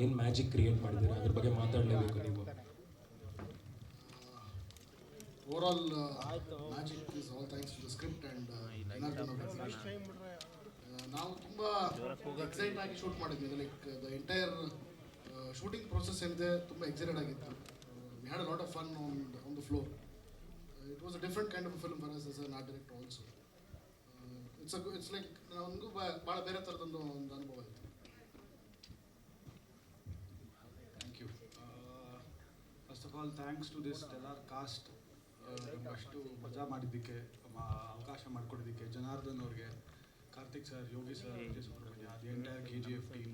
ಏನು magic create ಮಾಡಿದ್ದೀರಾ ಅದ್ರ ಬಗ್ಗೆ ಮಾತಾಡಲೇಬೇಕು ನೀವು. Overall, magic is all thanks to the script and ನಾವು ತುಂಬ ಎಕ್ಸೈಟ್ ಆಗಿ ಶೂಟ್ ಮಾಡಿದ್ವಿ. Like the entire shooting process ಏನಿದೆ ತುಂಬ ಎಕ್ಸೈಟೆಡ್ ಆಗಿತ್ತು. We had a lot of fun on the floor. It was a different kind of film for us as an art director also. It's like ನನಗೂ ಭಾಳ ಬೇರೆ ಥರದೊಂದು ಅನುಭವ ಇತ್ತು. Thank you. First of all thanks to this stellar cast. ಅಷ್ಟು ಮಜಾ ಮಾಡಿದ್ದಕ್ಕೆ, ಅವಕಾಶ ಮಾಡಿಕೊಡೋದಕ್ಕೆ ಜನಾರ್ದನ್ ಅವ್ರಿಗೆ, Karthik sir, Yogi sir, Vijay Subramanya, the entire KGF team,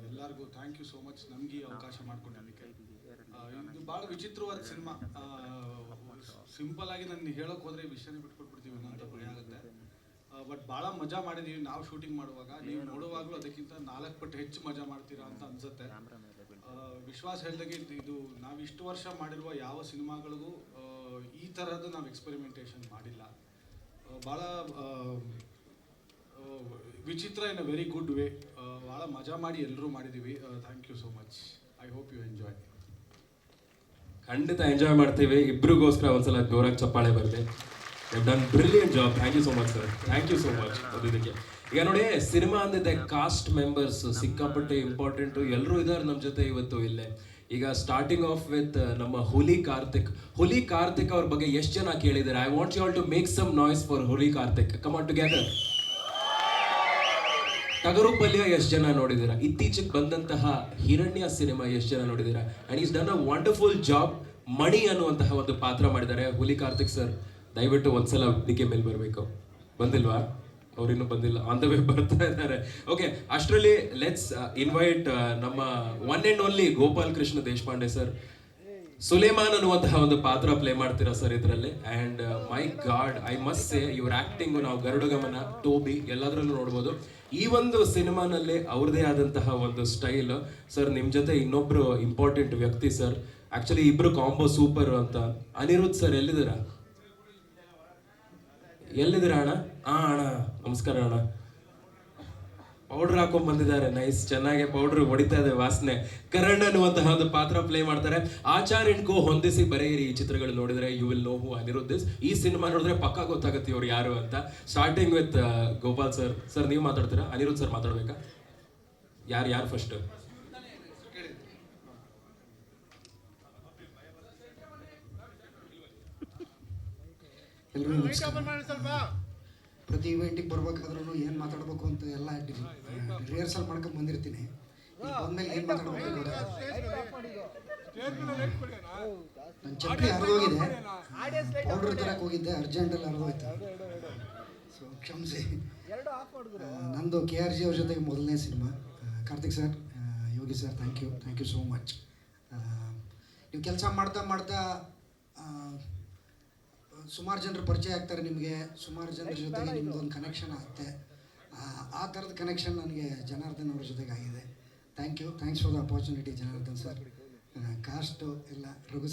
ಎಲ್ಲರಿಗೂ ಥ್ಯಾಂಕ್ ಯು ಸೋ ಮಚ್ ನಮಗೆ ಈ ಅವಕಾಶ ಮಾಡಿಕೊಡೋದಕ್ಕೆ. ಇದು ಭಾಳ ವಿಚಿತ್ರವಾದ ಸಿನಿಮಾ. ಸಿಂಪಲ್ ಆಗಿ ನಾನು ಹೇಳೋಕೆ ಹೋದರೆ ವಿಷಯನೇ ಬಿಟ್ಕೊಟ್ಬಿಡ್ತೀವಿ ಅಂತ ಭಯ ಆಗುತ್ತೆ. ಬಟ್ ಭಾಳ ಮಜಾ ಮಾಡಿದ್ದೀವಿ ನಾವು ಶೂಟಿಂಗ್ ಮಾಡುವಾಗ. ನೀವು ನೋಡುವಾಗಲೂ ಅದಕ್ಕಿಂತ 4 ಪಟ್ಟು ಹೆಚ್ಚು ಮಜಾ ಮಾಡ್ತೀರಾ ಅಂತ ಅನ್ಸುತ್ತೆ. ವಿಶ್ವಾಸ ಹೇಳ್ದಾಗೆ ಇದು ನಾವು ಇಷ್ಟು ವರ್ಷ ಮಾಡಿರುವ ಯಾವ ಸಿನಿಮಾಗಳಿಗೂ ಈ ಥರದ್ದು ನಾವು ಎಕ್ಸ್ಪೆರಿಮೆಂಟೇಷನ್ ಮಾಡಿಲ್ಲ. ಭಾಳ ವಿಚಿತ್ರ in a very good way. ಭಾಳ ಮಜಾ ಮಾಡಿ ಎಲ್ಲರೂ ಮಾಡಿದ್ದೀವಿ. Thank you so much. I hope you enjoy. ಖಂಡಿತ ಎಂಜಾಯ್ ಮಾಡ್ತೀವಿ. ಇಬ್ಬರಿಗೋಸ್ಕರ ಒಂದ್ಸಲ ಜೋರಾಗಿ ಚಪ್ಪಾಳೆ ಬರಲಿ. You done brilliant job. Thank you so much sir. Thank you so much ಅದಕ್ಕೆ. ಈಗ ನೋಡಿ, ಸಿನಿಮಾ ಅಂದಿದೆ ಕಾಸ್ಟ್ ಮೆಂಬರ್ಸ್ ಸಿಕ್ಕಾಪಟ್ಟೆ ಇಂಪಾರ್ಟೆಂಟು. ಎಲ್ಲರೂ ಇದ್ದಾರೆ ನಮ್ಮ ಜೊತೆ ಇವತ್ತು ಇಲ್ಲೇ. ಈಗ ಸ್ಟಾರ್ಟಿಂಗ್ ಆಫ್ ವಿತ್ ನಮ್ಮ ಹುಲಿ ಕಾರ್ತಿಕ್ ಅವ್ರ ಬಗ್ಗೆ ಎಷ್ಟು ಜನ ಕೇಳಿದ್ದಾರೆ? I want you all to make some noise for Huli Karthik. Come on together. ಟಗರು ಪಲ್ಯ ಎಷ್ಟು ಜನ ನೋಡಿದ್ದೀರಾ? ಇತ್ತೀಚೆಗೆ ಬಂದಂತಹ ಹಿರಣ್ಯ ಸಿನಿಮಾ ಎಷ್ಟು ಜನ ನೋಡಿದ್ದೀರಾ? And is done a wonderful job. Mani ಅನ್ನುವಂತಹ ಒಂದು ಪಾತ್ರ ಮಾಡಿದ್ದಾರೆ ಹುಲಿ ಕಾರ್ತಿಕ್ ಸರ್. ದಯವಿಟ್ಟು ಒಂದ್ಸಲ ವೇದಿಕೆ ಮೇಲೆ ಬರಬೇಕು. ಬಂದಿಲ್ವಾ? ಅವ್ರಿನ್ನೂ ಬಂದಿಲ್ಲ, ಆನ್ ದ ವೇ ಬರ್ತಾ ಇದ್ದಾರೆ. ಓಕೆ, ಅಷ್ಟರಲ್ಲಿ ಲೆಟ್ಸ್ ಇನ್ವೈಟ್ ನಮ್ಮ one and only Gopal Krishna Deshpande sir. Suleman ಅನ್ನುವಂತಹ ಒಂದು ಪಾತ್ರ ಪ್ಲೇ ಮಾಡ್ತೀರಾ ಸರ್ ಇದರಲ್ಲಿ. And my god, I must say ಇವ್ರ ಆ್ಯಕ್ಟಿಂಗು ನಾವು ಗರುಡಗಮನ, ಟೋಬಿ ಎಲ್ಲದರಲ್ಲೂ ನೋಡ್ಬೋದು. ಈ ಒಂದು ಸಿನಿಮಾನಲ್ಲಿ ಅವ್ರದೇ ಆದಂತಹ ಒಂದು ಸ್ಟೈಲ್ ಸರ್. ನಿಮ್ಮ ಜೊತೆ ಇನ್ನೊಬ್ರು ಇಂಪಾರ್ಟೆಂಟ್ ವ್ಯಕ್ತಿ ಸರ್. ಆ್ಯಕ್ಚುಲಿ ಇಬ್ರು ಕಾಂಬೋ ಸೂಪರ್ ಅಂತ. ಅನಿರುದ್ಧ್ ಸರ್ ಎಲ್ಲಿದ್ದೀರಾ ಅಣ್ಣ? ಅಣ್ಣ ನಮಸ್ಕಾರ ಅಣ್ಣ. ಪೌಡ್ರ್ ಹಾಕೊಂಡ್ ಬಂದಿದ್ದಾರೆ. ನೈಸ್, ಚೆನ್ನಾಗಿ ಪೌಡ್ರ್ ಹೊಡಿತಾ ಇದೆ ವಾಸನೆ. ಕರಣ್ ಅನ್ನುವಂತಹ ಒಂದು ಪಾತ್ರ ಪ್ಲೇ ಮಾಡ್ತಾರೆ. ಆಚಾರ್ಯನ್ಗೂ ಹೊಂದಿಸಿ ಬರೆಯಿರಿ ಈ ಚಿತ್ರಗಳು ನೋಡಿದ್ರೆ you will know who Anirudh is. ಈ ಸಿನಿಮಾ ನೋಡಿದ್ರೆ ಪಕ್ಕಾ ಗೊತ್ತಾಗುತ್ತೆ ಇವ್ರು ಯಾರು ಅಂತ. Starting with Gopal sir. Sir ನೀವು ಮಾತಾಡ್ತೀರಾ? ಅನಿರುದ್ಧ್ ಸರ್ ಮಾತಾಡ್ಬೇಕಾ? ಯಾರು ಫಸ್ಟ್? ಎಲ್ಲರೂ ಪ್ರತಿ ಇವೆಂಟಿಗೆ ಬರ್ಬೇಕಾದ್ರೂ ಏನು ಮಾತಾಡ್ಬೇಕು ಅಂತ ಎಲ್ಲ ರಿಹರ್ಸಲ್ ಮಾಡ್ಕೊಂಡು ಬಂದಿರ್ತೀನಿ. ಬಂದ್ಮೇಲೆ ಏನು ಮಾತಾಡ್ಬೇಕು ನನ್ನ ಚಪ್ಪಲಿ ಹರಿದೋಗಿದೆ. ಪೌಡ್ರ್ ತರಕ್ಕೆ ಹೋಗಿದ್ದೆ, ಅರ್ಜೆಂಟಲ್ಲಿ ಹರಿದೋಯ್ತು. ಸೊ ಕ್ಷಮಿಸಿ. ನಂದು KRG ಅವ್ರ ಜೊತೆಗೆ ಮೊದಲನೇ cinema. Karthik sir, Yogi sir, thank you so much. ನೀವು ಕೆಲಸ ಮಾಡ್ತಾ ಸುಮಾರು ಜನರು ಪರಿಚಯ ಆಗ್ತಾರೆ ನಿಮಗೆ. ಸುಮಾರು ಜನರ ಜೊತೆಗೆ ನಿಮ್ಮದೊಂದು ಕನೆಕ್ಷನ್ ಆಗುತ್ತೆ. ಆ ಥರದ ಕನೆಕ್ಷನ್ ನನಗೆ ಜನಾರ್ದನ್ ಅವ್ರ ಜೊತೆಗೆ ಆಗಿದೆ. Thanks for the opportunity Janardhan sir. Cost ಎಲ್ಲ ರಘು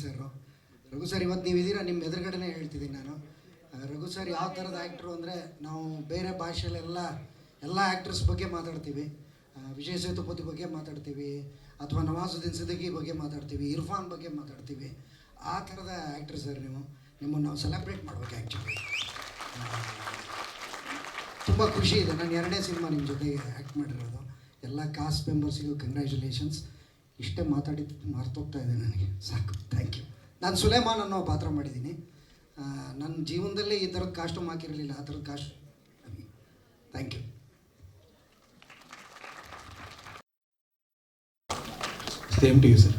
ಸರ್ ಇವತ್ತು ನೀವಿದ್ದೀರಾ, ನಿಮ್ಮ ಎದುರುಗಡೆನೇ ಹೇಳ್ತಿದ್ದೀನಿ ನಾನು. ರಘು ಸರ್ ಯಾವ ಥರದ ಆ್ಯಕ್ಟ್ರು ಅಂದರೆ, ನಾವು ಬೇರೆ ಭಾಷೆಯಲ್ಲೆಲ್ಲ ಎಲ್ಲ ಆ್ಯಕ್ಟ್ರಸ್ ಬಗ್ಗೆ ಮಾತಾಡ್ತೀವಿ. ವಿಜಯ್ ಸೇತುಪತಿ ಬಗ್ಗೆ ಮಾತಾಡ್ತೀವಿ, ಅಥವಾ ನವಾಜುದ್ದೀನ್ ಸಿದ್ದಿಕಿ ಬಗ್ಗೆ ಮಾತಾಡ್ತೀವಿ, ಇರ್ಫಾನ್ ಬಗ್ಗೆ ಮಾತಾಡ್ತೀವಿ. ಆ ಥರದ ಆ್ಯಕ್ಟ್ರ್ ಸರ್ ನೀವು. ನಿಮ್ಮನ್ನು ನಾವು ಸೆಲೆಬ್ರೇಟ್ ಮಾಡ್ಬೇಕು. ಆ್ಯಕ್ಚುಲಿ ತುಂಬ ಖುಷಿ ಇದೆ. ನಾನು 2ನೇ ಸಿನಿಮಾ ನಿಮ್ಮ ಜೊತೆಗೆ ಆ್ಯಕ್ಟ್ ಮಾಡಿರೋದು. ಎಲ್ಲ ಕಾಸ್ಟ್ ಮೆಂಬರ್ಸಿಗೂ ಕಂಗ್ರ್ಯಾಚುಲೇಷನ್ಸ್. ಇಷ್ಟೇ ಮಾರ್ತೋಗ್ತಾ ಇದೆ ನನಗೆ, ಸಾಕು. Thank you. ನಾನು ಸುಲೇಮಾನ್ ಅನ್ನೋ ಪಾತ್ರ ಮಾಡಿದ್ದೀನಿ. ನನ್ನ ಜೀವನದಲ್ಲೇ ಈ ಥರದ ಕಾಸ್ಟ್ಯೂಮ್ ಹಾಕಿರಲಿಲ್ಲ, ಆ ಥರದ costume. Thank you. Same to you sir.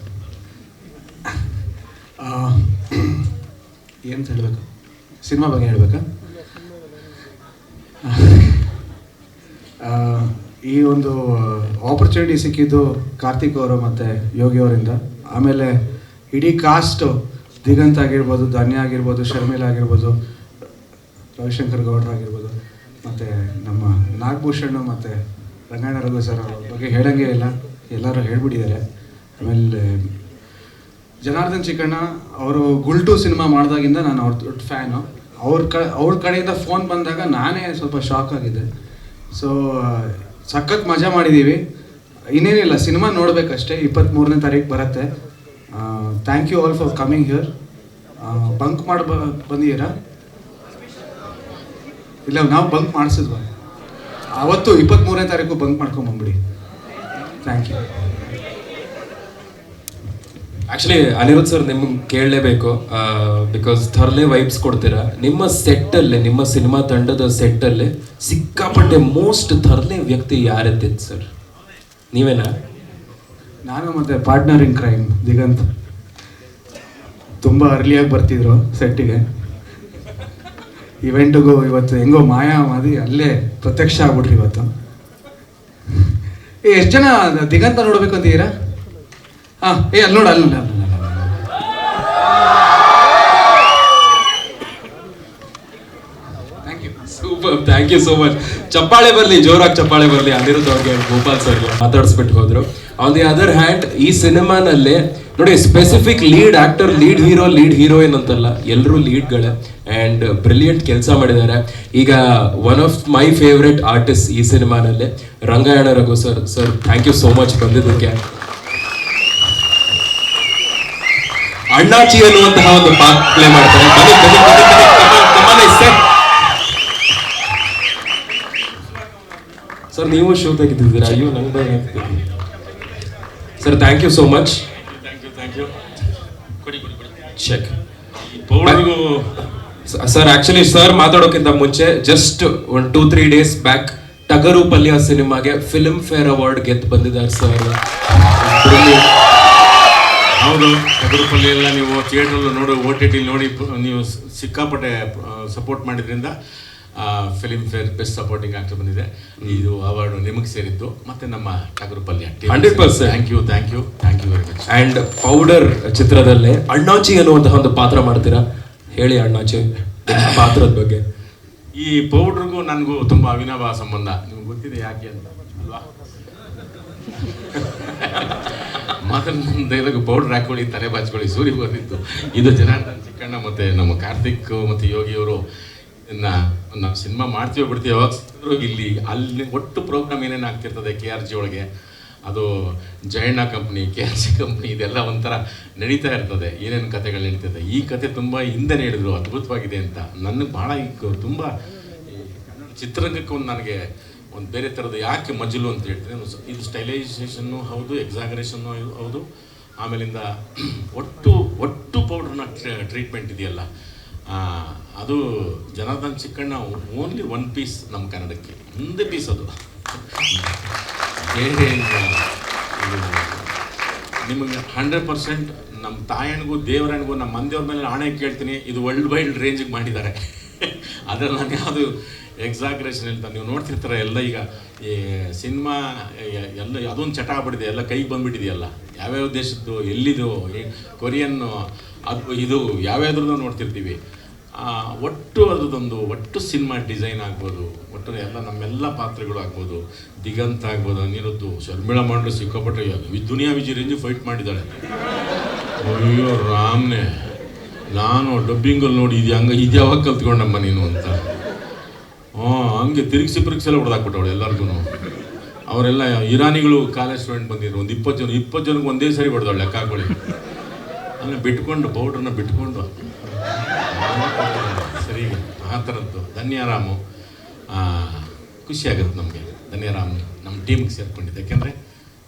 ಏನು ಹೇಳಬೇಕು? ಸಿನಿಮಾ ಬಗ್ಗೆ ಹೇಳಬೇಕಾ? ಈ ಒಂದು ಆಪರ್ಚುನಿಟಿ ಸಿಕ್ಕಿದ್ದು ಕಾರ್ತಿಕ್ ಅವರು ಮತ್ತು ಯೋಗಿ ಅವರಿಂದ. ಆಮೇಲೆ ಇಡೀ ಕಾಸ್ಟು, ದಿಗಂತ್ ಆಗಿರ್ಬೋದು, ಧನ್ಯ ಆಗಿರ್ಬೋದು, ಶರ್ಮಿಲಾ ಆಗಿರ್ಬೋದು, ರವಿಶಂಕರ್ ಗೌಡ್ರು ಆಗಿರ್ಬೋದು, ಮತ್ತು ನಮ್ಮ ನಾಗಭೂಷಣ್ ಮತ್ತು ರಂಗಾಯಣ ರಘು ಸರ್ ಅವ್ರ ಬಗ್ಗೆ ಹೇಳೋಂಗೇ ಇಲ್ಲ, ಎಲ್ಲರೂ ಹೇಳ್ಬಿಟ್ಟಿದ್ದಾರೆ. ಆಮೇಲೆ ಜನಾರ್ದನ್ ಚಿಕ್ಕಣ್ಣ ಅವರು ಗುಲ್ಟು ಸಿನಿಮಾ ಮಾಡಿದಾಗಿಂದ ನಾನು ಅವ್ರ ದೊಡ್ಡ ಫ್ಯಾನು. ಅವ್ರ ಕಡೆಯಿಂದ ಫೋನ್ ಬಂದಾಗ ನಾನೇ ಸ್ವಲ್ಪ ಶಾಕ್ ಆಗಿದ್ದೆ. ಸೊ ಸಖತ್ ಮಜಾ ಮಾಡಿದ್ದೀವಿ. ಇನ್ನೇನಿಲ್ಲ, ಸಿನಿಮಾ ನೋಡಬೇಕಷ್ಟೇ. 23ನೇ ತಾರೀಕು ಬರುತ್ತೆ. Thank you all for coming here. Bunk ಮಾಡಿ ಬಂದಿದ್ದೀರಾ? ಇಲ್ಲ, ನಾವು ಬಂಕ್ ಮಾಡಿಸಿದ್ವಾ ಅವತ್ತು? 23ನೇ ತಾರೀಕು ಬಂಕ್ ಮಾಡ್ಕೊಂಬಂದ್ಬಿಡಿ. Thank you. Actually Anirudh sir ನಿಮ್ಗೆ ಕೇಳಲೇಬೇಕು, ಬಿಕಾಸ್ ಥರ್ಲೆ ವೈಬ್ಸ್ ಕೊಡ್ತೀರಾ. ನಿಮ್ಮ ಸೆಟ್ಟಲ್ಲಿ, ನಿಮ್ಮ ಸಿನಿಮಾ ತಂಡದ ಸೆಟ್ಟಲ್ಲಿ ಸಿಕ್ಕಾಪಟ್ಟೆ ಮೋಸ್ಟ್ ಥರ್ಲೆ ವ್ಯಕ್ತಿ ಯಾರೆತ್ತಿತ್ತು ಸರ್? ನೀವೇನಾ? ನಾನು ಮತ್ತು ಪಾರ್ಟ್ನರ್ ಇನ್ ಕ್ರೈಮ್ ದಿಗಂತ್ ತುಂಬ ಅರ್ಲಿಯಾಗಿ ಬರ್ತಿದ್ರು ಸೆಟ್ಟಿಗೆ. ಇವೆಂಟಿಗೂ ಇವತ್ತು ಹೆಂಗೋ ಮಾಯಾ ಮಾದಿ ಅಲ್ಲೇ ಪ್ರತ್ಯಕ್ಷ ಆಗ್ಬಿಟ್ರಿ ಇವತ್ತು. ಎಷ್ಟು ಜನ ದಿಗಂತ ನೋಡ್ಬೇಕು ಅಂತೀರಾ? ಹಾಂ, ಅಲ್ಲಿ ನೋಡ, ಅಲ್ಲಿ ನೋಡ. Thank you. Super, thank you so much. ಚಪ್ಪಾಳೆ ಬರಲಿ, ಜೋರಾಗಿ ಚಪ್ಪಾಳೆ ಬರಲಿ ಅನಿರುದ್ಧ್ ಅವ್ರಿಗೆ, ಗೋಪಾಲ್ ಸರ್ಗೆ ಮಾತಾಡಿಸ್ಬಿಟ್ಟು ಹೋದ್ರು. ಆನ್ ದಿ ಅದರ್ ಹ್ಯಾಂಡ್, ಈ ಸಿನಿಮಾನಲ್ಲಿ ನೋಡಿ, specific lead actor, lead hero, lead heroine ಅಂತಲ್ಲ, ಎಲ್ಲರೂ ಲೀಡ್ಗಳೇ ಆ್ಯಂಡ್ ಬ್ರಿಲಿಯಂಟ್ ಕೆಲಸ ಮಾಡಿದ್ದಾರೆ. ಈಗ one of my favourite artist ಈ ಸಿನಿಮಾನಲ್ಲಿ Rangayana Raghu sir. Sir, thank you so much ಬಂದಿದ್ದಕ್ಕೆ. ಅಣ್ಣಾಚಿ ಅನ್ನುವಂತಹ ಒಂದು ಪಾತ್ರ ಪ್ಲೇ ಮಾಡ್ತಾರೆ. ಸರ್, ನೀವು ಶೋ ತೆಗೆದಿದ್ದೀರಾ? ಅಯ್ಯೋ, ನಂಗೆ sir, thank you so much. Check sir. Actually sir ಮಾತಾಡೋಕ್ಕಿಂತ ಮುಂಚೆ ಜಸ್ಟ್ 1-2-3 ಡೇಸ್ ಬ್ಯಾಕ್ ಟಗರು ಪಲ್ಯ ಸಿನಿಮಾಗೆ ಫಿಲ್ಮ್ ಫೇರ್ ಅವಾರ್ಡ್ ಗೆದ್ದು ಬಂದಿದ್ದಾರೆ ಸರ್. ಹೌದು, ಟಗರುಪಲ್ಲಿ ಎಲ್ಲ ನೀವು ಥಿಯೇಟ್ರಲ್ಲಿ ನೋಡಿ, OTT ನೋಡಿ ನೀವು ಸಿಕ್ಕಾಪಟ್ಟೆ ಸಪೋರ್ಟ್ ಮಾಡಿದ್ರಿಂದ Filmfare best supporting actor ಬಂದಿದೆ. ಇದು ಅವಾರ್ಡ್ ನಿಮಗೆ ಸೇರಿದ್ದು, ಮತ್ತೆ ನಮ್ಮ Tagarupalya 100%. Thank you, thank you, thank you very much. And Powder ಚಿತ್ರದಲ್ಲೇ ಅಣ್ಣಾಚಿ ಅನ್ನುವಂತಹ ಒಂದು ಪಾತ್ರ ಮಾಡ್ತೀರಾ, ಹೇಳಿ ಅಣ್ಣಾಚಿ ಪಾತ್ರದ ಬಗ್ಗೆ. ಈ ಪೌಡ್ರಿಗೂ ನನಗೂ ತುಂಬ ಅವಿನಾಭಾವ ಸಂಬಂಧ. ನಿಮ್ಗೆ ಗೊತ್ತಿದೆ ಯಾಕೆ ಅಂತ ಅಲ್ವಾ? ಮಾತಾಡೋದು ಪೌಡ್ರ್ ಹಾಕೊಳ್ಳಿ, ತಲೆ ಬಾಚ್ಕೊಳ್ಳಿ, ಸೂರ್ಯ ಬಂದಿತ್ತು. ಇದು ಜನಾರ್ದನ್ ಚಿಕ್ಕಣ್ಣ ಮತ್ತು ನಮ್ಮ ಕಾರ್ತಿಕ್ ಮತ್ತು ಯೋಗಿಯವರು ನಾವು ಸಿನಿಮಾ ಮಾಡ್ತೀವೋ ಬಿಡ್ತೀವಿ, ಯಾವಾಗ ಇಲ್ಲಿ ಅಲ್ಲಿ ಒಟ್ಟು ಪ್ರೋಗ್ರಾಮ್ ಏನೇನು ಆಗ್ತಿರ್ತದೆ KRG ಒಳಗೆ, ಅದು ಜಯಣ್ಣ ಕಂಪ್ನಿ, KRG ಕಂಪ್ನಿ, ಇದೆಲ್ಲ ಒಂಥರ ನಡೀತಾ ಇರ್ತದೆ. ಏನೇನು ಕಥೆಗಳು ನಡೀತದೆ. ಈ ಕತೆ ತುಂಬ ಹಿಂದೆ ಹೇಳಿದ್ರು, ಅದ್ಭುತವಾಗಿದೆ ಅಂತ. ನನಗೆ ಭಾಳ ಈಗ ತುಂಬ ಚಿತ್ರರಂಗಕ್ಕೆ ಒಂದು ನನಗೆ ಒಂದು ಬೇರೆ ಥರದ್ದು ಯಾಕೆ ಮಜಲು ಅಂತ ಹೇಳ್ತೀನಿ. ಇದು ಸ್ಟೈಲೈಸೇಷನ್ನು ಹೌದು, ಎಕ್ಸಾಗರೇಷನ್ನು ಹೌದು, ಆಮೇಲಿಂದ ಒಟ್ಟು ಪೌಡ್ರನ್ನ ಟ್ರೀಟ್ಮೆಂಟ್ ಇದೆಯಲ್ಲ, ಅದು ಜನಾರ್ದನ್ ಚಿಕ್ಕಣ್ಣ ಓನ್ಲಿ 1 ಪೀಸ್ ನಮ್ಮ ಕನ್ನಡಕ್ಕೆ, ಒಂದೇ ಪೀಸ್ ಅದು. ಬೇರೆ ನಿಮಗೆ 100% ನಮ್ಮ ತಾಯಣ್ಣಿಗೂ ದೇವರಣ್ಣಿಗೂ ನಮ್ಮ ಮಂದಿಯವ್ರ ಮೇಲೆ ಆಣೆ ಕೇಳ್ತೀನಿ, ಇದು ವರ್ಲ್ಡ್ ವೈಡ್ ರೇಂಜಿಗೆ ಮಾಡಿದ್ದಾರೆ. ಅದರಲ್ಲಿ ನಾನು ಯಾವುದು ಎಕ್ಸಾಗ್ರೇಷನ್ ಹೇಳ್ತಾ ನೀವು ನೋಡ್ತಿರ್ತಾರೆ ಎಲ್ಲ. ಈಗ ಈ ಸಿನಿಮಾ ಎಲ್ಲ ಅದೊಂದು ಚಟ ಆಗ್ಬಿಟ್ಟಿದೆ, ಎಲ್ಲ ಕೈಗೆ ಬಂದುಬಿಟ್ಟಿದೆಯಲ್ಲ. ಯಾವ್ಯಾವ ದೇಶದ್ದು, ಎಲ್ಲಿದು, ಕೊರಿಯನ್ನು, ಅದು ಇದು ಯಾವ್ಯಾವ್ದ್ರದ್ದು ನೋಡ್ತಿರ್ತೀವಿ. ಒಟ್ಟು ಒಟ್ಟು ಸಿನಿಮಾ ಡಿಸೈನ್ ಆಗ್ಬೋದು, ಒಟ್ಟು ಎಲ್ಲ ನಮ್ಮೆಲ್ಲ ಪಾತ್ರಗಳು ಆಗ್ಬೋದು, ದಿಗಂತ್ ಆಗ್ಬೋದು, ಅನಿರುದ್ಧು, ಶರ್ಮಿಳಾ ಮಂಡ್ರು ಸಿಕ್ಕಾಪಟ್ಟೆ ದುನಿಯಾ ವಿಜಿ ರೇಂಜು ಫೈಟ್ ಮಾಡಿದ್ದಾಳೆ. ಅಯ್ಯೋ ರಾಮ್ನೆ, ನಾನು ಡಬ್ಬಿಂಗಲ್ಲಿ ನೋಡಿ ಇದು ಯಾವಾಗ ಕಲ್ತ್ಕೊಂಡಮ್ಮ ನೀನು ಅಂತ. ಹಂಗೆ ತಿರುಗಿಸೆಲ್ಲ ಹೊಡೆದಾಕ್ಬಿಟ್ಟವಳು ಎಲ್ಲರಿಗೂ. ಅವರೆಲ್ಲ ಇರಾನಿಗಳು ಕಾಲೇಜ್ ಸ್ಟೂಡೆಂಟ್ ಬಂದಿದ್ರು, ಒಂದು 20 ಜನಕ್ಕೆ ಒಂದೇ ಸರಿ ಹೊಡೆದವಳು, ಲೆಕ್ಕ ಹಾಕೊಳ್ಳಿ. ಅಲ್ಲೇ ಬಿಟ್ಕೊಂಡು ಪೌಡ್ರನ್ನ ಬಿಟ್ಕೊಂಡು ಸರಿ, ಆ ಥರದ್ದು. ಧನ್ಯರಾಮು ಖುಷಿಯಾಗುತ್ತೆ ನಮಗೆ. ಧನ್ಯರಾಮ್ ನಮ್ಮ ಟೀಮ್ಗೆ ಸೇರ್ಕೊಂಡಿದ್ದೆ, ಯಾಕೆಂದರೆ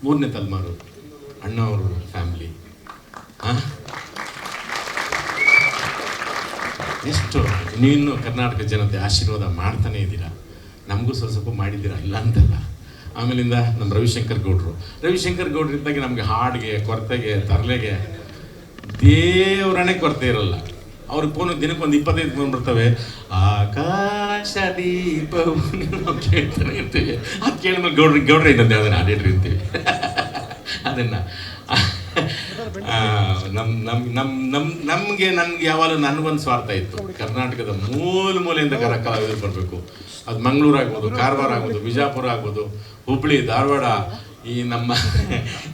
3ನೇ ತಲೆಮಾರು ಅಣ್ಣವರು ಫ್ಯಾಮಿಲಿ. ಎಷ್ಟು ನೀನು ಕರ್ನಾಟಕ ಜನತೆ ಆಶೀರ್ವಾದ ಮಾಡ್ತಾನೇ ಇದ್ದೀರಾ, ನಮಗೂ ಸ್ವಲ್ಪ ಮಾಡಿದ್ದೀರಾ, ಇಲ್ಲ ಅಂತಲ್ಲ. ಆಮೇಲಿಂದ ನಮ್ಮ ರವಿಶಂಕರ್ ಗೌಡ್ರಿದ್ದಾಗೆ ನಮಗೆ ಹಾಡಿಗೆ, ಕೊರತೆಗೆ, ತರಲೆಗೆ ದೇವರನ್ನೇ ಕೊರತೆ ಇರಲ್ಲ. ಅವ್ರಿಗೆ ಫೋನ್ ದಿನಕ್ಕೆ ಒಂದು 25 ಫೋನ್ ಬರ್ತವೆ. ಆಕಾಶ ದೀಪವು ನಾವು ಕೇಳ್ತಾನೆ ಇರ್ತೀವಿ. ಅದು ಕೇಳಿದ್ಮೇಲೆ ಗೌಡ್ರೆ ಇನ್ನೊಂದು ಯಾವ್ದಾನ ಹಾಡಿಡ್ರಿ ಇರ್ತೀವಿ. ಅದನ್ನು ನಮಗೆ ಯಾವಾಗಲೂ ನನಗೊಂದು ಸ್ವಾರ್ಥ ಇತ್ತು, ಕರ್ನಾಟಕದ ಮೂಲೆಯಿಂದ ಕಲಾವಿದರು ಬರಬೇಕು. ಅದು ಮಂಗಳೂರು ಆಗ್ಬೋದು, ಕಾರವಾರ ಆಗ್ಬೋದು, ವಿಜಯಪುರ ಆಗ್ಬೋದು, ಹುಬ್ಳಿ, ಧಾರವಾಡ, ಈ ನಮ್ಮ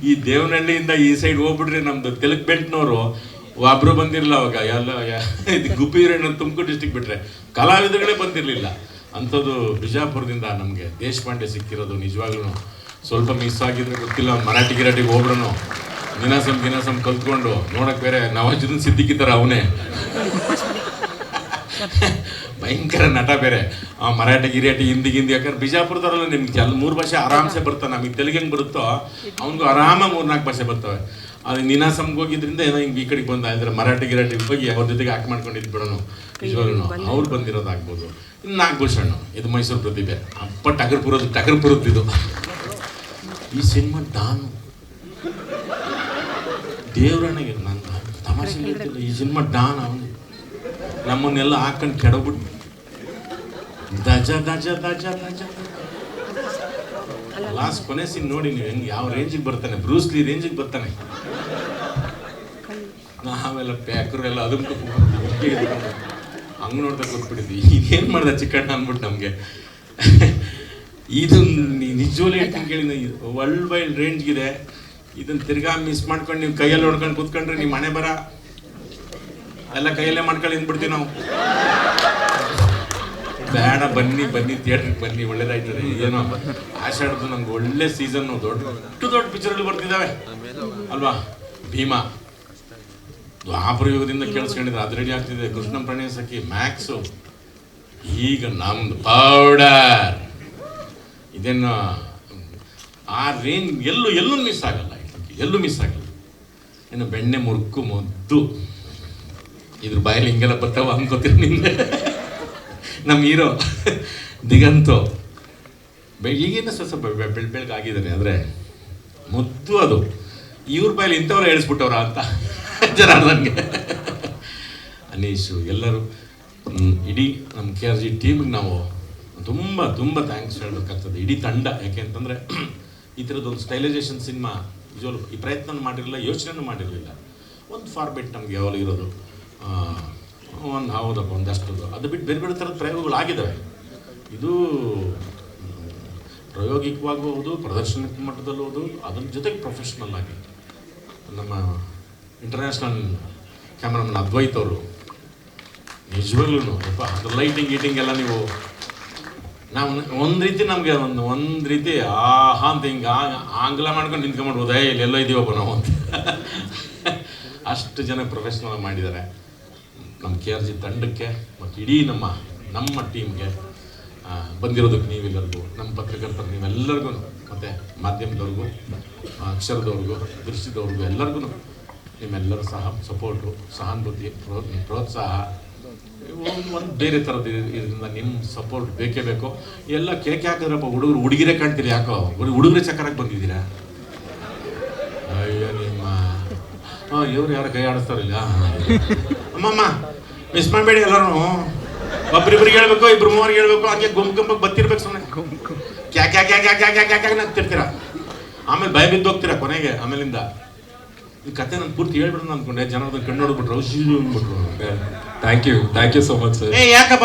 ಈ ದೇವನಹಳ್ಳಿಯಿಂದ ಈ ಸೈಡ್ ಹೋಗ್ಬಿಟ್ರೆ ನಮ್ಮದು ತೆಲುಗು ಬೆಲ್ಟ್ನವರು ಒಬ್ಬರು ಬಂದಿರಲಿಲ್ಲ ಅವಾಗ. ಎಲ್ಲ ಇದು ಗುಬ್ಬಿರೇಣ ತುಮಕೂರು ಡಿಸ್ಟಿಕ್ ಬಿಟ್ಟರೆ ಕಲಾವಿದರುಗಳೇ ಬಂದಿರಲಿಲ್ಲ. ಅಂಥದ್ದು ಬಿಜಾಪುರದಿಂದ ನಮಗೆ ದೇಶಪಾಂಡೆ ಸಿಕ್ಕಿರೋದು ನಿಜವಾಗ್ಲೂ ಸ್ವಲ್ಪ ಮಿಸ್ ಆಗಿದ್ರೆ ಗೊತ್ತಿಲ್ಲ, ಮರಾಠಿ ಗಿರಾಟಿಗೆ ಹೋಗ್ರು ದಿನಾಸಮ್ ಕಲ್ತ್ಕೊಂಡು ನೋಡಕ್ ಬೇರೆ ನವಾಜುದ್ದೀನ್ ಸಿದ್ದಿಕಿ ಥರ ಅವನೇ ಭಯಂಕರ ನಟ ಬೇರೆ. ಮರಾಠಿ ಗಿರಾಟಿ ಹಿಂದಿ ಯಾಕಂದ್ರೆ ಬಿಜಾಪುರದವರೆಲ್ಲ ನಿಮ್ಗೆ 3 ಭಾಷೆ ಆರಾಮ್ಸೆ ಬರ್ತಾವೆ. ನಮಗೆ ತೆಲುಗು ಹೆಂಗೆ ಬರುತ್ತೋ ಅವ್ನಿಗೂ ಆರಾಮ 3-4 ಭಾಷೆ ಬರ್ತವೆ. ಅದು ನೀನಾಸಮ್ಗೆ ಹೋಗಿದ್ರಿಂದ ಏನೋ ಹಿಂಗೆ ಈ ಕಡೆಗೆ ಬಂದ ಇದ್ರೆ ಮರಾಠಿ ಗಿರಾಟಿ ಹೋಗಿ ಅವ್ರ ಜೊತೆಗೆ ಆಕ್ಟ್ ಮಾಡ್ಕೊಂಡಿದ್ದು ಬಿಡೋನು ನಿಜವಾಗ್ಲೂ ಅವ್ರು ಬಂದಿರೋದಾಗ್ಬೋದು. ಇನ್ನು ನಾಗಭೂಷಣ್, ಇದು ಮೈಸೂರು ಪ್ರತಿಭೆ, ಅಪ್ಪ ಟಗರ್ಪುರದ್ದು ಇದು. ಈ ಸಿನಿಮಾ ಡಾನು ದೇವ್ರಣ್ಣಗೆ ನಾನು ತಮಾಷೆ ಹೇಳ್ತಿಲ್ಲ, ಈ ಸಿನಿಮಾ ಡಾನ್ ಅವನು ನಮ್ಮನ್ನೆಲ್ಲ ಹಾಕೊಂಡು ಕೆಡಬಿಟ್ಟು ದಜ ದಜ ದಜ ದಜ ಲಾಸ್ಟ್ ಕೊನೆ ಸೀನ್ ನೋಡಿ ನೀವು ಹೆಂಗೆ ಯಾವ ರೇಂಜಿಗೆ ಬರ್ತಾನೆ, ಬ್ರೂಸ್ಲಿ ರೇಂಜಿಗೆ ಬರ್ತಾನೆ. ನಾವೆಲ್ಲ ಪ್ಯಾಕರೆಲ್ಲ ಅದಕ್ಕೆ ಹಂಗೆ ನೋಡ್ತಾ ಕೂತ್ಬಿಟ್ಟಿದ್ವಿ, ಇದೇನು ಮಾಡ್ದೆ ಚಿಕ್ಕಣ್ಣ ಅಂದ್ಬಿಟ್ಟು ನಮಗೆ. ಇದು ನಿಜವಲ್ಲೇ ಹೇಳ್ತೀನಿ ಕೇಳಿ, ವರ್ಲ್ಡ್ ವೈಡ್ ರೇಂಜ್ಗಿದೆ. ಇದನ್ನ ತಿರ್ಗಾ ಮಿಸ್ ಮಾಡ್ಕೊಂಡು ನೀವು ಕೈಯಲ್ಲಿ ಹೊಡ್ಕೊಂಡು ಕೂತ್ಕೊಂಡ್ರೆ ನಿಮ್ಮ ಮನೆ ಬರ ಎಲ್ಲ ಕೈಯಲ್ಲೇ ಮಾಡ್ಕೊಂಡು ಅಂದ್ಬಿಡ್ತೀವಿ ನಾವು. ಬೇಡ, ಬನ್ನಿ ಥಿಯೇಟ್ರಿಗೆ ಬನ್ನಿ, ಒಳ್ಳೇದಾಯ್ತದೆ. ಏನೋ ಆಷಾಢದ್ದು ನಮ್ಗೆ ಒಳ್ಳೆ ಸೀಸನ್, ದೊಡ್ಡ ಪಿಕ್ಚರ್ಗಳು ಬರ್ತಿದ್ದಾವೆ ಅಲ್ವಾ. ಭೀಮಾ ದ್ವಾಪರಯುಗದಿಂದ ಕೇಳಿಸ್ಕೊಂಡಿದ್ರೆ ಅದು ರೆಡಿ ಆಗ್ತಿದೆ. ಕೃಷ್ಣ ಪ್ರಣಯ ಸಖಿ, ಮ್ಯಾಕ್ಸು, ಈಗ ನಮ್ದು ಪೌಡರ್. ಇದೇನು ಆ ರೇಂಜ್ ಎಲ್ಲೂ ಮಿಸ್ ಆಗಲ್ಲ, ಎಲ್ಲೂ ಮಿಸ್ ಆಗಲ್ಲ. ಇನ್ನು ಬೆಣ್ಣೆ ಮುರುಕು ಮುದ್ದು ಇದ್ರ ಬಾಯಲ್ಲಿ ಹಿಂಗೆಲ್ಲ ಬರ್ತಾವ ಅನ್ಕೋತೀರಿ ನಿಂದೆ. ನಮ್ಮ ಹೀರೋ ದಿಗಂತು ಈಗಿನ ಸ್ವಲ್ಪ ಬೆಳಗಾಗಿದ್ದಾನೆ, ಆದರೆ ಮುದ್ದು ಅದು. ಇವ್ರ ಬಾಯಲ್ಲಿ ಇಂಥವ್ರು ಹೇಳಿಸ್ಬಿಟ್ಟವ್ರ ಅಂತ ಜನಾರ್ದನ್ಗೆ. ಅನೀಶು ಎಲ್ಲರೂ, ಇಡೀ ನಮ್ಮ KRG ಟೀಮಿಗೆ ನಾವು ತುಂಬ ಥ್ಯಾಂಕ್ಸ್ ಹೇಳಬೇಕಾಗ್ತದೆ, ಇಡೀ ತಂಡ. ಯಾಕೆ ಅಂತಂದರೆ ಈ ಥರದ್ದೊಂದು ಸ್ಟೈಲೈಸೇಷನ್ ಸಿನಿಮಾ ನಿಜವಲ್ಲೂ ಈ ಪ್ರಯತ್ನ ಮಾಡಿರಲಿಲ್ಲ, ಯೋಚನೆನೂ ಮಾಡಿರಲಿಲ್ಲ. ಒಂದು ಫಾರ್ಮೆಟ್ ನಮ್ಗೆ ಯಾವಾಗ ಇರೋದು, ಹೌದಪ್ಪ ಒಂದಷ್ಟು, ಅದು ಬಿಟ್ಟು ಬೇರೆ ಥರದ ಪ್ರಯೋಗಗಳು ಆಗಿದ್ದಾವೆ. ಇದು ಪ್ರಾಯೋಗಿಕವಾಗೂ ಹೌದು, ಪ್ರದರ್ಶನ ಮಟ್ಟದಲ್ಲೂ ಹೌದು, ಅದ್ರ ಜೊತೆಗೆ ಪ್ರೊಫೆಷ್ನಲ್ ಆಗಿ ನಮ್ಮ ಇಂಟರ್ನ್ಯಾಷನಲ್ ಕ್ಯಾಮ್ರಾಮನ್ ಅದ್ವೈತ್ ಅವರು ನಿಜವಾಗ್ಲೂ ಅಪ್ಪ ಅದು ಲೈಟಿಂಗ್ ಎಲ್ಲ ನೀವು ನಾವು ಒಂದು ರೀತಿ ನಮಗೆ ಒಂದು ರೀತಿ ಆಹಾ ಅಂತ ಹಿಂಗೆ ಆಂಗ್ಲ ಮಾಡ್ಕೊಂಡು ನಿಂತ್ಕೊಂಡ್ಬಿಡ್ಬೋದು, ಇಲ್ಲೆಲ್ಲ ಇದೀವಪ್ಪ ನಾವು ಅಂತ. ಅಷ್ಟು ಜನ ಪ್ರೊಫೆಷ್ನಲ್ ಮಾಡಿದ್ದಾರೆ ನಮ್ಮ KRG ತಂಡಕ್ಕೆ ಮತ್ತು ಇಡೀ ನಮ್ಮ ಟೀಮ್ಗೆ. ಬಂದಿರೋದಕ್ಕೆ ನೀವೆಲ್ಲರಿಗೂ, ನಮ್ಮ ಪತ್ರಕರ್ತರು ನೀವೆಲ್ಲರಿಗೂ, ಮತ್ತು ಮಾಧ್ಯಮದವ್ರಿಗೂ, ಅಕ್ಷರದವ್ರಿಗೂ, ದೃಶ್ಯದವ್ರಿಗೂ ಎಲ್ಲರಿಗೂ ನಿಮ್ಮೆಲ್ಲರ ಸಪೋರ್ಟು, ಸಹಾನುಭೂತಿ, ಪ್ರೋತ್ಸಾಹ ಒಂದು ಬೇರೆ ಥರದ್ದು ಇದರಿಂದ ನಿಮ್ಮ ಸಪೋರ್ಟ್ ಬೇಕೇ ಬೇಕು. ಎಲ್ಲ ಕೇಕೆ ಹಾಕಿದ್ರಪ್ಪ ಹುಡುಗಿರೇ ಕಾಣ್ತೀರಿ, ಯಾಕೋ ಹುಡುಗರೇ ಚಕ್ಕರಾಗಿ ಬಂದಿದ್ದೀರಾ? ಅಯ್ಯೋ ನಿಮ್ಮ ಇವ್ರು ಯಾರು ಕೈ ಆಡಿಸ್ತಾರಿಲ್ಲ. ಅಮ್ಮಮ್ಮ ಮಿಸ್ ಮಾಡಬೇಡಿ, ಎಲ್ಲರೂ ಒಬ್ರಿಬ್ರಿಗೆ ಹೇಳ್ಬೇಕು, 2-3 ಹೇಳ್ಬೇಕು, ಹಂಗೆ ಗುಂಪಕ್ಕೆ ಬತ್ತಿರ್ಬೇಕು. ಸುಮ್ಮನೆ ಕ್ಯಾಕ್ ನಗ್ತಿರ್ತೀರ, ಆಮೇಲೆ ಭಯ ಬಿದ್ದು ಹೋಗ್ತೀರಾ ಕೊನೆಗೆ. ಆಮೇಲಿಂದ ಈ ಕತೆ ನಾನು ಪೂರ್ತಿ ಹೇಳ್ಬಿಡೋಣ ಅಂದ್ಕೊಂಡೆ, ಜನರನ್ನ ಕಣ್ಣು ನೋಡ್ಬಿಟ್ರು ಅಂದ್ಬಿಟ್ರು. Thank you so much sir. ಯಾಕಪ್ಪ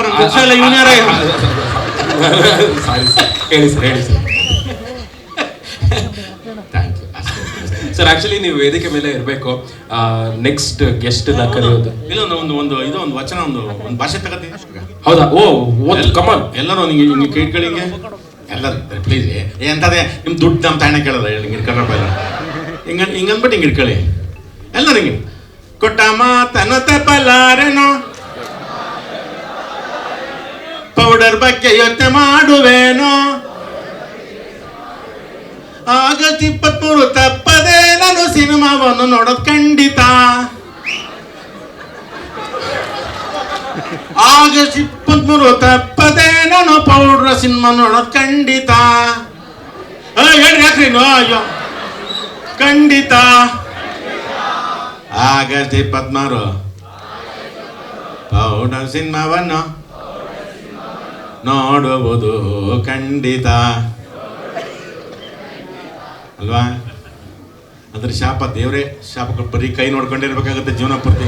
ಹೇಳಿ sir. Thank you sir. Actually ನೀವು ವೇದಿಕೆ ಮೇಲೆ ಇರಬೇಕು, ನೆಕ್ಸ್ಟ್ ಗೆಸ್ಟ್ ಕರೆಯೋದು. ಇಲ್ಲ ಒಂದು ವಚನ, ಒಂದು ಭಾಷೆ ತಗತಿ. ಹೌದಾ? ಕಮಾನ್, ಎಲ್ಲರೂ ನಿಂಗೆ ಕೇಳ್ಕೊಳ್ಳಿಂಗೆ ಎಲ್ಲರೂ ಪ್ಲೀಸ್. ಎಂತದೇ ನಿಮ್ಮ ದುಡ್ಡು ನಮ್ಮ ತಾಣ ಕೇಳಲ್ಲ, ಹಿಂಗೆ ಕನ್ನಡ ಎಲ್ಲ ಹಿಂಗಂದ್ಬಿಟ್ಟು ಹಿಂಗೆ ಇಟ್ಕೊಳ್ಳಿ ಎಲ್ಲರೂ. ಹಿಂಗೆ ಕೊಟ್ಟ ಮಾತನ್ನು ತಪ್ಪಲಾರೆನೋ, ಪೌಡರ್ ಬಗ್ಗೆ ಯೋಚನೆ ಮಾಡುವೇನೋ, ಆಗಸ್ಟ್ 23 ತಪ್ಪದೆ ನಾನು ಸಿನಿಮಾವನ್ನು ನೋಡೋದು ಖಂಡಿತ. ಆಗಸ್ಟ್ 23 ತಪ್ಪದೆ ನಾನು ಪೌಡರ್ ಸಿನಿಮಾ ನೋಡೋದು ಖಂಡಿತ. ಹೇಳ್ರಿ ಯಾಕ್ರಿ? ಅಯ್ಯೋ ಖಂಡಿತ. ಆಗಸ್ಟ್ 23 ಪೌಡರ್ ಸಿನಿಮಾವನ್ನು ನೋಡುವುದು ಖಂಡಿತ ಅಲ್ವಾ? ಅದ್ರ ಶಾಪ ದೇವರೇ ಶಾಪ ಕೊಟ್ಟು ಬರೀ ಕೈ ನೋಡ್ಕೊಂಡಿರ್ಬೇಕಾಗುತ್ತೆ ಜೀವನ ಪೂರ್ತಿ.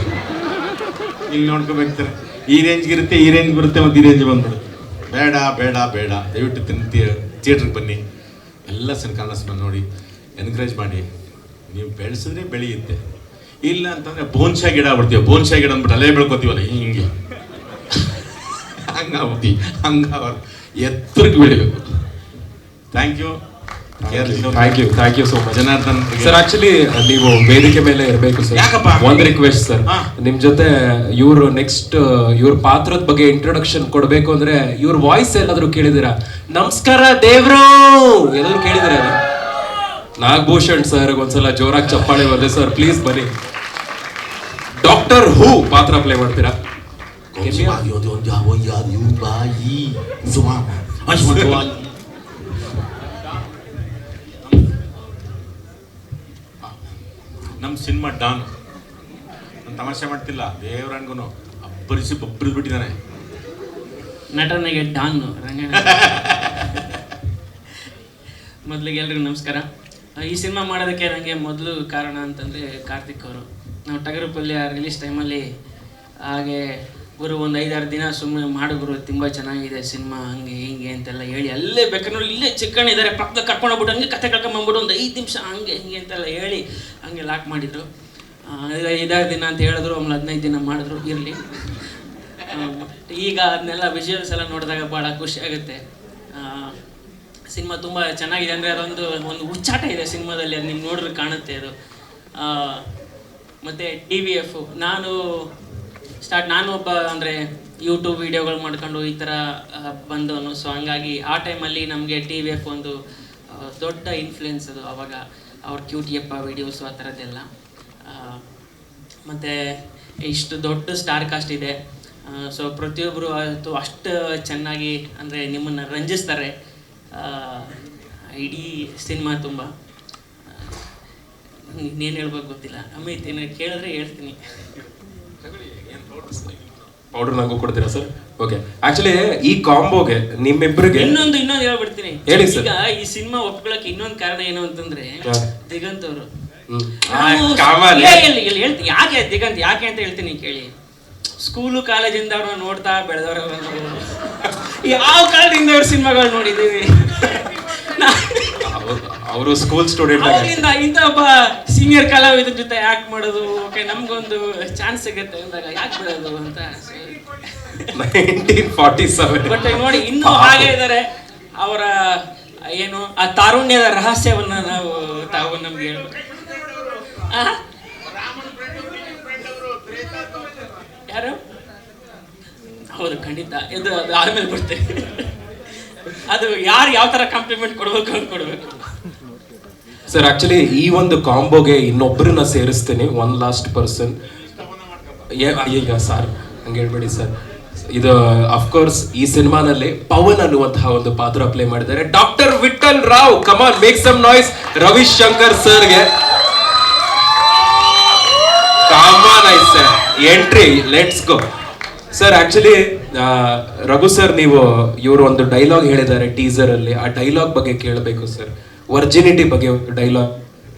ಇಲ್ಲಿ ನೋಡ್ಕೋಬೇಕಾರೆ ಈ ರೇಂಜ್ಗಿರುತ್ತೆ, ಈ ರೇಂಜ್ ಬರುತ್ತೆ, ಮತ್ತು ಈ ರೇಂಜ್ ಬಂದ್ಬಿಡುತ್ತೆ. ಬೇಡ ಬೇಡ ಬೇಡ, ದಯವಿಟ್ಟು ಥಿಯೇಟ್ರಿಗೆ ಬನ್ನಿ, ಎಲ್ಲ ಕನ್ನಡ ಸಿನಿಮಾ ನೋಡಿ, ಎನ್ಕರೇಜ್ ಮಾಡಿ. ನೀವು ಬೆಳೆಸಿದ್ರೆ ಬೆಳೆಯುತ್ತೆ, ಇಲ್ಲ ಅಂತಂದರೆ ಬೋನ್ಶಾಯಿ ಗಿಡ ಆಗ್ಬಿಡ್ತೀವಿ. ಬೋನ್ಶಾಯಿ ಗಿಡ ಅಂದ್ಬಿಟ್ಟು ಅಲ್ಲೇ ಬೆಳ್ಕೊತೀವಲ್ಲ ಹಿಂಗೆ, ಹಂಗಾಗ್ಬಿಡ್ತೀವಿ. ಎತ್ತರಕ್ಕೆ ಬೆಳಿಬೇಕು. Thank you. Thank you so much Janardhan sir. Actually ನೀವು ವೇದಿಕೆ ಮೇಲೆ ಇರಬೇಕು ಸರ್. ಯಾಕಪ್ಪ? ಒಂದು ರಿಕ್ವೆಸ್ಟ್ ಸರ್, ಹಾ. ನಿಮ್ ಜೊತೆ ಇವ್ರು ನೆಕ್ಸ್ಟ್ ಇವ್ರ ಪಾತ್ರದ ಬಗ್ಗೆ ಇಂಟ್ರೊಡಕ್ಷನ್ ಕೊಡ್ಬೇಕು ಅಂದ್ರೆ ಇವ್ರ ವಾಯ್ಸ್ ಎಲ್ಲಾದ್ರೂ ಕೇಳಿದಿರಾ? ನಮಸ್ಕಾರ ದೇವ್ರು ಎಲ್ಲರೂ ಕೇಳಿದಿರ? ನಾಗಭೂಷಣ್ ಸರ್ ಒಂದ್ಸಲ ಜೋರಾಗಿ ಚಪ್ಪಾಳೆ ಬರ್ದೆ ಸರ್, ಪ್ಲೀಸ್ ಬನ್ನಿ. ಡಾಕ್ಟರ್ ಹೂ ಪಾತ್ರ ಪ್ಲೇ ಮಾಡ್ತೀರಾ? ನಮ್ಮ ಸಿನಿಮಾ ಡಾನ್, ನಾನು ತಮಾಷೆ ಮಾಡ್ತಿಲ್ಲ, ದೇವರನ್ಗೂ ಅಬ್ಬರಿಸಿ ಬಬ್ಬರಿದು ಬಿಟ್ಟಿದ್ದಾನೆ. ನಟನೆಗೆ ಡಾನ್ ರಂಗಣ್ಣ. ಮೊದಲಿಗೆ ಎಲ್ರಿಗೂ ನಮಸ್ಕಾರ. ಈ ಸಿನಿಮಾ ಮಾಡೋದಕ್ಕೆ ನನಗೆ ಮೊದಲು ಕಾರಣ ಅಂತಂದರೆ ಕಾರ್ತಿಕ್ ಅವರು. ನಾವು ಟಗರು ಪಲ್ಯ ರಿಲೀಸ್ ಟೈಮಲ್ಲಿ ಹಾಗೆ ಗುರು ಒಂದು 5-6 ದಿನ ಸುಮ್ಮನೆ ಮಾಡು ಗುರು, ತುಂಬ ಚೆನ್ನಾಗಿದೆ ಸಿನಿಮಾ, ಹಂಗೆ ಹಿಂಗೆ ಅಂತೆಲ್ಲ ಹೇಳಿ, ಅಲ್ಲೇ ಬೇಕಾದ್ರೆ ಇಲ್ಲೇ ಚಿಕ್ಕಣ್ಣಿದ್ದಾರೆ ಪಕ್ಕದಾಗ ಕರ್ಕೊಂಡೋಗ್ಬಿಟ್ಟು ಹಂಗೆ ಕತೆ ಕರ್ಕೊಂಬಂದ್ಬಿಟ್ಟು ಒಂದು 5 ನಿಮಿಷ ಹಂಗೆ ಹಿಂಗೆ ಅಂತೆಲ್ಲ ಹೇಳಿ ಹಂಗೆ ಲಾಕ್ ಮಾಡಿದರು. 5-6 ದಿನ ಅಂತ ಹೇಳಿದ್ರು, ಆಮೇಲೆ 15 ದಿನ ಮಾಡಿದ್ರು, ಇರಲಿ. ಈಗ ಅದನ್ನೆಲ್ಲ ವಿಜುವಲ್ಸ್ ಎಲ್ಲ ನೋಡಿದಾಗ ಭಾಳ ಖುಷಿ ಆಗುತ್ತೆ. ಸಿನಿಮಾ ತುಂಬ ಚೆನ್ನಾಗಿದೆ, ಅಂದರೆ ಅದೊಂದು ಹುಚ್ಚಾಟ ಇದೆ ಸಿನಿಮಾದಲ್ಲಿ, ಅದು ನಿಮ್ಗೆ ನೋಡಿದ್ರೆ ಕಾಣುತ್ತೆ ಅದು. ಮತ್ತು TVF ನಾನು ಒಬ್ಬ ಅಂದರೆ ಯೂಟ್ಯೂಬ್ ವೀಡಿಯೋಗಳು ಮಾಡ್ಕೊಂಡು ಈ ಥರ ಬಂದವನು. ಸೊ ಹಂಗಾಗಿ ಆ ಟೈಮಲ್ಲಿ ನಮಗೆ TVF ಒಂದು ದೊಡ್ಡ ಇನ್ಫ್ಲುಯೆನ್ಸ್ ಅದು. ಅವಾಗ ಅವ್ರ ಕ್ಯೂಟಿಯಪ್ಪ ವೀಡಿಯೋಸು ಆ ಥರದ್ದೆಲ್ಲ. ಮತ್ತು ಇಷ್ಟು ದೊಡ್ಡ ಸ್ಟಾರ್ ಕಾಸ್ಟ್ ಇದೆ. ಸೊ ಪ್ರತಿಯೊಬ್ಬರು ಅಷ್ಟು ಚೆನ್ನಾಗಿ ಅಂದರೆ ನಿಮ್ಮನ್ನು ರಂಜಿಸ್ತಾರೆ. ಇಡೀ ಸಿನಿಮಾ ತುಂಬ ಇನ್ನೇನು ಹೇಳ್ಬೇಕು ಗೊತ್ತಿಲ್ಲ. ಅಮಿತ್ ಏನು ಕೇಳಿದ್ರೆ ಹೇಳ್ತೀನಿ. ಪೌಡರ್ ನಂಗೂ ಕೊಡ್ತೀರಾ ಸರ್? ಓಕೆ. ಆಕ್ಚುಲಿ ಈ ಕಾಂಬೋಗೆ ನಿಮ್ಮಿಬ್ಬರಿಗೆ ಇನ್ನೊಂದು ಹೇಳ್ಬಿಡ್ತೀನಿ. ಹೇಳಿ ಸರ್. ಈಗ ಈ ಸಿನಿಮಾ ಒಪ್ಕೊಳಕ್ಕೆ ಇನ್ನೊಂದು ಕಾರಣ ಏನು ಅಂತಂದ್ರೆ ದಿಗಂತ್ ಅವರು. ಹೇಳ್ತೀನಿ ಯಾಕೆ ದಿಗಂತ್ ಯಾಕೆ ಅಂತ ಹೇಳ್ತೀನಿ ಕೇಳಿ. ಸ್ಕೂಲು ಕಾಲೇಜಿಂದ ಅವ್ರನ್ನ ನೋಡ್ತಾ ಬೆಳೆದವ್ರ ಯಾವ ಕಾಲದಿಂದ ಅವ್ರ ಸಿನಿಮಾಗಳು ನೋಡಿದ್ದೀವಿ. ಅವರು ಸ್ಕೂಲ್ ಸ್ಟೂಡೆಂಟ್ ಅವರಿಂದ ಇಂಥ ಒಬ್ಬ ಸೀನಿಯರ್ ಕಲಾವಿದ್ರ ಜೊತೆ ಯಾಕೆ ಮಾಡೋದು, ಓಕೆ ನಮ್ಗೊಂದು ಚಾನ್ಸ್ ಸಿಗುತ್ತೆ ಅಂದಾಗ ಯಾಕೆ ಬಿಡೋದು ಅಂತ 1947. ಬಟ್ ನೋಡಿ ಇನ್ನೂ ಹಾಗೆ ಇದ್ದಾರೆ. ಅವರ ಏನು ಆ ತಾರುಣ್ಯದ ರಹಸ್ಯವನ್ನ ತಾವು ನಮ್ಗೆ ಹೇಳ್ಬೇಕು. ಯಾರು? ಹೌದು ಖಂಡಿತ. ಇದು ಆದ್ಮೇಲೆ ಬರ್ತೇನೆ. ಅದು ಯಾರು ಯಾವ ತರ ಕಾಂಪ್ಲಿಮೆಂಟ್ ಕೊಡ್ಬೇಕು ಅಂತ ಕೊಡ್ಬೇಕು ಸರ್. ಆಕ್ಚುಲಿ ಈ ಒಂದು ಕಾಂಬೋಗೆ ಇನ್ನೊಬ್ಬರನ್ನ ಸೇರಿಸ್ತೀನಿ, ಒನ್ ಲಾಸ್ಟ್ ಪರ್ಸನ್. ಈಗ ಸರ್ ಹಂಗೆ ಹೇಳ್ಬೇಡಿ ಸರ್. ಇದು ಅಫ್ಕೋರ್ಸ್ ಈ ಸಿನಿಮಾನಲ್ಲಿ ಪವನ್ ಅನ್ನುವಂತಹ ಒಂದು ಪಾತ್ರ ಪ್ಲೇ ಮಾಡಿದ್ದಾರೆ. ಡಾಕ್ಟರ್ ವಿಠಲ್ ರಾವ್. ಕಮಾನ್, ಮೇಕ್ ಸಮ್ ನಾಯ್ಸ್ ರವಿಶಂಕರ್ ಸರ್ಗೆ. Come on I sir, entry, let's go sir. Actually Raghu sir, ನೀವು ಇವರು ಒಂದು ಡೈಲಾಗ್ ಹೇಳಿದ್ದಾರೆ ಟೀಸರ್ ಅಲ್ಲಿ, ಆ ಡೈಲಾಗ್ ಬಗ್ಗೆ ಕೇಳಬೇಕು ಸರ್. ವರ್ಜಿನಿಟಿ ಬಗ್ಗೆ ಒಂದು ಡೈಲಾಗ್.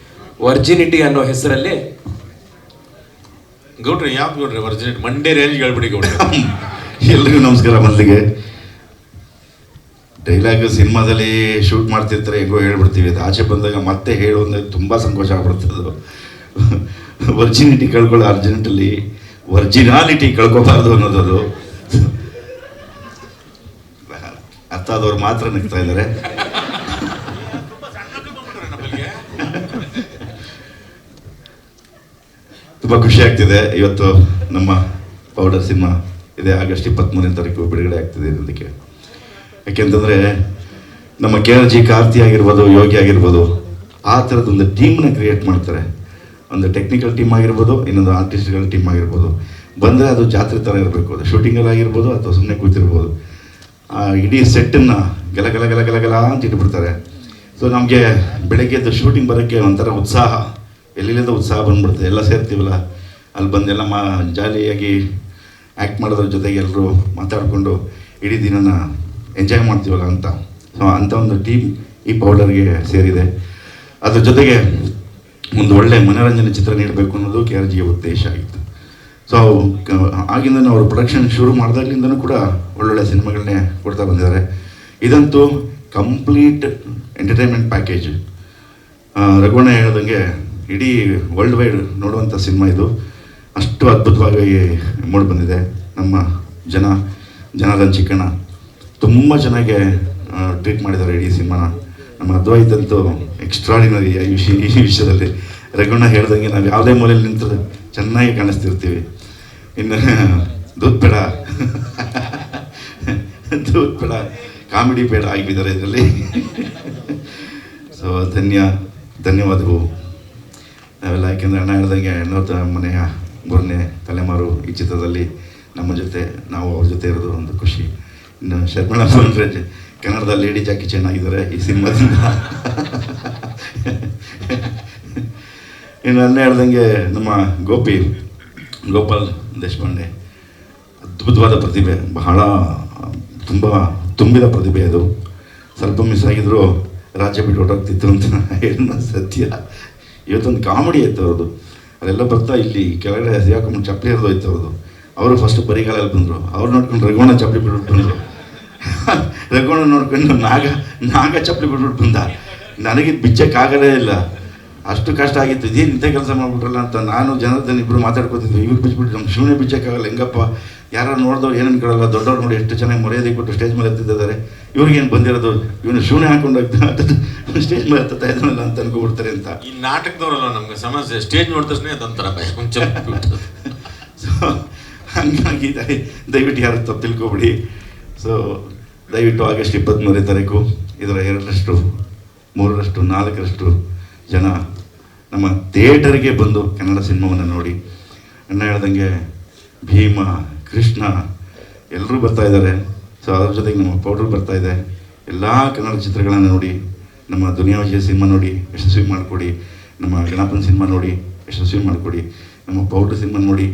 ವರ್ಜಿನಿಟಿ ಅನ್ನೋ ಹೆಸರಲ್ಲಿ ಗೌಡ್ರಿ ಯಾವ್ದು ಗೌಡ್ರಿ ವರ್ಜಿನಿಟಿ? ಮಂಡೇ ರೇಂಜ್ ಹೇಳ್ಬಿಡಿ ಗೌಡ್ರಿ. ಎಲ್ರಿಗೂ ನಮಸ್ಕಾರ. ಮೊದಲಿಗೆ ಡೈಲಾಗ್ ಸಿನಿಮಾದಲ್ಲಿ ಶೂಟ್ ಮಾಡ್ತಿರ್ತಾರೆ, ಹೆಂಗೋ ಹೇಳ್ಬಿಡ್ತೀವಿ, ಅದು ಆಚೆ ಬಂದಾಗ ಮತ್ತೆ ಹೇಳುವಂದ್ರೆ ತುಂಬ ಸಂಕೋಚ ಆಗ್ಬಿಡ್ತದೆ. ಅದು ವರ್ಜಿನಿಟಿ ಕಳ್ಕೊಳ್ಳೋ ಅರ್ಜೆಂಟಲ್ಲಿ ವರ್ಜಿನಾಲಿಟಿ ಕಳ್ಕೊಬಾರ್ದು ಅನ್ನೋದು ಅರ್ಥ ಆದವ್ರು ಮಾತ್ರ ನಗ್ತಾ ಇದ್ದಾರೆ. ತುಂಬ ಖುಷಿ ಆಗ್ತಿದೆ. ಇವತ್ತು ನಮ್ಮ ಪೌಡರ್ ಸಿನಿಮಾ ಇದೆ, ಆಗಸ್ಟ್ 23ನೇ ತಾರೀಕು ಬಿಡುಗಡೆ ಆಗ್ತಿದೆ ಇದಕ್ಕೆ. ಯಾಕೆಂತಂದರೆ ನಮ್ಮ KRG ಕಾರ್ತಿ ಆಗಿರ್ಬೋದು, ಯೋಗಿ ಆಗಿರ್ಬೋದು, ಆ ಥರದೊಂದು ಟೀಮ್ನ ಕ್ರಿಯೇಟ್ ಮಾಡ್ತಾರೆ. ಒಂದು ಟೆಕ್ನಿಕಲ್ ಟೀಮ್ ಆಗಿರ್ಬೋದು, ಇನ್ನೊಂದು ಆರ್ಟಿಸ್ಟ್ಗಳ ಟೀಮ್ ಆಗಿರ್ಬೋದು. ಬಂದರೆ ಅದು ಜಾತ್ರೆ ಥರ ಇರಬೇಕು. ಅದು ಶೂಟಿಂಗಲ್ಲಿ ಆಗಿರ್ಬೋದು ಅಥವಾ ಸುಮ್ಮನೆ ಕೂತಿರ್ಬೋದು. ಇಡೀ ಸೆಟ್ಟನ್ನು ಗಲ ಗಲ ಗಲ ಗಲ ಗಲ ಅಂತ ಇಟ್ಬಿಡ್ತಾರೆ. ಸೊ ನಮಗೆ ಬೆಳಗ್ಗೆದ್ದು ಶೂಟಿಂಗ್ ಬರೋಕ್ಕೆ ಒಂಥರ ಉತ್ಸಾಹ, ಎಲ್ಲಿಲ್ಲದ ಉತ್ಸಾಹ ಬಂದ್ಬಿಡುತ್ತೆ. ಎಲ್ಲ ಸೇರ್ತೀವಲ್ಲ, ಅಲ್ಲಿ ಬಂದೆಲ್ಲ ಜಾಲಿಯಾಗಿ ಆ್ಯಕ್ಟ್ ಮಾಡೋದ್ರ ಜೊತೆಗೆ ಎಲ್ಲರೂ ಮಾತಾಡಿಕೊಂಡು ಇಡೀ ದಿನನ ಎಂಜಾಯ್ ಮಾಡ್ತೀವಲ್ಲ ಅಂತ. ಸೊ ಅಂಥ ಒಂದು ಟೀಮ್ ಈ ಪೌಡರ್ಗೆ ಸೇರಿದೆ. ಅದ್ರ ಜೊತೆಗೆ ಒಂದು ಒಳ್ಳೆಯ ಮನೋರಂಜನೆ ಚಿತ್ರ ನೀಡಬೇಕು ಅನ್ನೋದು KRGಯ ಉದ್ದೇಶ ಆಗಿತ್ತು. ಸೊ ಆಗಿಂದ ಅವರು ಪ್ರೊಡಕ್ಷನ್ ಶುರು ಮಾಡಿದಾಗಲಿಂದನೂ ಕೂಡ ಒಳ್ಳೊಳ್ಳೆ ಸಿನಿಮಾಗಳನ್ನೇ ಕೊಡ್ತಾ ಬಂದಿದ್ದಾರೆ. ಇದಂತೂ ಕಂಪ್ಲೀಟ್ ಎಂಟರ್ಟೈನ್ಮೆಂಟ್ ಪ್ಯಾಕೇಜ್. ರಘುವಣ್ಣ ಹೇಳ್ದಂಗೆ ಇಡೀ ವರ್ಲ್ಡ್ ವೈಡ್ ನೋಡುವಂಥ ಸಿನಿಮಾ ಇದು. ಅಷ್ಟು ಅದ್ಭುತವಾಗಿ ಮೂಡಿ ಬಂದಿದೆ. ನಮ್ಮ ಜನಾರ್ದನ್ ಚಿಕ್ಕಣ್ಣ ತುಂಬ ಚೆನ್ನಾಗಿ ಟ್ರೀಟ್ ಮಾಡಿದ್ದಾರೆ ಇಡೀ ಸಿನಿಮಾನ. ನಮ್ಮ ಅದ್ವೈತ್ ಅಂತೂ ಎಕ್ಸ್ಟ್ರಾಡಿನರಿ ಈ ವಿಷಯದಲ್ಲಿ. ರಘುಣ ಹೇಳ್ದಂಗೆ ನಾವು ಯಾವುದೇ ಮೂಲೆಯಲ್ಲಿ ನಿಂತರೆ ಚೆನ್ನಾಗಿ ಕಾಣಿಸ್ತಿರ್ತೀವಿ. ಇನ್ನು ದೂದ್ ಬೇಡ ದೂದ್ ಬೇಡ ಕಾಮಿಡಿ ಬೇಡ ಆಗಿಬಿದ್ದಾರೆ ಇದರಲ್ಲಿ. ಸೊ ಧನ್ಯವಾದಗಳು ನಾವೆಲ್ಲ. ಯಾಕೆಂದರೆ ಅಣ್ಣ ಹೇಳ್ದಂಗೆ 80 ಮನೆಯ 3ನೇ ತಲೆಮಾರು ಈ ಚಿತ್ರದಲ್ಲಿ ನಮ್ಮ ಜೊತೆ, ನಾವು ಅವ್ರ ಜೊತೆ ಇರೋದು ಒಂದು ಖುಷಿ. ಇನ್ನು ಶರ್ಮಿಳಾ ಮೋಹನ್ರಾಜ್ ಕನ್ನಡದ ಲೇಡಿ ಜಾಕಿ ಚೆನ್ನಾಗಿದ್ದಾರೆ ಈ ಸಿನಿಮಾದಿಂದ. ಇನ್ನು ಅಣ್ಣ ಹೇಳ್ದಂಗೆ ನಮ್ಮ ಗೋಪಾಲ್ ದೇಶಪಾಂಡೆ ಅದ್ಭುತವಾದ ಪ್ರತಿಭೆ, ಬಹಳ ತುಂಬಿದ ಪ್ರತಿಭೆ. ಅದು ಸ್ವಲ್ಪ ಮಿಸ್ ಆಗಿದ್ರು ರಾಜ್ಯ ಬಿಟ್ಟು ಹೊರಟೋಗ್ತಿತ್ತು ಅಂತ ಹೇಳೋಣ ಸತ್ಯ. ಇವತ್ತೊಂದು ಕಾಮಿಡಿ ಆಯ್ತು ಅವ್ರದ್ದು. ಅದೆಲ್ಲ ಬರ್ತಾ ಇಲ್ಲಿ ಕೆಳಗಡೆ ಯಾಕೊಂಡು ಚಪ್ಪಲಿ ಹರಿದೋಯ್ತು ಅವ್ರದ್ದು. ಅವರು ಫಸ್ಟ್ ಬರಿಗಾಲಲ್ಲಿ ಬಂದರು. ಅವ್ರು ನೋಡ್ಕೊಂಡು ರಘುವಣ ಚಪ್ಪಲಿ ಬಿಟ್ಬಿಟ್ಟು ಬಂದರು. ರಘುವಣ ನೋಡ್ಕೊಂಡು ನಾಗ ಚಪ್ಪಲಿ ಬಿಟ್ಬಿಟ್ಟು ಬಂದ. ನನಗಿದು ಬಿಚ್ಚಕ್ಕಾಗಲೇ ಇಲ್ಲ, ಅಷ್ಟು ಕಷ್ಟ ಆಗಿತ್ತು. ಇದೇನು ಇಂಥ ಕೆಲಸ ಮಾಡ್ಬಿಟ್ರಲ್ಲ ಅಂತ ನಾನು ಜನಾರ್ದನ್ ಇಬ್ಬರು ಮಾತಾಡ್ಕೊತಿದ್ವಿ. ಇವ್ರು ಬಿಚ್ಬಿಟ್ಟು ನಮ್ಮ ಶಿವನೇ ಬಿಚ್ಚಕ್ಕಾಗಲ್ಲ, ಹೆಂಗಪ್ಪ ಯಾರು ನೋಡಿದವ್ರು ಏನನ್ನು ಕೇಳಲ್ಲ, ದೊಡ್ಡವ್ರು ನೋಡಿ ಎಷ್ಟು ಚೆನ್ನಾಗಿ ಮರ್ಯಾದೆ ಕೊಟ್ಟು ಸ್ಟೇಜ್ ಮೇಲೆ ಹತ್ತಿದ್ದಾರೆ, ಇವ್ರಿಗೇನು ಬಂದಿರೋದು, ಇವನು ಶಿವನೇ ಹಾಕೊಂಡು ಸ್ಟೇಜ್ ಮೇಲೆ ಹತ್ತುತ್ತಾ ಇದ್ದಾನಲ್ಲ ಅಂತ ಅನ್ಕೊಬಿಡ್ತಾರೆ ಅಂತ. ಈ ನಾಟಕದವರಲ್ಲ ನಮ್ಗೆ ಸಮಸ್ಯೆ, ಸ್ಟೇಜ್ ನೋಡಿದ ತಕ್ಷಣ ಅದೊಂಥರ ಭಯ. ಸೊ ಹಂಗಾಗಿ ದಯವಿಟ್ಟು ಯಾರು ತಪ್ಪು ತಿಳ್ಕೊಬಿಡಿ. ಸೊ ದಯವಿಟ್ಟು ಆಗಸ್ಟ್ 23ನೇ ತಾರೀಕು ಇದರ 2ರಷ್ಟು 3ರಷ್ಟು 4ರಷ್ಟು ಜನ ನಮ್ಮ ಥಿಯೇಟರ್ಗೆ ಬಂದು ಕನ್ನಡ ಸಿನಿಮಾವನ್ನು ನೋಡಿ. ಅಣ್ಣ ಹೇಳ್ದಂಗೆ ಭೀಮ, ಕೃಷ್ಣ ಎಲ್ಲರೂ ಬರ್ತಾ ಇದ್ದಾರೆ. ಸೊ ಅದ್ರ ಜೊತೆಗೆ ನಮ್ಮ ಪೌಡ್ರ್ ಬರ್ತಾ ಇದೆ. ಎಲ್ಲ ಕನ್ನಡ ಚಿತ್ರಗಳನ್ನು ನೋಡಿ, ನಮ್ಮ ದುನಿಯಾ ವಿಜಯ ಸಿನಿಮಾ ನೋಡಿ ಯಶಸ್ವಿ ಮಾಡಿಕೊಡಿ, ನಮ್ಮ ಗಣಪನ ಸಿನಿಮಾ ನೋಡಿ ಯಶಸ್ವಿ ಮಾಡಿಕೊಡಿ, ನಮ್ಮ ಪೌಡ್ರ್ ಸಿನಿಮಾ ನೋಡಿ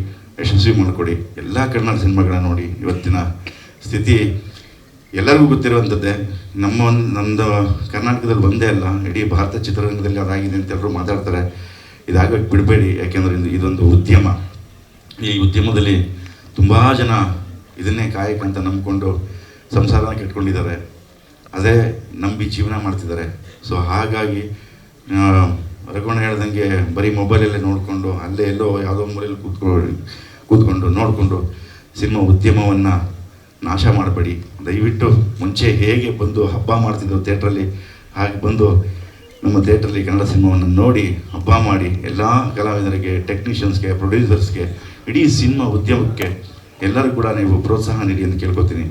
ಯಶಸ್ವಿ ಮಾಡಿಕೊಡಿ. ಎಲ್ಲ ಕನ್ನಡ ಸಿನಿಮಾಗಳನ್ನ ನೋಡಿ. ಇವತ್ತಿನ ಸ್ಥಿತಿ ಎಲ್ಲರಿಗೂ ಗೊತ್ತಿರುವಂಥದ್ದೇ. ನಮ್ಮದು ಕರ್ನಾಟಕದಲ್ಲಿ ಒಂದೇ ಅಲ್ಲ, ಇಡೀ ಭಾರತ ಚಿತ್ರರಂಗದಲ್ಲಿ ಅದಾಗಿದೆ ಅಂತ ಎಲ್ಲರೂ ಮಾತಾಡ್ತಾರೆ. ಇದಾಗಕ್ಕೆ ಬಿಡಬೇಡಿ, ಯಾಕೆಂದರೆ ಇದೊಂದು ಉದ್ಯಮ. ಈ ಉದ್ಯಮದಲ್ಲಿ ತುಂಬ ಜನ ಇದನ್ನೇ ಕಾಯಕ ಅಂತ ನಂಬಿಕೊಂಡು ಸಂಸಾರನ ಕೆಟ್ಕೊಂಡಿದ್ದಾರೆ, ಅದೇ ನಂಬಿ ಜೀವನ ಮಾಡ್ತಿದ್ದಾರೆ. ಸೊ ಹಾಗಾಗಿ ರಘುವಣ ಹೇಳ್ದಂಗೆ ಬರೀ ಮೊಬೈಲಲ್ಲೇ ನೋಡಿಕೊಂಡು ಅಲ್ಲೇ ಎಲ್ಲೋ ಯಾವುದೋ ಮೂಲೆಯಲ್ಲಿ ಕೂತ್ಕೊಂಡು ನೋಡಿಕೊಂಡು ಸಿನಿಮಾ ಉದ್ಯಮವನ್ನು ನಾಶ ಮಾಡಬೇಡಿ. ದಯವಿಟ್ಟು ಮುಂಚೆ ಹೇಗೆ ಬಂದು ಹಬ್ಬ ಮಾಡ್ತಿದ್ರು ಥಿಯೇಟ್ರಲ್ಲಿ, ಹಾಗೆ ಬಂದು ನಮ್ಮ ಥಿಯೇಟ್ರಲ್ಲಿ ಕನ್ನಡ ಸಿನಿಮಾವನ್ನು ನೋಡಿ ಹಬ್ಬ ಮಾಡಿ ಎಲ್ಲ ಕಲಾವಿದರಿಗೆ, ಟೆಕ್ನಿಷಿಯನ್ಸ್ಗೆ, ಪ್ರೊಡ್ಯೂಸರ್ಸ್ಗೆ, ಇಡೀ ಸಿನಿಮಾ ಉದ್ಯಮಕ್ಕೆ ಎಲ್ಲರೂ ಕೂಡ ನೀವು ಪ್ರೋತ್ಸಾಹ ನೀಡಿ ಅಂತ ಕೇಳ್ಕೊತೀನಿ.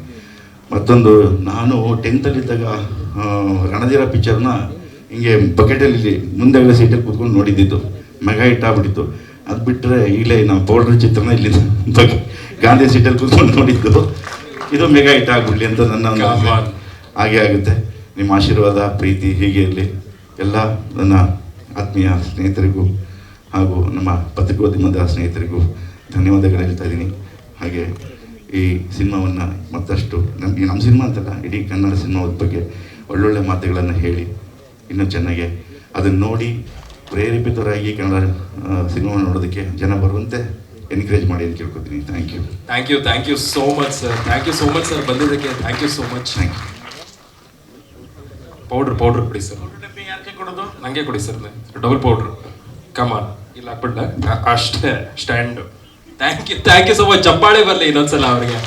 ಮತ್ತೊಂದು, ನಾನು 10th ರಣಧೀರ ಪಿಕ್ಚರ್ನ ಹಿಂಗೆ ಬಕೆಟಲ್ಲಿ ಮುಂದೆಗಡೆ ಸೀಟಲ್ಲಿ ಕೂತ್ಕೊಂಡು ನೋಡಿದ್ದಿದ್ದು, ಮೆಗಾ ಹಿಟ್ ಆಗ್ಬಿಟ್ಟಿತ್ತು. ಅದು ಬಿಟ್ಟರೆ ಈಗಲೇ ನಾವು ಪೌಡ್ರ್ ಚಿತ್ರನ ಇಲ್ಲಿ ಗಾಂಧಿ ಸೀಟಲ್ಲಿ ಕೂತ್ಕೊಂಡು ನೋಡಿದ್ದು, ಇದು ಮೆಗಾ ಹಿಟ್ ಆಗ್ಬಿಡ್ಲಿ ಅಂತ ನನ್ನ ಒಂದು ಹಾಗೆ ಆಗುತ್ತೆ. ನಿಮ್ಮ ಆಶೀರ್ವಾದ, ಪ್ರೀತಿ ಹೀಗೆ ಇರಲಿ. ಎಲ್ಲ ನನ್ನ ಆತ್ಮೀಯ ಸ್ನೇಹಿತರಿಗೂ ಹಾಗೂ ನಮ್ಮ ಪತ್ರಿಕೋದ್ಯಮದ ಸ್ನೇಹಿತರಿಗೂ ಧನ್ಯವಾದಗಳು ಹೇಳ್ತಾ ಇದ್ದೀನಿ. ಹಾಗೆ ಈ ಸಿನಿಮಾವನ್ನು ಮತ್ತಷ್ಟು ನಮ್ಮ ಸಿನಿಮಾ ಅಂತಲ್ಲ, ಇಡೀ ಕನ್ನಡ ಸಿನಿಮಾದ ಬಗ್ಗೆ ಒಳ್ಳೊಳ್ಳೆ ಮಾತುಗಳನ್ನು ಹೇಳಿ ಇನ್ನೂ ಚೆನ್ನಾಗೆ ಅದನ್ನು ನೋಡಿ ಪ್ರೇರೇಪಿತರಾಗಿ ಕನ್ನಡ ಸಿನಿಮಾವನ್ನು ನೋಡೋದಕ್ಕೆ ಜನ ಬರುವಂತೆ ಎನ್ಕರೇಜ್ ಮಾಡಿ ಅಂತ ಕೇಳ್ಕೊತೀನಿ. Thank you so much sir. Thank you so much sir ಬಂದಿದ್ದಕ್ಕೆ. Thank you so much. Thank you. Powder ಕೊಡಿ ಸರ್. ಯಾಕೆ ಕೊಡೋದು? ನನಗೆ ಕೊಡಿ ಸರ್, ಡಬಲ್ ಪೌಡ್ರ್. ಕಮಾನ್ ಇಲ್ಲ ಹಾಕ್ಬಿಟ್ಟ ಅಷ್ಟೇ stand. Thank you so much. ಚಪ್ಪಾಳೆ ಬರಲಿ ಇನ್ನೊಂದ್ಸಲ ಅವರಿಗೆ.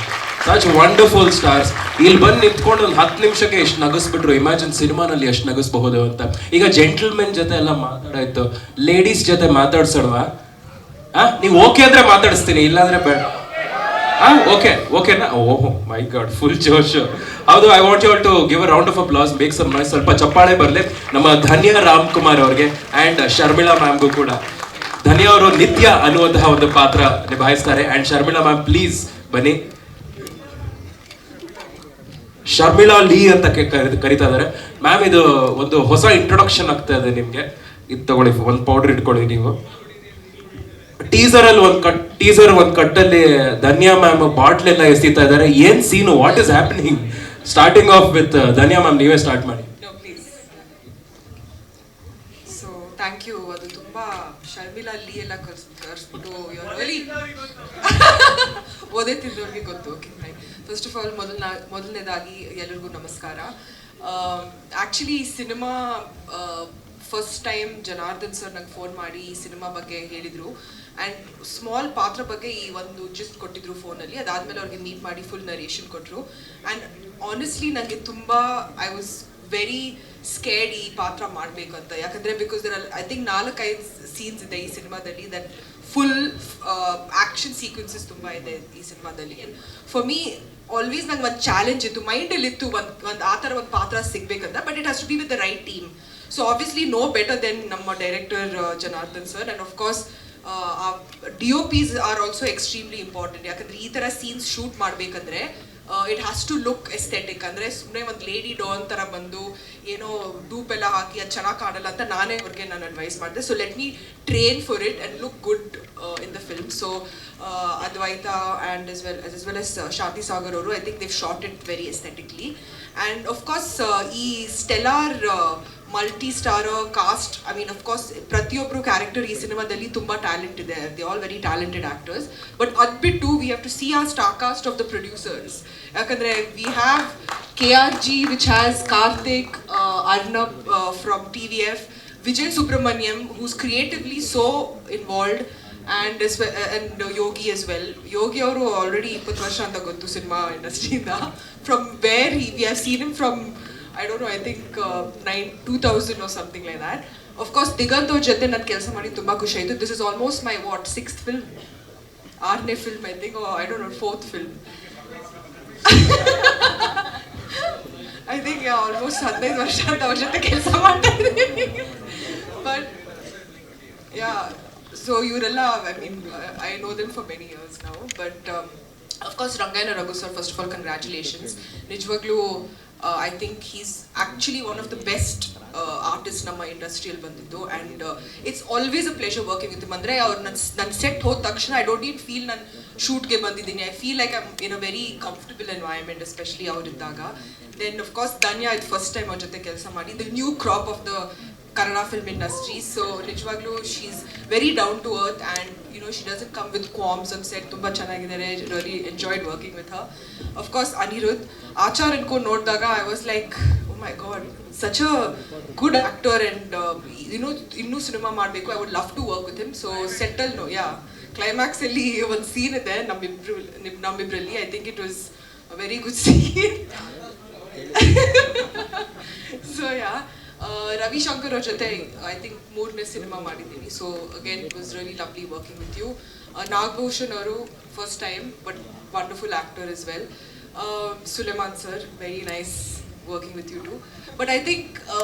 Such wonderful stars. ಇಲ್ಲಿ ಬಂದು ನಿಂತ್ಕೊಂಡು ಒಂದು 10 ನಿಮಿಷಕ್ಕೆ ಎಷ್ಟು ನಗಿಸ್ಬಿಟ್ರು. ಇಮ್ಯಾಜಿನ್ ಸಿನಿಮಾನಲ್ಲಿ ಎಷ್ಟು ನಗಿಸ್ಬಹುದು ಅಂತ. ಈಗ ಜೆಂಟಲ್ಮೆನ್ ಜೊತೆ ಎಲ್ಲ ಮಾತಾಡಾಯ್ತು, ಲೇಡೀಸ್ ಜೊತೆ ಮಾತಾಡ್ಸೋಣವಾ? ನೀವು ಓಕೆ ಅಂದ್ರೆ ಮಾತಾಡಿಸ್ತೀನಿ, ಇಲ್ಲಾಂದ್ರೆ ಬೇಡ. ಓಕೆನಾ? ಓಹೋ ಮೈ ಗಾಡ್, ಫುಲ್ ಜೋಶ್. ಹೌದು, I want you all to give a round of applause, make some noise. ಸ್ವಲ್ಪ ಚಪ್ಪಾಳೆ ಬರಲಿ ನಮ್ಮ ಧನ್ಯ ರಾಮ್ಕುಮಾರ್ ಅವ್ರಿಗೆ ಆ್ಯಂಡ್ ಶರ್ಮಿಳಾ ಮ್ಯಾಮ್ಗೂ ಕೂಡ. ಧನ್ಯ ಅವರು ನಿತ್ಯ ಅನ್ನುವಂತಹ ಒಂದು ಪಾತ್ರ ನಿಭಾಯಿಸ್ತಾರೆ. ಆ್ಯಂಡ್ ಶರ್ಮಿಳಾ ಮ್ಯಾಮ್ ಪ್ಲೀಸ್ ಬನ್ನಿ. ಶರ್ಮಿಳಾ ಲೀ ಅಂತ ಕರಿತಾ ಇದ್ದಾರೆ ಮ್ಯಾಮ್. ಇದು ಒಂದು ಹೊಸ ಇಂಟ್ರೊಡಕ್ಷನ್ ಆಗ್ತಾ ಇದೆ ನಿಮ್ಗೆ. ಇದು ತಗೊಳ್ಳಿ, ಒಂದು ಪೌಡರ್ ಇಟ್ಕೊಳ್ಳಿ ನೀವು. ಟೀಸರ್ ಒಂದು ಕಟ್ಟಲ್ಲಿ ಧನ್ಯಾ ಮ್ಯಾಮ್ ಬಾಟ್ಲ್ ಎಲ್ಲ ಎಸಿತಾ ಇದ್ದಾರೆ. ಏನ್ scene, what is happening? Starting off with Dhanya ma'am, ನೀವೇ ಸ್ಟಾರ್ಟ್ ಮಾಡಿ. So thank you. ಅದು ತುಂಬಾ ಶರ್ಮಿಳಾ ಲೀ ಎಲ್ಲ ಕರ್ಸ್ಬಿಟ್ಟು ಓದೇ ತಿಂದವ್ರಿಗೆ ಗೊತ್ತು. Okay right. First of all ಮೊದಲನೇದಾಗಿ ಎಲ್ಲರಿಗೂ ನಮಸ್ಕಾರ. ಆ್ಯಕ್ಚುಲಿ ಈ cinema first time Janardhan sir ನಂಗೆ ಫೋನ್ ಮಾಡಿ ಈ ಸಿನಿಮಾ ಬಗ್ಗೆ ಹೇಳಿದರು. ಆ್ಯಂಡ್ ಸ್ಮಾಲ್ ಪಾತ್ರ ಬಗ್ಗೆ ಈ ಒಂದು ಜಿಸ್ಟ್ ಕೊಟ್ಟಿದ್ರು ಫೋನಲ್ಲಿ. ಅದಾದಮೇಲೆ ಅವ್ರಿಗೆ ಮೀಟ್ ಮಾಡಿ ಫುಲ್ ನರೇಷನ್ ಕೊಟ್ಟರು. ಆ್ಯಂಡ್ ಆನೆಸ್ಟ್ಲಿ ನನಗೆ ತುಂಬ ಐ ವಾಸ್ ವೆರಿ ಸ್ಕೇರ್ಡ್ ಈ ಪಾತ್ರ ಮಾಡಬೇಕು ಅಂತ. ಯಾಕಂದರೆ ಬಿಕಾಸ್ ಐ ಥಿಂಕ್ 4-5 ಸೀನ್ಸ್ ಇದೆ ಈ ಸಿನಿಮಾದಲ್ಲಿ ದಟ್ ಫುಲ್ ಆ್ಯಕ್ಷನ್ ಸೀಕ್ವೆನ್ಸಸ್ ತುಂಬ ಇದೆ ಈ ಸಿನಿಮಾದಲ್ಲಿ. ಫಾರ್ ಮೀ ಆಲ್ವೇಸ್ ನಂಗೆ ಒಂದು ಚಾಲೆಂಜ್ ಇತ್ತು, ಮೈಂಡಲ್ಲಿ ಇತ್ತು ಒಂದು ಆ ಥರ ಒಂದು ಪಾತ್ರ ಸಿಗಬೇಕಂತ. But it has to be with the right team. So obviously no better than ನಮ್ಮ director Janardhan sir. And of course DOPs are also extremely important. ಯಾಕಂದರೆ ಈ ಥರ ಸೀನ್ಸ್ ಶೂಟ್ ಮಾಡಬೇಕಂದ್ರೆ it has to look aesthetic. ಅಂದರೆ ಸುಮ್ಮನೆ ಒಂದು lady Don ಥರ ಬಂದು ಏನೋ ಡೂಪ್ ಎಲ್ಲ ಹಾಕಿ ಅದು ಚೆನ್ನಾಗಿ ಕಾಣಲ್ಲ ಅಂತ ನಾನು ಅಡ್ವೈಸ್ ಮಾಡಿದೆ. So let me train for it and look good in the film. So Advaita and as well as Shanti Sagar ಅವರು, I think they've shot it very aesthetically. And of course ಈ stellar multi-starrer cast, I mean of course ಪ್ರತಿಯೊಬ್ಬರು character ಈ ಸಿನಿಮಾದಲ್ಲಿ ತುಂಬ talent ಇದೆ. They all very talented actors. But adbittu we have to see our star cast of the producers. ಯಾಕಂದರೆ we have KRG which has Karthik, Arnab from TVF, Vijay Subramaniam who's creatively so involved, and Yogi as well. Yogi ಅವರು already 20 ವರ್ಷ ಅಂತ ಗೊತ್ತು cinema ಇಂಡಸ್ಟ್ರಿಯಿಂದ. From where we have seen him from, I don't know, I think 2000 or something like that. Of course Diganth ಅವ್ರ ಜೊತೆ ನಾನು ಕೆಲಸ ಮಾಡಿ ತುಂಬ ಖುಷಿ ಆಯಿತು. This is almost my 6th film, 6ನೇ film I think, or I don't know, 4th film. I think almost 15 ವರ್ಷ ಅಂತ ಅವ್ರ ಜೊತೆ ಕೆಲಸ ಮಾಡ್ತಾ ಇದ್ದೀನಿ. But yeah, so ಇವರೆಲ್ಲ, I mean I know them for many years now. But of course Rangayana Raghu sir, first of all congratulations. ನಿಜವಾಗ್ಲೂ I think he's actually one of the best artists ನಮ್ಮ ಇಂಡಸ್ಟ್ರಿಯಲ್ಲಿ ಬಂದಿದ್ದು. And it's always a pleasure working with him. ಅಂದರೆ ಅವ್ರು ನನ್ನ set ಹೋದ ತಕ್ಷಣ I don't need feel ನಾನು ಶೂಟ್ಗೆ ಬಂದಿದ್ದೀನಿ. I feel like I in a very comfortable environment, especially ಅವರಿದ್ದಾಗ. ದೆನ್ ಆಫ್ ಕೋರ್ಸ್ ಧನ್ಯಾ, ಇದು ಫಸ್ಟ್ ಟೈಮ್ ಅವ್ರ ಜೊತೆ ಕೆಲಸ ಮಾಡಿ, the new crop of the Kannada film industry. So ನಿಜವಾಗ್ಲೂ she's very down to earth and you know she doesn't come with qualms on set. ತುಂಬ ಚೆನ್ನಾಗಿದ್ದಾರೆ. Really enjoyed working with her. Of course Anirudh Achar ಅನ್ಕೊಂಡು ನೋಡಿದಾಗ I was like, oh my god, such a good actor and you know ಇನ್ನೂ cinema ಮಾಡಬೇಕು. I would love to work with him. So settle no, yeah, climax ಅಲ್ಲಿ ಒಂದು scene ಇದೆ ನಮ್ಮಿಬ್ರಲ್ಲಿ. I think it was a very good scene. So yeah, Ravi Shankar ಅವ್ರ ಜೊತೆ I think 3ನೇ cinema ಮಾಡಿದ್ದೀನಿ. So again it was really lovely working with you. Nagabhushan ಅವರು first time but wonderful actor is well. Suleman sir, very nice working with you too. But I think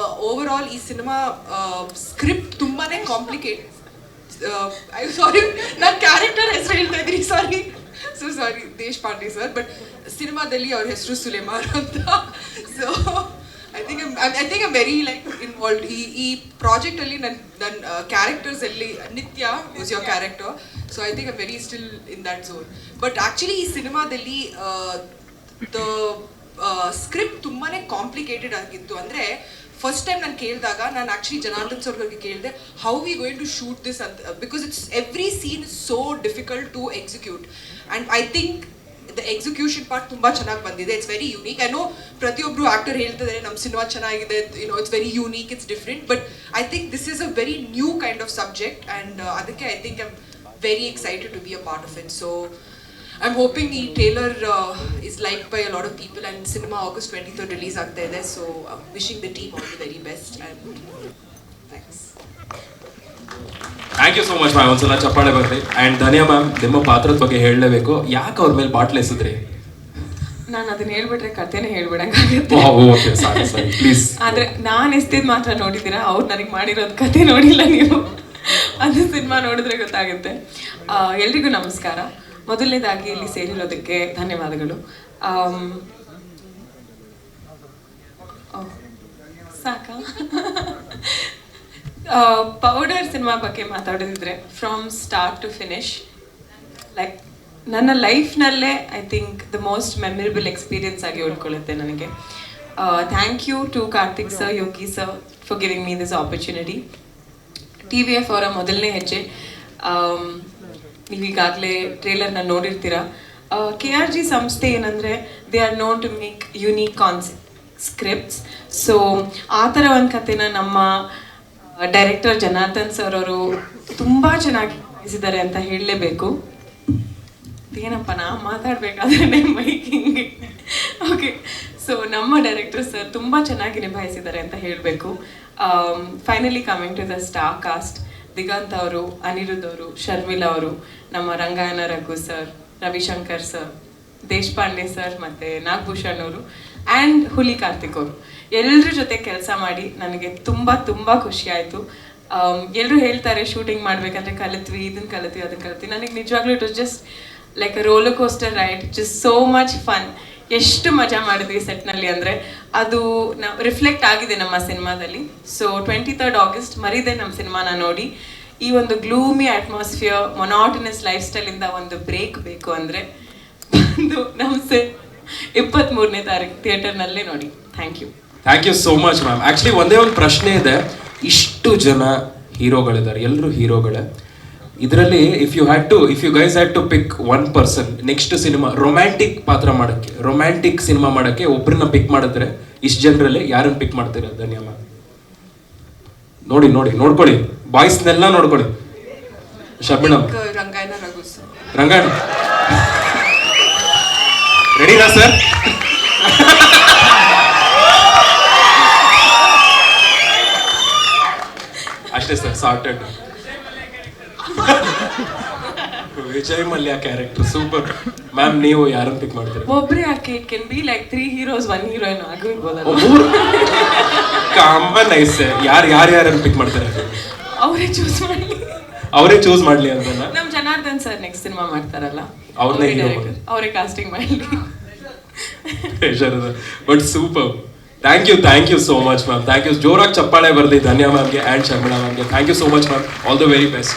over all ಈ cinema script ತುಂಬಾ complicate. I sorry, ನನ್ನ character ಹೆಸರು ಹೇಳ್ತಾ ಇದ್ದೀನಿ, sorry. So sorry Deshpande sir, but ಸಿನಿಮಾದಲ್ಲಿ ಅವ್ರ ಹೆಸರು ಸುಲೇಮಾನ್ ಅಂತ. So I think I'm very like involved. ಈ ಪ್ರಾಜೆಕ್ಟ್ ಅಲ್ಲಿ ನನ್ನ ಕ್ಯಾರೆಕ್ಟರ್ಸ್ ಅಲ್ಲಿ ನಿತ್ಯ was your character. So I think I'm very still in that zone. But actually ಈ ಸಿನಿಮಾದಲ್ಲಿ ದ ಸ್ಕ್ರಿಪ್ಟ್ ತುಂಬಾ ಕಾಂಪ್ಲಿಕೇಟೆಡ್ ಆಗಿತ್ತು. ಅಂದರೆ ಫಸ್ಟ್ ಟೈಮ್ ನಾನು ಕೇಳಿದಾಗ ನಾನು ಆ್ಯಕ್ಚುಲಿ ಜನಾರ್ದನ್ ಸರ್ ಅವ್ರಿಗೆ ಕೇಳಿದೆ, how we going to shoot this ಅಂತ. Because it's every scene is so difficult to execute. And I think the execution part ತುಂಬ ಚೆನ್ನಾಗಿ ಬಂದಿದೆ. It's very unique. I know ಪ್ರತಿಯೊಬ್ಬರು ಆ್ಯಕ್ಟರ್ ಹೇಳ್ತಿದ್ದಾರೆ ನಮ್ಮ ಸಿನಿಮಾ ಚೆನ್ನಾಗಿದೆ, no it's very unique, it's different. But I think this is a very new kind of subject and ಅದಕ್ಕೆ I think I'm very excited to be a part of it. So I'm hoping ಈ trailer is like by a lot of people and cinema August 23rd release ಆಗ್ತಾ ಇದೆ. So wishing the team all the very best and thanks. Thank you so much ma'am. ಒಂದ್ಸಲ ಚಪ್ಪಾಳೆ ಬರ್ರಿ. And Dhanya ma'am, ನಿಮ್ಮ ಪಾತ್ರದ ಬಗ್ಗೆ ಹೇಳಲೇಬೇಕು. ಯಾಕೆ ಅವ್ರ ಮೇಲೆ ಬಾಟ್ಲ್ ಎಸಿದ್ರಿ? ನಾನು ಅದನ್ನ ಹೇಳ್ಬಿಟ್ರೆ ಕಥೆನೇ ಹೇಳ್ಬಿಡಂಗಾಗುತ್ತೆ. Okay, sorry sorry please. ಆದರೆ ನಾನು ಎಸ್ತಿದ್ದು ಮಾತ್ರ ನೋಡಿದ್ದೀರಾ, ಅವ್ರು ನನಗೆ ಮಾಡಿರೋದು ಕಥೆ ನೋಡಿಲ್ಲ ನೀವು. ಅದು ಸಿನಿಮಾ ನೋಡಿದ್ರೆ ಗೊತ್ತಾಗುತ್ತೆ. ಎಲ್ರಿಗೂ ನಮಸ್ಕಾರ. ಮೊದಲನೇದಾಗಿ ಇಲ್ಲಿ ಸೇರಿರೋದಕ್ಕೆ ಧನ್ಯವಾದಗಳು. ಸಾಕಾ? ಪೌಡರ್ ಸಿನಿಮಾ ಬಗ್ಗೆ ಮಾತಾಡೋದಿದ್ರೆ from start to finish, like ನನ್ನ ಲೈಫ್ನಲ್ಲೇ I think the most memorable experience ಆಗಿ ಉಳ್ಕೊಳ್ಳುತ್ತೆ ನನಗೆ. Thank you to Karthik sir, Yogi sir for giving me this opportunity. TVF ಅವರ ಮೊದಲನೇ ಹೆಜ್ಜೆ ನೀವೀಗಾಗಲೇ ಟ್ರೇಲರ್ನ ನೋಡಿರ್ತೀರ. KRG ಸಂಸ್ಥೆ ಏನಂದರೆ they are known to make unique scripts. So ಆ ಥರ ಒಂದು ಕಥೆನ ನಮ್ಮ ಡೈರೆಕ್ಟರ್ ಜನಾರ್ದನ್ ಸರ್ ಅವರು ತುಂಬ ಚೆನ್ನಾಗಿ ಮಾಡಿಸಿದ್ದಾರೆ ಅಂತ ಹೇಳಲೇಬೇಕು. ಏನಪ್ಪ ನಾ ಮಾತಾಡಬೇಕಾದ್ರೆ ಮೈಕಿಂಗ್. ಓಕೆ, ಸೊ ಸೊ ನಮ್ಮ ಡೈರೆಕ್ಟರ್ ಸರ್ ತುಂಬ ಚೆನ್ನಾಗಿ ನಿಭಾಯಿಸಿದ್ದಾರೆ ಅಂತ ಹೇಳಬೇಕು. Finally coming to the star cast, Diganth ಅವರು, ಅನಿರುದ್ಧ್ ಅವರು, ಶರ್ಮಿಳಾ ಅವರು, ನಮ್ಮ Rangayana Raghu sir, Ravishankar sir, Deshpande sir ಮತ್ತು ನಾಗಭೂಷಣ್ ಅವರು ಆ್ಯಂಡ್ ಹುಲಿ ಕಾರ್ತಿಕ್ ಅವರು, ಎಲ್ಲರ ಜೊತೆ ಕೆಲಸ ಮಾಡಿ ನನಗೆ ತುಂಬ ತುಂಬ ಖುಷಿ ಆಯಿತು. ಎಲ್ಲರೂ ಹೇಳ್ತಾರೆ ಶೂಟಿಂಗ್ ಮಾಡಬೇಕಂದ್ರೆ ಕಲಿತ್ವಿ, ಇದನ್ನು ಕಲಿತ್ವಿ, ಅದನ್ನು ಕಲಿತ್ವಿ. ನನಗೆ ನಿಜವಾಗ್ಲೂ it was just like a roller coaster ride, just so much fun. ಎಷ್ಟು ಮಜಾ ಮಾಡಿದ್ವಿ ಸೆಟ್ನಲ್ಲಿ ಅಂದರೆ ಅದು ನಾವು ರಿಫ್ಲೆಕ್ಟ್ ಆಗಿದೆ ನಮ್ಮ ಸಿನಿಮಾದಲ್ಲಿ. ಸೊ 23rd August ಮರೀದೆ ನಮ್ಮ ಸಿನಿಮಾನ ನೋಡಿ. ಈ ಒಂದು ಗ್ಲೂಮಿ ಅಟ್ಮಾಸ್ಫಿಯರ್, ಮೊನಾಟನಸ್ ಲೈಫ್ ಸ್ಟೈಲಿಂದ ಒಂದು ಬ್ರೇಕ್ ಬೇಕು ಅಂದರೆ ಬಂದು ನಮ್ಮ 23ನೇ ತಾರೀಕು ಥಿಯೇಟರ್ನಲ್ಲೇ ನೋಡಿ. Thank you so much ma'am. Actually ಒಂದೇ ಒಂದು ಪ್ರಶ್ನೆ ಇದೆ. ಇಷ್ಟು ಜನ ಹೀರೋಗಳಿದ್ದಾರೆ, ಎಲ್ಲರೂ ಹೀರೋಗಳೇ. ಇದರಲ್ಲಿ if you guys had to pick one person next cinema romantic ಪಾತ್ರ ಮಾಡೋಕ್ಕೆ, ರೊಮ್ಯಾಂಟಿಕ್ ಸಿನಿಮಾ ಮಾಡೋಕ್ಕೆ ಒಬ್ಬರನ್ನ ಪಿಕ್ ಮಾಡಿದ್ರೆ ಇಷ್ಟು ಜನರಲ್ಲಿ ಯಾರನ್ನು ಪಿಕ್ ಮಾಡ್ತೀರಾ? ಧನ್ಯ ಮ್ಯಾಮ್. ನೋಡ್ಕೊಳ್ಳಿ ಬಾಯ್ಸ್ನೆಲ್ಲ ನೋಡ್ಕೊಳ್ಳಿ. ಶರ್ಮಿಳಾ, ರಂಗಾಯಣ ರಘು ಸರ್. ರಂಗಾಯಣ ರೆಡಿನಾ ಸರ್? ಅಷ್ಟೇ sir, sorted. Vijay Mallya character super. Ma'am ನೀವು ಯಾರನ್ನ ಪಿಕ್ ಮಾಡ್ತೀರಾ? ಒಬ್ಬರೇ ಯಾಕೆ, it can be like 3 heroes 1 heroine ಆಗಿರ್ಬೋದಲ್ಲ. Come on nice. ಯಾರನ್ನ ಪಿಕ್ ಮಾಡ್ತಾರೆ? ಅವರೇ ಚೂಸ್ ಮಾಡ್ಲಿ ಅಂತಲ್ಲ. ನಮ್ಮ ಜನಾರ್ದನ್ ಸರ್ ನೆಕ್ಸ್ಟ್ ಸಿನಿಮಾ ಮಾಡ್ತಾರಲ್ಲ, ಅವರೇ ಕಾಸ್ಟಿಂಗ್ ಮಾಡಲಿ. But super. Thank you so much ma'am. Thank you. ಜೋರಾಗಿ ಚಪ್ಪಾಳೆ ಬರ್ಲಿ ಧನ್ಯ ಮ್ಯಾಮ್ಗೆ ಆ್ಯಂಡ್ ಶರ್ಮಿಳಾ ಮ್ಯಾಮ್ಗೆ. Thank you so much ma'am. All the very best.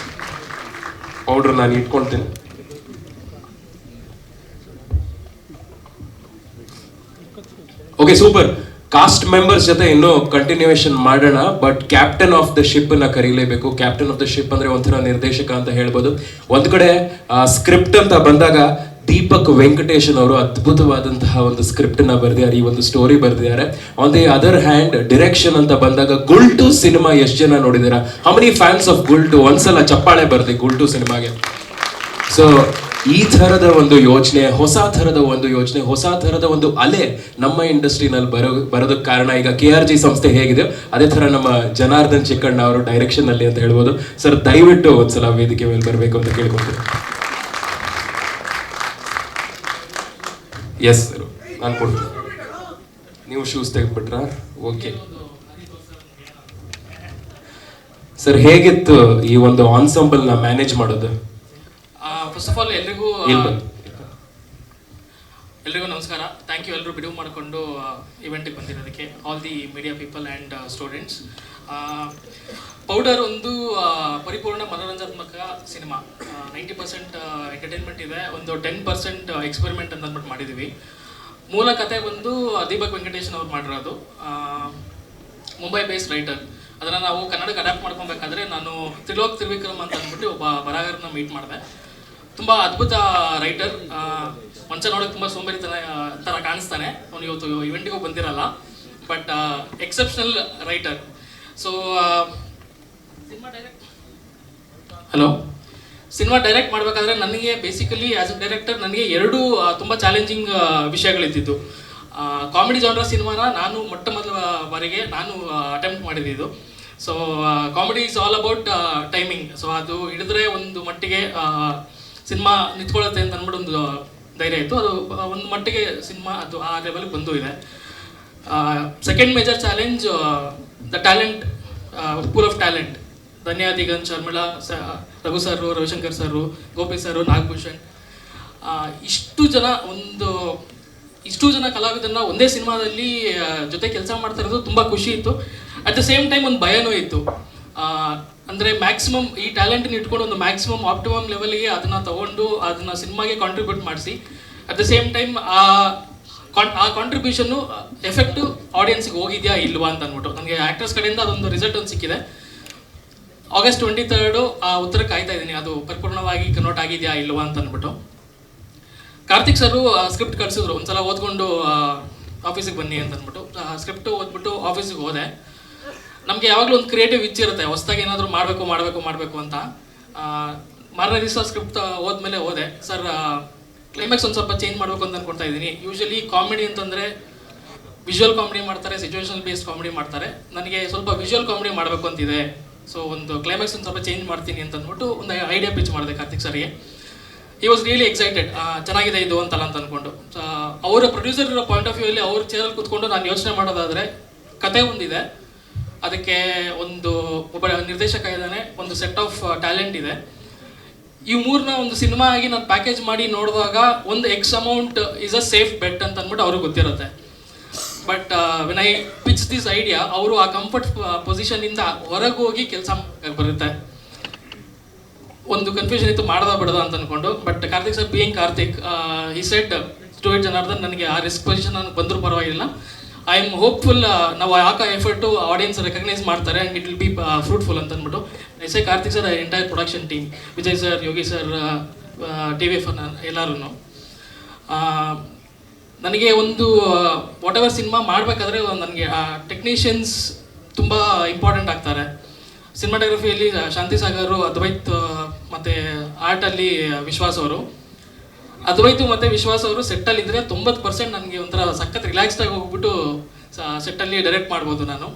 Powder ನಾನು ಇಟ್ಕೊಳ್ತೀನಿ. Okay, super. ಕಾಸ್ಟ್ ಮೆಂಬರ್ಸ್ ಜೊತೆ ಇನ್ನೂ ಕಂಟಿನ್ಯೂಯೇಷನ್ ಮಾಡೋಣ, but captain of the ship ನ ಕರೀಲೇಬೇಕು. ಕ್ಯಾಪ್ಟನ್ ಆಫ್ ದ ಶಿಪ್ ಅಂದ್ರೆ ಒಂಥರ ನಿರ್ದೇಶಕ ಅಂತ ಹೇಳ್ಬೋದು. ಒಂದ್ ಕಡೆ ಸ್ಕ್ರಿಪ್ಟ್ ಅಂತ ಬಂದಾಗ ದೀಪಕ್ ವೆಂಕಟೇಶನ್ ಅವರು ಅದ್ಭುತವಾದಂತಹ ಒಂದು ಸ್ಕ್ರಿಪ್ಟ್ ನ ಬರೆದಿದ್ದಾರೆ, ಈ ಒಂದು ಸ್ಟೋರಿ ಬರೆದಿದ್ದಾರೆ. On the other hand direction ಅಂತ ಬಂದಾಗ ಗುಲ್ಟು ಸಿನಿಮಾ ಎಷ್ಟು ಜನ ನೋಡಿದ್ದೀರಾ? How many fans of Gultoo? ಒಂದ್ಸಲ ಚಪ್ಪಾಳೆ ಬರ್ದಿ ಗುಲ್ಟು ಸಿನಿಮಾಗೆ. ಸೊ ಈ ಥರದ ಒಂದು ಯೋಚನೆ, ಹೊಸ ಥರದ ಒಂದು ಅಲೆ ನಮ್ಮ ಇಂಡಸ್ಟ್ರಿನಲ್ಲಿ ಬರೋದಕ್ಕೆ ಕಾರಣ ಈಗ KRG ಸಂಸ್ಥೆ ಹೇಗಿದೆ ಅದೇ ಥರ ನಮ್ಮ ಜನಾರ್ದನ್ ಚಿಕ್ಕಣ್ಣ ಅವರು ಡೈರೆಕ್ಷನ್ ನಲ್ಲಿ ಅಂತ ಹೇಳ್ಬೋದು. ಸರ್ ದಯವಿಟ್ಟು ಒಂದ್ಸಲ ವೇದಿಕೆ ಮೇಲೆ ಬರಬೇಕು ಅಂತ ಕೇಳ್ಕೊಳ್ತೀನಿ. ಎಸ್ ಸರ್, ನಾನು ಕೊಡ್ತೀನಿ. ನೀವು ಶೂಸ್ ತೆಗೆದ್ಬಿಟ್ರಾ? ಓಕೆ ಸರ್, ಹೇಗಿತ್ತು ಈ ಒಂದು ಆನ್ಸಂಬಲ್ ನ ಮ್ಯಾನೇಜ್ ಮಾಡೋದು? ಫಸ್ಟ್ ಆಫ್ ಆಲ್ ಎಲ್ರಿಗೂ ನಮಸ್ಕಾರ. ಥ್ಯಾಂಕ್ ಯು ಎಲ್ಲರೂ ಬಿಡುವು ಮಾಡಿಕೊಂಡು ಇವೆಂಟಿಗೆ ಬಂದಿರೋದಕ್ಕೆ, all the media people and students. Powder ಒಂದು ಪರಿಪೂರ್ಣ ಮನೋರಂಜನಾತ್ಮಕ ಸಿನಿಮಾ. 90% ಎಂಟರ್ಟೈನ್ಮೆಂಟ್ ಇದೆ, ಒಂದು 10% ಎಕ್ಸ್ಪೆರಿಮೆಂಟ್ ಅಂತ ಅಂದ್ಬಿಟ್ಟು ಮಾಡಿದ್ದೀವಿ. ಮೂಲ ಕತೆ ಬಂದು ದೀಪಕ್ ವೆಂಕಟೇಶನ್ ಅವ್ರು ಮಾಡಿರೋದು, ಮುಂಬೈ ಬೇಸ್ಡ್ ರೈಟರ್. ಅದನ್ನು ನಾವು ಕನ್ನಡಕ್ಕೆ ಅಡ್ಯಾಪ್ಟ್ ಮಾಡ್ಕೊಬೇಕಾದ್ರೆ ನಾನು ತ್ರಿಲೋಕ್ ತ್ರಿವಿಕ್ರಮ್ ಅಂತ ಅಂದ್ಬಿಟ್ಟು ಒಬ್ಬ ಬರಹಗಾರನ ಮೀಟ್ ಮಾಡಿದೆ. ತುಂಬ ಅದ್ಭುತ ರೈಟರ್. ಮಂಚ ನೋಡೋಕೆ ತುಂಬ ಸೋಂಬೇರಿ ಥರ ಕಾಣಿಸ್ತಾನೆ. ಅವನು ಇವತ್ತು ಇವೆಂಟಿಗೂ ಬಂದಿರಲ್ಲ, but exceptional writer. So cinema direct ಮಾಡಬೇಕಾದ್ರೆ ನನಗೆ ಬೇಸಿಕಲಿ ಆ್ಯಸ್ ಅ ಡೈರೆಕ್ಟರ್ ನನಗೆ ಎರಡು ತುಂಬ ಚಾಲೆಂಜಿಂಗ್ ವಿಷಯಗಳಿದ್ದಿದ್ದು. ಕಾಮಿಡಿ ಜಾನ್ರ ಸಿನಿಮಾನ ನಾನು ಮೊಟ್ಟ ಮೊದಲ ಬಾರಿಗೆ ಅಟೆಂಪ್ಟ್ ಮಾಡಿದ್ದು. So comedy is all about timing. So ಅದು ಹಿಡಿದ್ರೆ ಒಂದು ಮಟ್ಟಿಗೆ ಸಿನಿಮಾ ನಿಂತ್ಕೊಳ್ಳುತ್ತೆ ಅಂತ ಅಂದ್ಬಿಟ್ಟು ಒಂದು ಧೈರ್ಯ ಇತ್ತು. ಅದು ಒಂದು ಮಟ್ಟಿಗೆ ಸಿನಿಮಾ ಅದು ಆ ಲೆವೆಲ್ಗೆ ಬಂದು ಇದೆ. Second major challenge the talent, pool of talent. Dhanya, Diganth, Sharmila, Raghu sir, Ravishankar sir, Gopi sir, Nagabhushan, ಇಷ್ಟು ಜನ ಕಲಾವಿದರನ್ನ ಒಂದೇ ಸಿನಿಮಾದಲ್ಲಿ ಜೊತೆ ಕೆಲಸ ಮಾಡ್ತಾ ಇರೋದು ತುಂಬ ಖುಷಿ ಇತ್ತು. ಅಟ್ ದ ಸೇಮ್ ಟೈಮ್ ಒಂದು ಭಯನೂ ಇತ್ತು. ಅಂದರೆ ಮ್ಯಾಕ್ಸಿಮಮ್ ಈ ಟ್ಯಾಲೆಂಟನ್ನು ಇಟ್ಕೊಂಡು ಒಂದು ಮ್ಯಾಕ್ಸಿಮಮ್ ಆಪ್ಟಿಮಮ್ ಲೆವೆಲ್ಗೆ ಅದನ್ನು ತೊಗೊಂಡು ಅದನ್ನು ಸಿನಿಮಾಗೆ ಕಾಂಟ್ರಿಬ್ಯೂಟ್ ಮಾಡಿಸಿ ಅಟ್ ದ ಸೇಮ್ ಟೈಮ್ ಆ ಕಾಂಟ್ರಿಬ್ಯೂಷನ್ನು ಎಫೆಕ್ಟು ಆಡಿಯನ್ಸಿಗೆ ಹೋಗಿದೆಯಾ ಇಲ್ವಾ ಅಂತ ಅಂದ್ಬಿಟ್ಟು ನನಗೆ ಆ್ಯಕ್ಟರ್ಸ್ ಕಡೆಯಿಂದ ಅದೊಂದು ರಿಸಲ್ಟ್ ಒಂದು ಸಿಕ್ಕಿದೆ. August 23rd ಆ ಉತ್ತರ ಕಾಯ್ತಾ ಇದ್ದೀನಿ, ಅದು ಪರಿಪೂರ್ಣವಾಗಿ ಕನ್ವರ್ಟ್ ಆಗಿದೆಯಾ ಇಲ್ವಾ ಅಂತ ಅಂದ್ಬಿಟ್ಟು. ಕಾರ್ತಿಕ್ ಸರು ಸ್ಕ್ರಿಪ್ಟ್ ಕಳಿಸಿದ್ರು, ಒಂದ್ಸಲ ಓದ್ಕೊಂಡು ಆಫೀಸಿಗೆ ಬನ್ನಿ ಅಂತ ಅಂದ್ಬಿಟ್ಟು. ಸ್ಕ್ರಿಪ್ಟು ಓದ್ಬಿಟ್ಟು ಆಫೀಸಿಗೆ ಹೋದೆ. ನಮಗೆ ಯಾವಾಗಲೂ ಒಂದು ಕ್ರಿಯೇಟಿವ್ ಇರುತ್ತೆ, ಹೊಸದಾಗಿ ಏನಾದರೂ ಮಾಡಬೇಕು ಅಂತ. ಮಾರನೇ ದಿವಸ ಸ್ಕ್ರಿಪ್ಟ್ ಹೋದ್ಮೇಲೆ ಹೋದೆ. ಸರ್ ಕ್ಲೈಮ್ಯಾಕ್ಸ್ ಒಂದು ಸ್ವಲ್ಪ ಚೇಂಜ್ ಮಾಡಬೇಕು ಅಂತ ಅನ್ಕೊಳ್ತಾ ಇದ್ದೀನಿ. ಯೂಶಲಿ ಕಾಮಿಡಿ ಅಂತಂದರೆ ವಿಜುವಲ್ ಕಾಮಿಡಿ ಮಾಡ್ತಾರೆ, ಸಿಚುವೇಶನಲ್ ಬೇಸ್ಡ್ ಕಾಮಿಡಿ ಮಾಡ್ತಾರೆ. ನನಗೆ ಸ್ವಲ್ಪ ವಿಜುವಲ್ ಕಾಮಿಡಿ ಮಾಡಬೇಕು ಅಂತಿದೆ. ಸೊ ಒಂದು ಕ್ಲೈಮ್ಯಾಕ್ಸ್ ಒಂದು ಸ್ವಲ್ಪ ಚೇಂಜ್ ಮಾಡ್ತೀನಿ ಅಂತ ಅಂದ್ಬಿಟ್ಟು ಒಂದು ಐಡಿಯಾ ಪಿಚ್ ಮಾಡಿದೆ ಕಾರ್ತಿಕ್ ಸರ್ಗೆ. ಹಿ ವಾಸ್ ರಿಯಲಿ ಎಕ್ಸೈಟೆಡ್, ಚೆನ್ನಾಗಿದೆ ಇದು ಅಂತಲ್ಲ ಅಂತ ಅಂದ್ಕೊಂಡು. ಅವರ ಪ್ರೊಡ್ಯೂಸರ್ ಪಾಯಿಂಟ್ ಆಫ್ ವ್ಯೂ ಅಲ್ಲಿ ಅವ್ರ ಚೇರಲ್ಲಿ ಕೂತ್ಕೊಂಡು ನಾನು ಯೋಚನೆ ಮಾಡೋದಾದರೆ, ಕತೆ ಒಂದಿದೆ, ಅದಕ್ಕೆ ಒಬ್ಬ ನಿರ್ದೇಶಕ ಇದ್ದಾನೆ, ಒಂದು ಸೆಟ್ ಆಫ್ ಟ್ಯಾಲೆಂಟ್ ಇದೆ. ಈ ಮೂರನ್ನ ಒಂದು ಸಿನಿಮಾ ಆಗಿ ನಾನು ಪ್ಯಾಕೇಜ್ ಮಾಡಿ ನೋಡಿದಾಗ ಒಂದು X amount is a safe bet ಅಂತ ಅಂದ್ಬಿಟ್ಟು ಅವ್ರಿಗೆ ಗೊತ್ತಿರುತ್ತೆ. But when I pitch this idea, ಅವರು ಆ ಕಂಫರ್ಟ್ ಪೊಸಿಷನಿಂದ ಹೊರಗೆ ಹೋಗಿ ಕೆಲಸ ಬರುತ್ತೆ. ಒಂದು ಕನ್ಫ್ಯೂಷನ್ ಇತ್ತು, ಮಾಡ್ದ ಬಿಡದ ಅಂತ ಅಂದ್ಕೊಂಡು. But Karthik sir being Karthik, he said to it Janardhan, ನನಗೆ ಆ ರಿಸ್ಕ್ ಪೊಸಿಷನ್ ನನಗೆ ಬಂದರೂ ಪರವಾಗಿಲ್ಲ. ಐ ಆಮ್ ಹೋಪ್ಫುಲ್ ನಾವು ಹಾಕೋ ಎಫರ್ಟು ಆಡಿಯನ್ಸ್ ರೆಕಗ್ನೈಸ್ ಮಾಡ್ತಾರೆ and it will be fruitful ಅಂತ ಅಂದ್ಬಿಟ್ಟು. I say Karthik sir, entire production team, Vijay sir, Yogi sir, TVF ಎಲ್ಲರೂ. ನನಗೆ ಒಂದು ವಾಟ್ ಎವರ್ ಸಿನಿಮಾ ಮಾಡಬೇಕಾದ್ರೆ ನನಗೆ ಟೆಕ್ನಿಷಿಯನ್ಸ್ ತುಂಬ ಇಂಪಾರ್ಟೆಂಟ್ ಆಗ್ತಾರೆ. ಸಿನಿಮಾಟೋಗ್ರಫಿಯಲ್ಲಿ ಶಾಂತಿ ಸಾಗರು, ಅದ್ವೈತ್ ಮತ್ತು ಆರ್ಟಲ್ಲಿ ವಿಶ್ವಾಸ್ ಅವರು. ಅದ್ವೈತ್ ಮತ್ತು ವಿಶ್ವಾಸ್ ಅವರು ಸೆಟ್ಟಲ್ಲಿದ್ದರೆ 90% ನನಗೆ ಒಂಥರ ಸಖತ್ ರಿಲ್ಯಾಕ್ಸ್ಡಾಗಿ ಹೋಗ್ಬಿಟ್ಟು ಸೆಟ್ಟಲ್ಲಿ ಡೈರೆಕ್ಟ್ ಮಾಡ್ಬೋದು ನಾನು.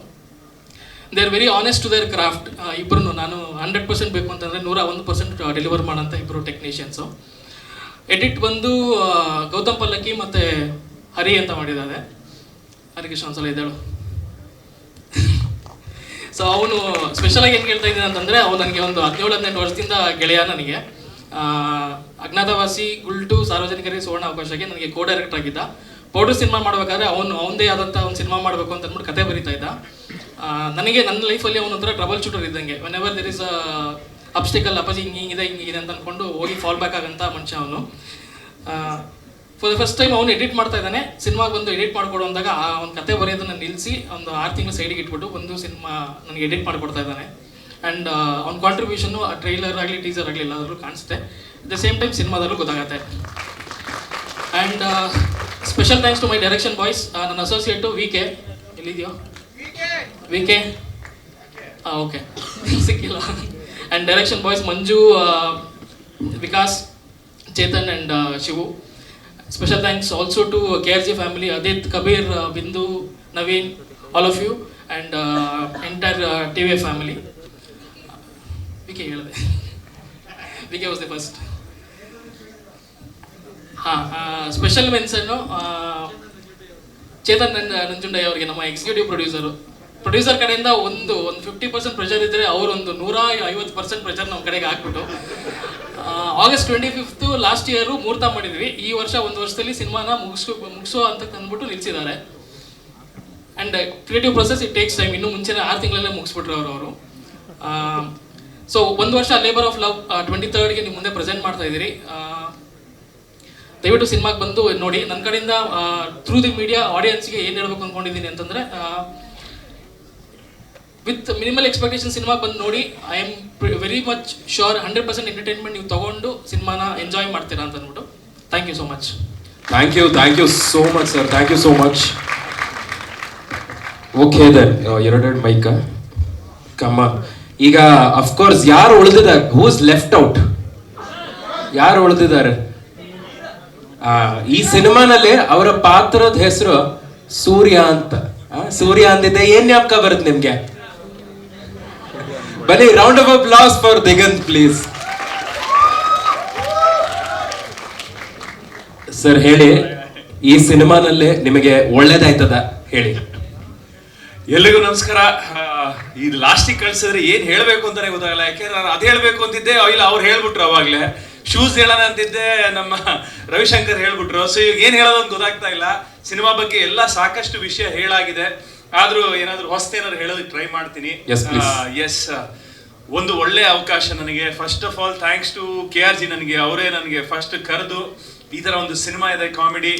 They are very honest to their craft. ಇಬ್ಬರು ನಾನು 100% ಬೇಕು ಅಂತಂದರೆ 101% ಡೆಲಿವರ್ ಮಾಡೋಂಥ ಇಬ್ಬರು ಟೆಕ್ನಿಷಿಯನ್ಸು. ಎಡಿಟ್ ಬಂದು ಗೌತಮ್ ಪಲ್ಲಕ್ಕಿ ಮತ್ತು ಹರಿ ಅಂತ ಮಾಡಿದ್ದಾರೆ. ಹರಿಕೃಷ್ಣ ಒಂದ್ಸಲ ಇದ್ದಾಳು. ಸೊ ಅವನು ಸ್ಪೆಷಲಾಗಿ ಏನು ಹೇಳ್ತಾ ಇದ್ದೀನಿ ಅಂತಂದರೆ, ಅವನು ನನಗೆ ಒಂದು 17-18 ವರ್ಷದಿಂದ ಗೆಳೆಯ. ನನಗೆ ಅಜ್ಞಾತವಾಸಿ, ಗುಲ್ಟು, ಸಾರ್ವಜನಿಕರಿಗೆ ಸುವರ್ಣ ಅವಕಾಶಕ್ಕೆ ನನಗೆ ಕೋ ಡೈರೆಕ್ಟರ್ ಆಗಿದ್ದ. ಪೌಡರ್ ಸಿನಿಮಾ ಮಾಡಬೇಕಾದ್ರೆ ಅವನದೇ ಆದಂಥ ಒಂದು ಸಿನಿಮಾ ಮಾಡಬೇಕು ಅಂತ ಅಂದ್ಬಿಟ್ಟು ಕತೆ ಬರೀತಾ ಇದ್ದ. ನನಗೆ ನನ್ನ ಲೈಫಲ್ಲಿ ಅವನೊಂಥರ ಟ್ರಬಲ್ ಶೂಟರ್ ಇದ್ದಂಗೆ. ವೆನ್ ಎವರ್ ದೆರ್ ಇಸ್ ಅಬ್ಸ್ಟಿಕಲ್, ಅಪ್ಪಾಜಿ ಹಿಂಗಿದೆ ಅಂತ ಅಂದ್ಕೊಂಡು ಹೋಗಿ ಫಾಲ್ ಬ್ಯಾಕ್ ಆಗಂತ ಮನುಷ್ಯ ಅವನು. ಫಾರ್ ದ ಫಸ್ಟ್ ಟೈಮ್ ಅವನು ಎಡಿಟ್ ಮಾಡ್ತಾ ಇದ್ದಾನೆ. ಸಿನಿಮಾಗೆ ಬಂದು ಎಡಿಟ್ ಮಾಡಿಕೊಡು ಅಂದಾಗ ಅವ್ನ ಕತೆ ಬರೆಯೋದನ್ನು ನಿಲ್ಲಿಸಿ ಒಂದು 6 ತಿಂಗಳು ಸೈಡಿಗೆ ಇಟ್ಬಿಟ್ಟು ಒಂದು ಸಿನಿಮಾ ನನಗೆ ಎಡಿಟ್ ಮಾಡಿಕೊಡ್ತಾ ಇದ್ದಾನೆ. ಆ್ಯಂಡ್ ಅವ್ನ ಕಾಂಟ್ರಿಬ್ಯೂಷನ್ನು ಆ ಟ್ರೈಲರ್ ಆಗಲಿ ಟೀಸರ್ ಆಗಲಿ ಎಲ್ಲಾದರೂ ಕಾಣಿಸುತ್ತೆ. ಅಟ್ ದ ಸೇಮ್ ಟೈಮ್ ಸಿನಿಮಾದಲ್ಲೂ ಗೊತ್ತಾಗುತ್ತೆ. And special thanks to my direction boys. ನನ್ನ ಅಸೋಸಿಯೇಟು VK. ಎಲ್ಲಿದೆಯೋ VK? ಓಕೆ, ಸಿಕ್ಕಿಲ್ಲ. And direction boys Manju, Vikas, Chetan and Shivu. Special thanks also to KRG family, Adit, Kabir, Bindu, Naveen, all of you, and entire TVF family. VK was the first. Special mention Chetan and Nanjundai ಅವರಿಗೆ, ನಮ್ಮ executive producer ಕಡೆಯಿಂದ ಒಂದು 50% pressure ಇದ್ದರೆ ಅವರು ಒಂದು 150% pressure ನಮ್ಮ ಕಡೆಗೆ ಹಾಕ್ಬಿಟ್ಟು August 25th ಲಾಸ್ಟ್ ಇಯರು ಮುಹೂರ್ತ ಮಾಡಿದ್ವಿ. ಈ ವರ್ಷ ಒಂದು ವರ್ಷದಲ್ಲಿ ಸಿನಿಮಾನ ಮುಗಿಸೋ ಅಂತ ತಂದ್ಬಿಟ್ಟು ನಿಲ್ಲಿಸಿದ್ದಾರೆ. And creative process it takes time. ಇನ್ನೂ ಮುಂಚೆನೇ 6 ತಿಂಗಳಲ್ಲೇ ಮುಗಿಸ್ಬಿಟ್ರು ಅವರು. ಸೊ ಒಂದು ವರ್ಷ ಲೇಬರ್ ಆಫ್ ಲವ್ 23rd ನಿಮ್ಮ ಮುಂದೆ ಪ್ರೆಸೆಂಟ್ ಮಾಡ್ತಾ ಇದ್ದೀರಿ. ದಯವಿಟ್ಟು ಸಿನಿಮಾಗೆ ಬಂದು ನೋಡಿ. ನನ್ನ ಕಡೆಯಿಂದ ಥ್ರೂ ದಿ ಮೀಡಿಯಾ ಆಡಿಯನ್ಸ್ಗೆ ಏನು ಹೇಳ್ಬೇಕು ಅಂದ್ಕೊಂಡಿದ್ದೀನಿ ಅಂತಂದರೆ, ವಿತ್ ಮಿನಿಮಲ್ ಎಕ್ಸ್ಪೆಕ್ಟೇಷನ್ ಸಿನಿಮಾಗೆ ಬಂದು ನೋಡಿ. I am very much sure 100% entertainment ನೀವು ತೊಗೊಂಡು ಸಿನಿಮಾನ ಎಂಜಾಯ್ ಮಾಡ್ತೀರಾ ಅಂತ ಅಂದ್ಬಿಟ್ಟು. Thank you so much. Thank you so much sir. Thank you so much. Okay then, 2 ಮೈಕ ಕಮ್ಮ. ಈಗ ಅಫ್ಕೋರ್ಸ್ ಯಾರು ಉಳಿದಿದ್ದಾರೆ? Who's left out? ಯಾರು ಉಳಿದಿದ್ದಾರೆ? ಈ ಸಿನಿಮಾನಲ್ಲಿ ಅವರ ಪಾತ್ರದ ಹೆಸರು ಸೂರ್ಯ ಅಂತ. ಸೂರ್ಯ ಅಂದಿದ್ದೆ ಏನ್ ಜ್ಞಾಪಕ ಬರುತ್ತೆ ನಿಮ್ಗೆ? ಬನ್ನಿ, round of applause for Diganth please. Sir ಹೇಳಿ, ಈ ಸಿನಿಮಾನಲ್ಲಿ ನಿಮಗೆ ಒಳ್ಳೇದಾಯ್ತದ ಹೇಳಿ. ಎಲ್ರಿಗೂ ನಮಸ್ಕಾರ. ಈ ಲಾಸ್ಟಿಗೆ ಕಳ್ಸಿದ್ರೆ ಏನ್ ಹೇಳ್ಬೇಕು ಅಂತಾನೆ ಗೊತ್ತಾಗಲ್ಲ. ಯಾಕೆಂದ್ರೆ ನಾನು ಅದ್ ಹೇಳ್ಬೇಕು ಅಂತಿದ್ದೆ, ಇಲ್ಲ ಅವ್ರು ಹೇಳ್ಬಿಟ್ರು. ಅವಾಗ್ಲೇ ಶೂಸ್ ಹೇಳೋಣ ಅಂತಿದ್ದೆ, ನಮ್ಮ ರವಿಶಂಕರ್ ಹೇಳ್ಬಿಟ್ರು. ಸೊ ಈಗ ಏನ್ ಹೇಳೋದು ಅಂತ ಗೊತ್ತಾಗ್ತಾ ಇಲ್ಲ. ಸಿನಿಮಾ ಬಗ್ಗೆ ಎಲ್ಲ ಸಾಕಷ್ಟು ವಿಷಯ ಹೇಳಾಗಿದೆ. ಆದ್ರೂ ಏನಾದ್ರು ಹೊಸ್ತೇನಾದ್ರು ಹೇಳೋದಕ್ಕೆ ಟ್ರೈ ಮಾಡ್ತೀನಿ. ಎಸ್, ಒಂದು ಒಳ್ಳೆ ಅವಕಾಶ ನನಗೆ. First of all thanks to KRG. ಅವರೇ ನನಗೆ ಫಸ್ಟ್ ಕರೆದು ಈ ತರ ಒಂದು ಸಿನಿಮಾ ಇದೆ ಕಾಮಿಡಿ,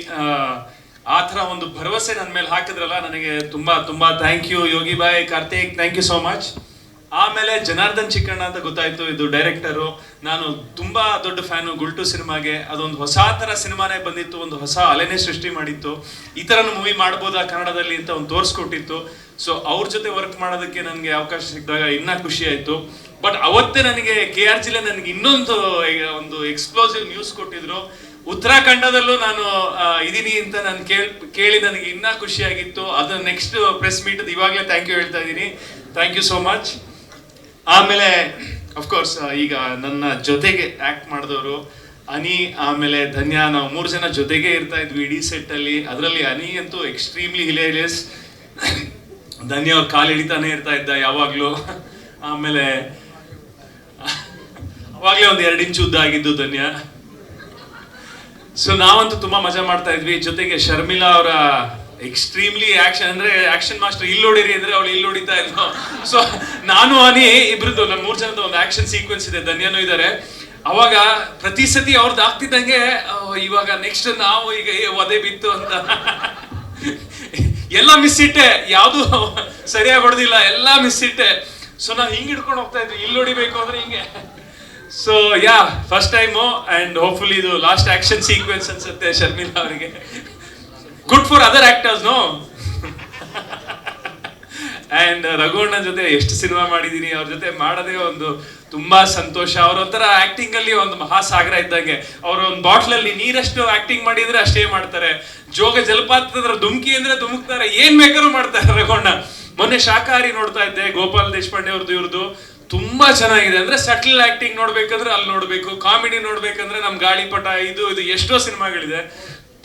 ಆ ಥರ ಒಂದು ಭರವಸೆ ನನ್ನ ಮೇಲೆ ಹಾಕಿದ್ರಲ್ಲ, ನನಗೆ ತುಂಬಾ ತುಂಬಾ thank you. Yogi boy, Karthik, thank you so much. ಆಮೇಲೆ ಜನಾರ್ದನ್ ಚಿಕ್ಕಣ್ಣ ಅಂತ ಗೊತ್ತಾಯ್ತು, ಇದು ಡೈರೆಕ್ಟರು. ನಾನು ತುಂಬಾ ದೊಡ್ಡ ಫ್ಯಾನು ಗುಲ್ಟು ಸಿನಿಮಾಗೆ. ಅದೊಂದು ಹೊಸ ತರ ಸಿನಿಮಾನೇ ಬಂದಿತ್ತು, ಒಂದು ಹೊಸ ಅಲೆನೇ ಸೃಷ್ಟಿ ಮಾಡಿತ್ತು. ಈ ಥರನೂ ಮೂವಿ ಮಾಡ್ಬೋದಾ ಕನ್ನಡದಲ್ಲಿ ಅಂತ ಒಂದು ತೋರಿಸ್ಕೊಟ್ಟಿತ್ತು. ಸೊ ಅವ್ರ ಜೊತೆ ವರ್ಕ್ ಮಾಡೋದಕ್ಕೆ ನನಗೆ ಅವಕಾಶ ಸಿಕ್ಕಿದಾಗ ಇನ್ನೂ ಖುಷಿ ಆಯಿತು. ಬಟ್ ಅವತ್ತೇ ನನಗೆ KRGಲೇ ನನಗೆ ಇನ್ನೊಂದು ಎಕ್ಸ್ಪ್ಲೋಸಿವ್ ನ್ಯೂಸ್ ಕೊಟ್ಟಿದ್ರು. ಉತ್ತರಾಖಂಡದಲ್ಲೂ ನಾನು ಇದೀನಿ ಅಂತ ನಾನು ಕೇಳಿ ನನಗೆ ಇನ್ನೂ ಖುಷಿಯಾಗಿತ್ತು. ಅದು ನೆಕ್ಸ್ಟ್ ಪ್ರೆಸ್ ಮೀಟ್ ಇವಾಗಲೇ ಥ್ಯಾಂಕ್ ಯು ಹೇಳ್ತಾ ಇದ್ದೀನಿ. Thank you so much. ಆಮೇಲೆ ಅಫ್ಕೋರ್ಸ್ ಈಗ ನನ್ನ ಜೊತೆಗೆ ಆ್ಯಕ್ಟ್ ಮಾಡಿದವರು ಅನಿ, ಆಮೇಲೆ ಧನ್ಯ, ನಾವು 3 ಜನ ಜೊತೆಗೆ ಇರ್ತಾ ಇದ್ವಿ ಇಡೀ ಸೆಟ್ಟಲ್ಲಿ. ಅದರಲ್ಲಿ ಅನಿ ಅಂತೂ ಎಕ್ಸ್ಟ್ರೀಮ್ಲಿ ಹಿಲೇರಿಯಸ್. ಧನ್ಯ ಅವ್ರ ಕಾಲು ಹಿಡಿತಾನೆ ಇರ್ತಾ ಇದ್ದ ಯಾವಾಗಲೂ. ಆಮೇಲೆ ಅವಾಗಲೇ ಒಂದು 2 ಇಂಚು ಉದ್ದ ಆಗಿದ್ದು ಧನ್ಯ. ಸೊ ನಾವಂತೂ ತುಂಬಾ ಮಜಾ ಮಾಡ್ತಾ ಇದ್ವಿ. ಜೊತೆಗೆ ಶರ್ಮಿಳಾ ಅವರ ಎಕ್ಸ್ಟ್ರೀಮ್ಲಿ ಆಕ್ಷನ್, ಅಂದ್ರೆ ಆಕ್ಷನ್ ಮಾಸ್ಟರ್, ಇಲ್ಲಿ ಹೊಡಿರಿ ಅಂದ್ರೆ ಅವಳು ಇಲ್ಲಿ ಹೊಡಿತಾ ಇದ್ಲು. ಸೊ ನಾನು ಅನಿ ಇಬ್ರದ್ದು ನಮ್ಮ 3 ಜನದ ಒಂದು ಆಕ್ಷನ್ ಸೀಕ್ವೆನ್ಸ್ ಇದೆ, ಧನ್ಯನೂ ಇದ್ದಾರೆ. ಅವಾಗ ಪ್ರತಿ ಸತಿ ಅವ್ರದ್ದು ಆಗ್ತಿದ್ದಂಗೆ ಇವಾಗ ನೆಕ್ಸ್ಟ್ ನಾವು ಈಗ ಒದೆ ಬಿತ್ತು ಅಂತ ಎಲ್ಲ ಮಿಸ್ ಇಟ್ಟೆ, ಯಾವುದು ಸರಿಯಾಗಿ ಹೊಡೆದಿಲ್ಲ, ಎಲ್ಲ ಮಿಸ್ ಇಟ್ಟೆ. ಸೊ ನಾವು ಹಿಂಗೆ ಹಿಡ್ಕೊಂಡು ಹೋಗ್ತಾ ಇದ್ವಿ, ಇಲ್ಲಿ ಹೊಡಿಬೇಕು ಅಂದ್ರೆ ಹಿಂಗೆ. So yeah, first time and hopefully ಇದು ಲಾಸ್ಟ್ ಆಕ್ಷನ್ ಸೀಕ್ವೆನ್ಸ್ ಅನ್ಸುತ್ತೆ ಶರ್ಮಿಳಾ ಅವರಿಗೆ. Good for other actors no. And ರಘುವಣ್ಣನ ಜೊತೆ ಎಷ್ಟು ಸಿನಿಮಾ ಮಾಡಿದೀನಿ, ಅವ್ರ ಜೊತೆ ಮಾಡೋದೇ ಒಂದು ತುಂಬಾ ಸಂತೋಷ. ಅವ್ರ ಒಂಥರ ಆಕ್ಟಿಂಗ್ ಅಲ್ಲಿ ಒಂದು ಮಹಾಸಾಗರ ಇದ್ದಂಗೆ. ಅವ್ರ ಒಂದು ಬಾಟ್ಲಲ್ಲಿ ನೀರಷ್ಟು ಆಕ್ಟಿಂಗ್ ಮಾಡಿದ್ರೆ ಅಷ್ಟೇ ಮಾಡ್ತಾರೆ. ಜೋಗ ಜಲಪಾತದ ಧುಮ್ಕಿ ಅಂದ್ರೆ ಧುಮುಕ್ತಾರೆ, ಏನ್ ಬೇಕಾದ್ರೂ ಮಾಡ್ತಾರೆ ರಘುವಣ್ಣ. ಮೊನ್ನೆ ಶಾಕಾಹಾರಿ ನೋಡ್ತಾ ಇದ್ದೆ, ಗೋಪಾಲ್ ದೇಶಪಾಂಡೆ ಅವ್ರದ್ದು, ಇವ್ರದ್ದು ತುಂಬಾ ಚೆನ್ನಾಗಿದೆ. ಅಂದ್ರೆ ಸಟಲ್ ಆಕ್ಟಿಂಗ್ ನೋಡ್ಬೇಕಂದ್ರೆ ಅಲ್ಲಿ ನೋಡ್ಬೇಕು, ಕಾಮಿಡಿ ನೋಡ್ಬೇಕಂದ್ರೆ ನಮ್ ಗಾಳಿಪಟ, ಇದು ಎಷ್ಟೋ ಸಿನಿಮಾಗಳಿದೆ.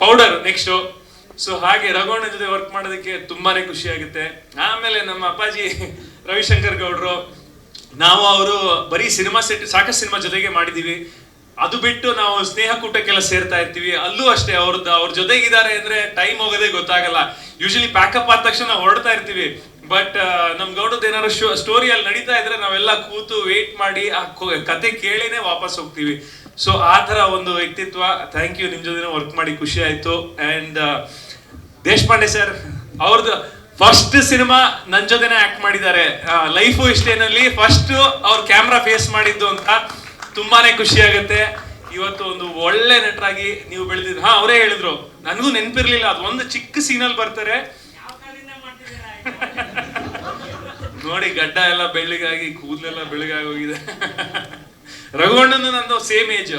Powder next. ಸೊ ಹಾಗೆ ರಘುವಣ್ಣ ಜೊತೆ ವರ್ಕ್ ಮಾಡೋದಕ್ಕೆ ತುಂಬಾನೇ ಖುಷಿ ಆಗುತ್ತೆ. ಆಮೇಲೆ ನಮ್ಮ ಅಪ್ಪಾಜಿ ರವಿಶಂಕರ್ ಗೌಡ್ರು, ನಾವು ಅವರು ಬರೀ ಸಿನಿಮಾ ಸೆಟ್ ಸಾಕಷ್ಟು ಸಿನಿಮಾ ಜೊತೆಗೆ ಮಾಡಿದೀವಿ. ಅದು ಬಿಟ್ಟು ನಾವು ಸ್ನೇಹ ಕೂಟಕ್ಕೆಲ್ಲ ಸೇರ್ತಾ ಇರ್ತೀವಿ, ಅಲ್ಲೂ ಅಷ್ಟೇ ಅವ್ರ ಜೊತೆಗಿದ್ದಾರೆ ಅಂದ್ರೆ ಟೈಮ್ ಹೋಗೋದೇ ಗೊತ್ತಾಗಲ್ಲ. ಯೂಶಲಿ ಪ್ಯಾಕಪ್ ಆದ ತಕ್ಷಣ ಹೊರಡ್ತಾ ಇರ್ತೀವಿ. ಬಟ್ ನಮ್ ಗೌಡದ ಏನಾದ್ರು ಸ್ಟೋರಿ ಅಲ್ಲಿ ನಡೀತಾ ಇದ್ರೆ ನಾವೆಲ್ಲ ಕೂತು ವೇಟ್ ಮಾಡಿ ಆ ಕತೆ ಕೇಳಿನೇ ವಾಪಸ್ ಹೋಗ್ತೀವಿ. ಸೊ ಆ ತರ ಒಂದು ವ್ಯಕ್ತಿತ್ವ. ಥ್ಯಾಂಕ್ ಯು, ನಿಮ್ ಜೊತೆ ವರ್ಕ್ ಮಾಡಿ ಖುಷಿ ಆಯ್ತು. ಅಂಡ್ ದೇಶಪಾಂಡೆ ಸರ್ ಅವ್ರದ್ದು ಫಸ್ಟ್ ಸಿನಿಮಾ ನನ್ ಜೊತೆನೆ ಆಕ್ಟ್ ಮಾಡಿದ್ದಾರೆ. ಲೈಫು ಇಷ್ಟೇನಲ್ಲಿ ಫಸ್ಟ್ ಅವ್ರ ಕ್ಯಾಮ್ರಾ ಫೇಸ್ ಮಾಡಿದ್ದು ಅಂತ ತುಂಬಾನೇ ಖುಷಿ ಆಗುತ್ತೆ. ಇವತ್ತು ಒಂದು ಒಳ್ಳೆ ನಟರಾಗಿ ನೀವು ಬೆಳೆದಿದ್ದು. ಅವರೇ ಹೇಳಿದ್ರು, ನನಗೂ ನೆನಪಿರ್ಲಿಲ್ಲ, ಅದು ಒಂದು ಚಿಕ್ಕ ಸೀನಲ್ಲಿ ಬರ್ತಾರೆ ನೋಡಿ, ಗಡ್ಡ ಎಲ್ಲ ಬೆಳ್ಳಗಾಗಿ, ಕೂದಲೆಲ್ಲ ಬೆಳಗಾಗಿ ಹೋಗಿದೆ. ರಘುವಣ್ಣನು ನಂದು ಸೇಮ್ ಏಜ್,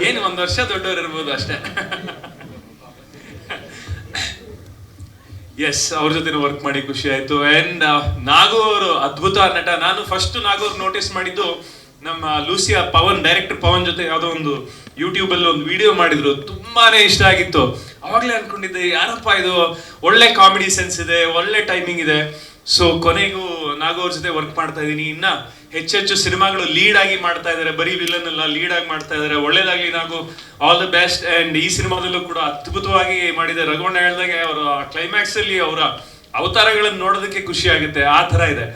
ಏನು 1 ವರ್ಷ ದೊಡ್ಡವರು ಇರ್ಬೋದು ಅಷ್ಟೇ. ಎಸ್, ಅವ್ರ ಜೊತೆ ವರ್ಕ್ ಮಾಡಿ ಖುಷಿ ಆಯ್ತು. ಅಂಡ್ ನಾಗು ಅವರು ಅದ್ಭುತ ನಟ. ನಾನು ಫಸ್ಟ್ ನಾಗು ಅವ್ರು ನೋಟಿಸ್ ಮಾಡಿದ್ದು ನಮ್ಮ ಲೂಸಿಯಾ ಡೈರೆಕ್ಟರ್ ಪವನ್ ಜೊತೆ ಯಾವುದೋ ಒಂದು ಯೂಟ್ಯೂಬ್ ಅಲ್ಲಿ ಒಂದು ವಿಡಿಯೋ ಮಾಡಿದ್ರು, ತುಂಬಾನೇ ಇಷ್ಟ ಆಗಿತ್ತು. ಅವಾಗ್ಲೇ ಅನ್ಕೊಂಡಿದ್ದೆ, ಯಾರಪ್ಪ ಇದು, ಒಳ್ಳೆ ಕಾಮಿಡಿ ಸೆನ್ಸ್ ಇದೆ, ಒಳ್ಳೆ ಟೈಮಿಂಗ್ ಇದೆ. ಸೊ ಕೊನೆಗೂ ನಾಗು ಅವ್ರ ಜೊತೆ ವರ್ಕ್ ಮಾಡ್ತಾ ಇದೀನಿ. ಇನ್ನ ಹೆಚ್ಚೆಚ್ಚು ಸಿನಿಮಾಗಳು ಲೀಡ್ ಆಗಿ ಮಾಡ್ತಾ ಇದಾರೆ, ಬರೀ ವಿಲನ್ ಅಲ್ಲ, ಲೀಡ್ ಆಗಿ ಮಾಡ್ತಾ ಇದಾರೆ. ಒಳ್ಳೇದಾಗ್ಲಿ ನಾಗು, ಆಲ್ ದ ಬೆಸ್ಟ್. ಅಂಡ್ ಈ ಸಿನಿಮಾದಲ್ಲೂ ಕೂಡ ಅದ್ಭುತವಾಗಿ ಮಾಡಿದೆ. ರಘುವಣ್ಣ ಹೇಳ್ದಾಗೆ ಅವರ ಕ್ಲೈಮ್ಯಾಕ್ಸ್ ಅಲ್ಲಿ ಅವರ ಅವತಾರಗಳನ್ನು ನೋಡೋದಕ್ಕೆ ಖುಷಿ ಆಗುತ್ತೆ, ಆ ತರ ಇದೆ.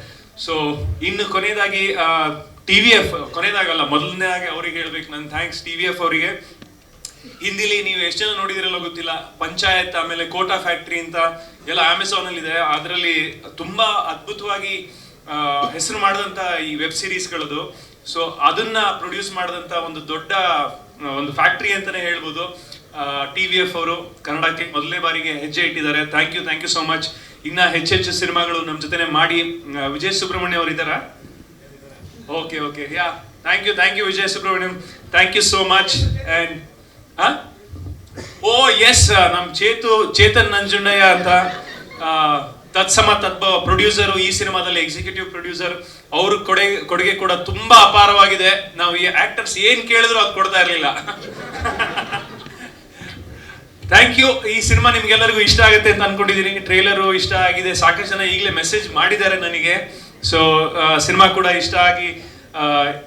ಸೊ ಇನ್ನು ಕೊನೆಯದಾಗಿ TVF, ಕೊನೆಯದಾಗಲ್ಲ ಮೊದಲನೇದಾಗಿ ಅವ್ರಿಗೆ ಹೇಳ್ಬೇಕು ನನ್ನ ಥ್ಯಾಂಕ್ಸ್ TVF ಅವರಿಗೆ. ಹಿಂದಿಲಿ ನೀವು ಎಷ್ಟು ಜನ ನೋಡಿದಿರಲ್ಲ ಗೊತ್ತಿಲ್ಲ, ಪಂಚಾಯತ್, ಆಮೇಲೆ ಕೋಟಾ ಫ್ಯಾಕ್ಟ್ರಿ ಅಂತ ಎಲ್ಲ ಅಮೆಝಾನ್ ಅಲ್ಲಿ ಇದೆ. ಅದರಲ್ಲಿ ತುಂಬಾ ಅದ್ಭುತವಾಗಿ ಹೆಸರು ಮಾಡಿದಂತ ಈ ವೆಬ್ ಸೀರೀಸ್ಗಳದು. ಸೊ ಅದನ್ನ ಪ್ರೊಡ್ಯೂಸ್ ಮಾಡಿದಂತ ಒಂದು ದೊಡ್ಡ ಒಂದು ಫ್ಯಾಕ್ಟ್ರಿ ಅಂತಾನೆ ಹೇಳ್ಬೋದು. TVF ಅವರು ಕನ್ನಡಕ್ಕೆ ಮೊದಲನೇ ಬಾರಿಗೆ ಹೆಜ್ಜೆ ಇಟ್ಟಿದ್ದಾರೆ. Thank you so much. ಇನ್ನ ಹೆಚ್ಚೆಚ್ಚು ಸಿನಿಮಾಗಳು ನಮ್ಮ ಜೊತೆನೆ ಮಾಡಿ. ವಿಜಯ್ ಸುಬ್ರಹ್ಮಣ್ಯ ಅವರು ಇದ್ದಾರಾ? Okay yeah, thank you Vijay Subramanyam, thank you so much. And yes, ನಮ್ ಚೇತನ್ ನಂಜುಂಡಯ್ಯ ಅಂತ ತತ್ಸಮ ತದ್ಭವ ಪ್ರೊಡ್ಯೂಸರು, ಈ ಸಿನಿಮಾದಲ್ಲಿ ಎಕ್ಸಿಕ್ಯೂಟಿವ್ ಪ್ರೊಡ್ಯೂಸರ್. ಅವ್ರ ಕೊಡುಗೆ ಕೂಡ ತುಂಬಾ ಅಪಾರವಾಗಿದೆ. ನಾವು ಈ ಆಕ್ಟರ್ಸ್ ಏನ್ ಕೇಳಿದ್ರು ಅದು ಕೊಡ್ತಾ ಇರ್ಲಿಲ್ಲ. Thank you. ಈ ಸಿನಿಮಾ ನಿಮ್ಗೆಲ್ಲರಿಗೂ ಇಷ್ಟ ಆಗುತ್ತೆ ಅಂತ ಅನ್ಕೊಂಡಿದೀನಿ. ಟ್ರೇಲರು ಇಷ್ಟ ಆಗಿದೆ, ಸಾಕಷ್ಟು ಜನ ಈಗಲೇ ಮೆಸೇಜ್ ಮಾಡಿದ್ದಾರೆ ನನಗೆ. ಸೊ ಸಿನಿಮಾ ಕೂಡ ಇಷ್ಟ ಆಗಿ